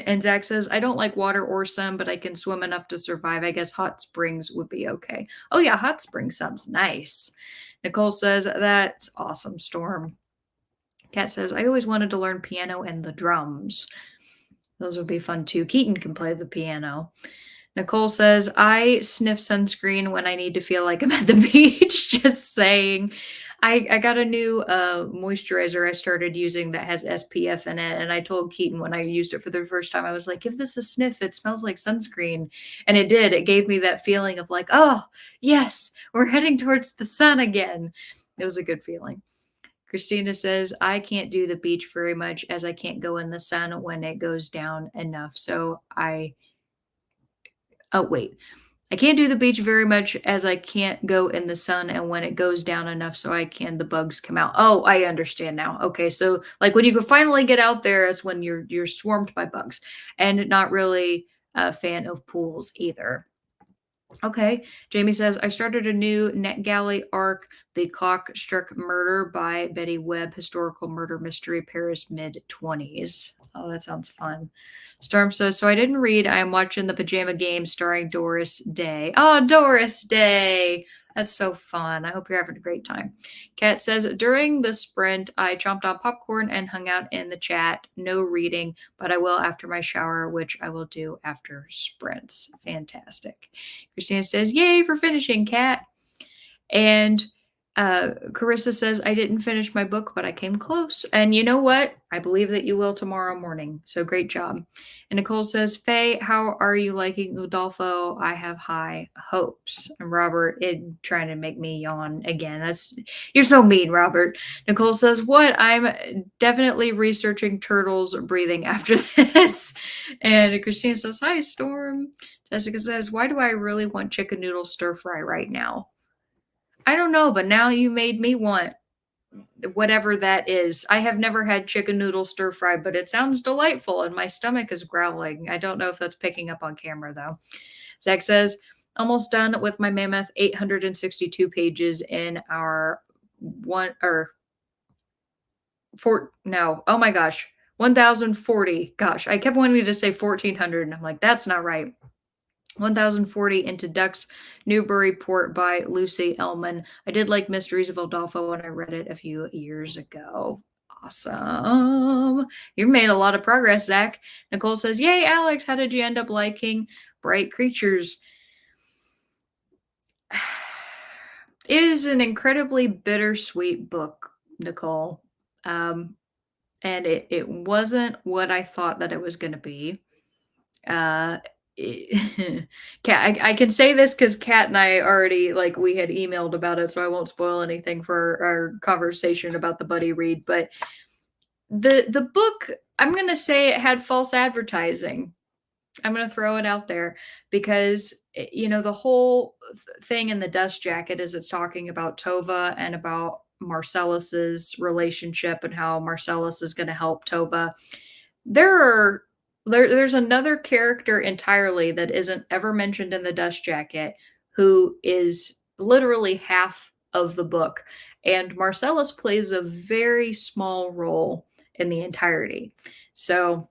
And Zach says, "I don't like water or sun, but I can swim enough to survive. I guess hot springs would be okay." Oh yeah, hot springs sounds nice. Nicole says, "That's awesome, Storm." Kat says, "I always wanted to learn piano and the drums. Those would be fun too. Keaton can play the piano." Nicole says, "I sniff sunscreen when I need to feel like I'm at the beach." Just saying. I got a new moisturizer I started using that has SPF in it, and I told Keaton when I used it for the first time, I was like, "Give this a sniff. It smells like sunscreen," and it did. It gave me that feeling of like, "Oh yes, we're heading towards the sun again." It was a good feeling. Christina says, I can't do the beach very much as I can't go in the sun when it goes down enough. Oh, wait. I can't do the beach very much as I can't go in the sun and when it goes down enough so the bugs come out. Oh, I understand now. Okay. So like when you can finally get out there is when you're swarmed by bugs and not really a fan of pools either. Okay. Jamie says, I started a new NetGalley arc, The Clock Struck Murder by Betty Webb, historical murder mystery, Paris mid 20s. Oh, that sounds fun. Storm says, so I didn't read. I am watching The Pajama Game starring Doris Day. Oh, Doris Day. That's so fun. I hope you're having a great time. Kat says, during the sprint, I chomped on popcorn and hung out in the chat. No reading, but I will after my shower, which I will do after sprints. Fantastic. Christina says, yay for finishing, Kat. And Carissa says, I didn't finish my book, but I came close. And you know what? I believe that you will tomorrow morning. So great job. And Nicole says, Faye, how are you liking Udolpho? I have high hopes. And Robert, trying to make me yawn again. You're so mean, Robert. Nicole says, what? I'm definitely researching turtles breathing after this. And Christina says, hi, Storm. Jessica says, why do I really want chicken noodle stir fry right now? I don't know, but now you made me want whatever that is. I have never had chicken noodle stir fry, but it sounds delightful and my stomach is growling. I don't know if that's picking up on camera though. Zach says, almost done with my mammoth 862 pages in our oh my gosh, 1040. Gosh, I kept wanting to say 1400 and I'm like, that's not right. 1040 into Ducks Newburyport by Lucy Ellman. I did like Mysteries of Udolpho when I read it a few years ago. Awesome. You've made a lot of progress, Zach. Nicole says, yay, Alex, how did you end up liking Bright Creatures? It is an incredibly bittersweet book, Nicole. And it wasn't what I thought that it was going to be. Kat, I can say this because Kat and I already we had emailed about it, so I won't spoil anything for our conversation about the buddy read. But the book, I'm gonna say it had false advertising. I'm gonna throw it out there because the whole thing in the Dust Jacket is it's talking about Tova and about Marcellus's relationship and how Marcellus is going to help Tova. There's another character entirely that isn't ever mentioned in the Dust Jacket who is literally half of the book, and Marcellus plays a very small role in the entirety. So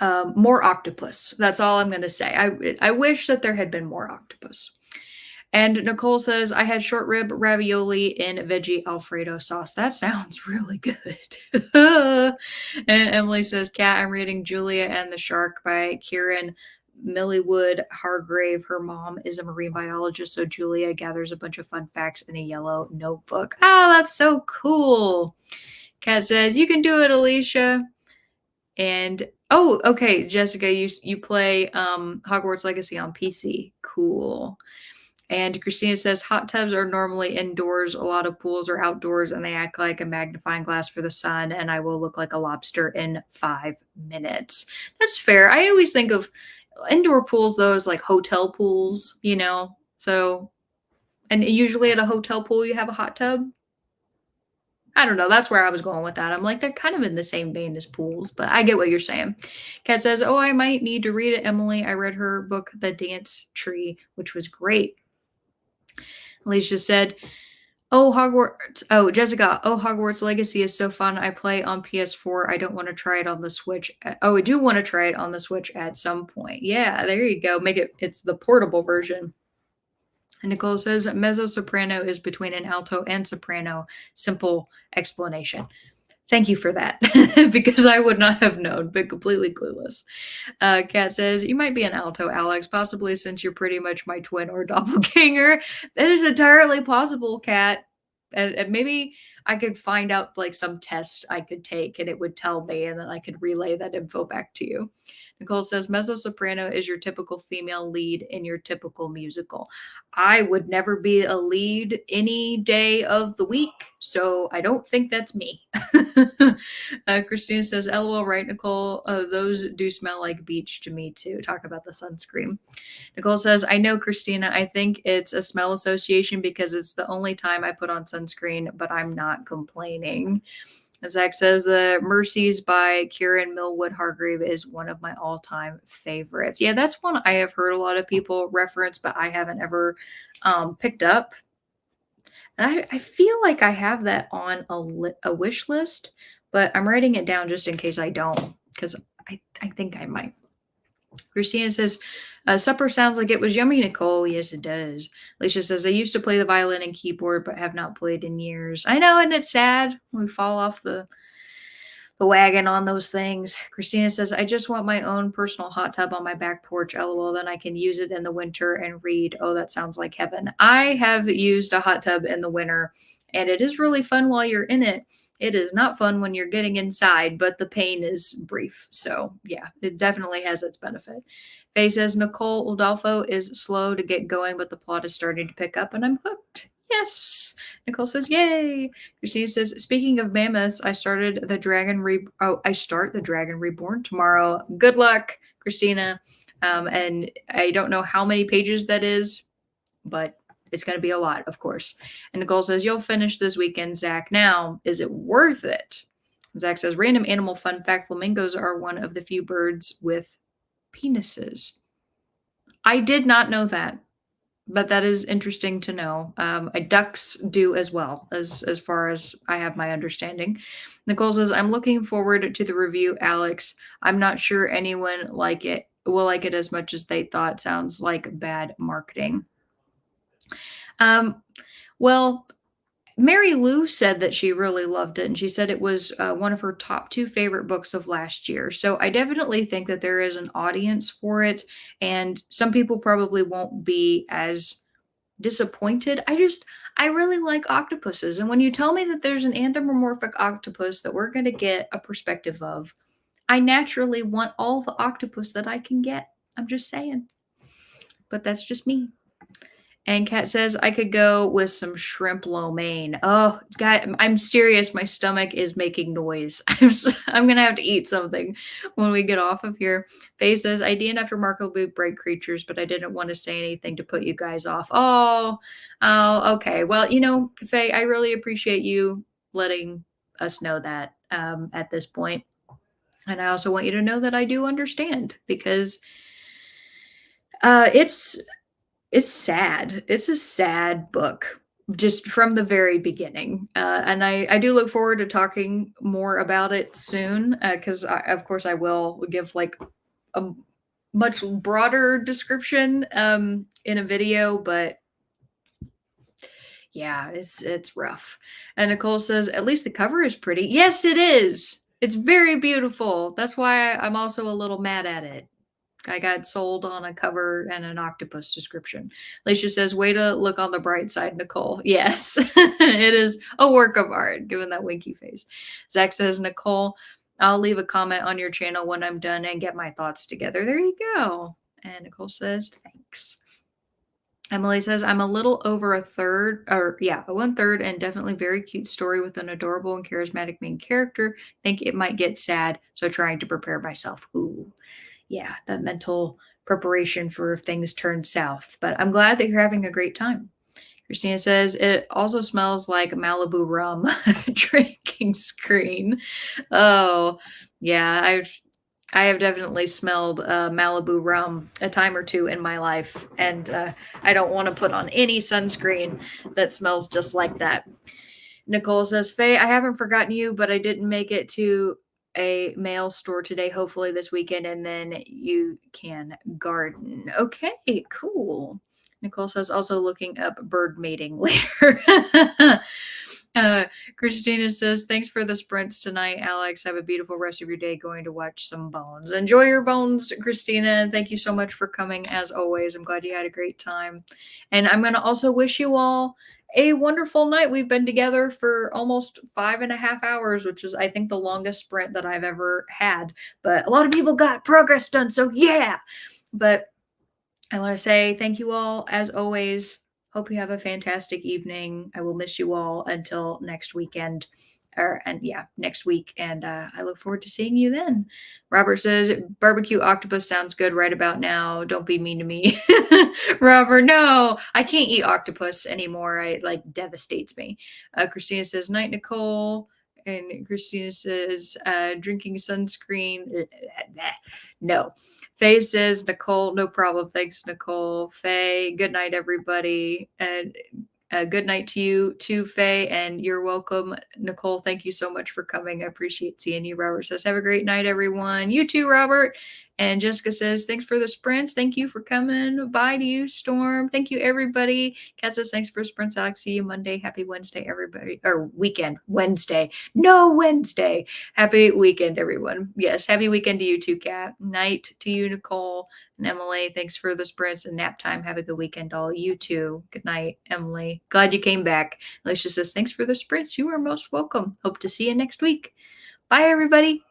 more octopus. That's all I'm going to say. I wish that there had been more octopus. And Nicole says, I had short rib ravioli in veggie Alfredo sauce. That sounds really good. And Emily says, Kat, I'm reading Julia and the Shark by Kieran Millwood Hargrave. Her mom is a marine biologist, so Julia gathers a bunch of fun facts in a yellow notebook. Oh, that's so cool. Kat says, you can do it, Alicia. And oh, okay, Jessica, you play Hogwarts Legacy on PC. Cool. And Christina says hot tubs are normally indoors. A lot of pools are outdoors and they act like a magnifying glass for the sun. And I will look like a lobster in 5 minutes. That's fair. I always think of indoor pools, though, as like hotel pools, So, and usually at a hotel pool, you have a hot tub. I don't know. That's where I was going with that. I'm like, they're kind of in the same vein as pools, but I get what you're saying. Kat says, oh, I might need to read it, Emily. I read her book, The Dance Tree, which was great. Alicia said, oh, Hogwarts. Oh, Jessica. Oh, Hogwarts Legacy is so fun. I play on PS4. I don't want to try it on the Switch. I do want to try it on the Switch at some point. Yeah, there you go. It's the portable version. And Nicole says mezzo soprano is between an alto and soprano. Simple explanation. Thank you for that, because I would not have known, but completely clueless. Kat says, you might be an alto, Alex, possibly since you're pretty much my twin or doppelganger. That is entirely possible, Kat. And maybe I could find out like some test I could take and it would tell me, and then I could relay that info back to you. Nicole says mezzo soprano is your typical female lead in your typical musical. I would never be a lead any day of the week, so I don't think that's me. Christina says, LOL, right, Nicole? Those do smell like beach to me, too. Talk about the sunscreen. Nicole says, I know, Christina. I think it's a smell association because it's the only time I put on sunscreen, but I'm not complaining. Zach says the Mercies by Kieran Millwood Hargrave is one of my all-time favorites. Yeah, that's one I have heard a lot of people reference, but I haven't ever picked up. And I feel like I have that on a wish list, but I'm writing it down just in case I don't, because I think I might. Christina says, supper sounds like it was yummy, Nicole. Yes, it does. Alicia says, I used to play the violin and keyboard, but have not played in years. I know, and it's sad. We fall off the wagon on those things. Christina says, I just want my own personal hot tub on my back porch. LOL. Then I can use it in the winter and read. Oh, that sounds like heaven. I have used a hot tub in the winter, and it is really fun while you're in it. It is not fun when you're getting inside, but the pain is brief. So, yeah, it definitely has its benefit. Faye says, Nicole Udolfo is slow to get going, but the plot is starting to pick up, and I'm hooked. Yes. Nicole says, yay. Christina says, speaking of mammoths, I start the Dragon Reborn tomorrow. Good luck, Christina. And I don't know how many pages that is, but it's going to be a lot, of course. And Nicole says, you'll finish this weekend, Zach. Now, is it worth it? Zach says, random animal fun fact, flamingos are one of the few birds with penises. I did not know that, but that is interesting to know. Ducks do as well, as far as I have my understanding. Nicole says, I'm looking forward to the review, Alex. I'm not sure anyone will like it as much as they thought. Sounds like bad marketing. Well, Mary Lou said that she really loved it, and she said it was one of her top 2 favorite books of last year. So I definitely think that there is an audience for it, and some people probably won't be as disappointed. I really like octopuses, and when you tell me that there's an anthropomorphic octopus that we're going to get a perspective of, I naturally want all the octopus that I can get. I'm just saying. But that's just me. And Kat says, I could go with some shrimp lo mein. Oh, God, I'm serious. My stomach is making noise. I'm going to have to eat something when we get off of here. Faye says, I DNF remarkably bright creatures, but I didn't want to say anything to put you guys off. Oh, okay. Well, Faye, I really appreciate you letting us know that at this point. And I also want you to know that I do understand, because it's sad. It's a sad book, just from the very beginning. And I do look forward to talking more about it soon, because of course I will give like a much broader description in a video, but yeah, it's rough. And Nicole says, at least the cover is pretty. Yes, it is. It's very beautiful. That's why I'm also a little mad at it. I got sold on a cover and an octopus description. Alicia says, way to look on the bright side, Nicole. Yes, it is a work of art, given that winky face. Zach says, Nicole, I'll leave a comment on your channel when I'm done and get my thoughts together. There you go. And Nicole says, thanks. Emily says, I'm a little over a 1/3, and definitely very cute story with an adorable and charismatic main character. Think it might get sad, so trying to prepare myself. Ooh. Yeah, that mental preparation for if things turn south. But I'm glad that you're having a great time. Christina says, it also smells like Malibu rum drinking screen. Oh, yeah, I have definitely smelled Malibu rum a time or two in my life, and I don't want to put on any sunscreen that smells just like that. Nicole says, Faye, I haven't forgotten you, but I didn't make it to a mail store today, hopefully this weekend, and then you can garden. Okay, cool. Nicole says, also looking up bird mating later. Christina says, thanks for the sprints tonight, Alex. Have a beautiful rest of your day going to watch some bones. Enjoy your bones, Christina. And thank you so much for coming as always. I'm glad you had a great time. And I'm going to also wish you all a wonderful night. We've been together for almost 5.5 hours, which is, I think, the longest sprint that I've ever had. But a lot of people got progress done, so yeah. But I want to say thank you all as always. Hope you have a fantastic evening. I will miss you all until next weekend. Next week. And I look forward to seeing you then. Robert says barbecue octopus sounds good right about now. Don't be mean to me. Robert, no, I can't eat octopus anymore. It like devastates me. Christina says, night, Nicole. And Christina says, drinking sunscreen. No. Faye says, Nicole, no problem. Thanks, Nicole. Faye, good night, everybody. And good night to you too, Faye, and you're welcome. Nicole, thank you so much for coming. I appreciate seeing you. Robert says, have a great night, everyone. You too, Robert. And Jessica says, thanks for the sprints. Thank you for coming. Bye to you, Storm. Thank you, everybody. Kat says, thanks for sprints, Alex. See you Monday. Happy Wednesday, everybody. Or weekend. Wednesday. No, Wednesday. Happy weekend, everyone. Yes, happy weekend to you too, Kat. Night to you, Nicole. And Emily, thanks for the sprints and nap time. Have a good weekend, all. You too. Good night, Emily. Glad you came back. Alicia says, thanks for the sprints. You are most welcome. Hope to see you next week. Bye, everybody.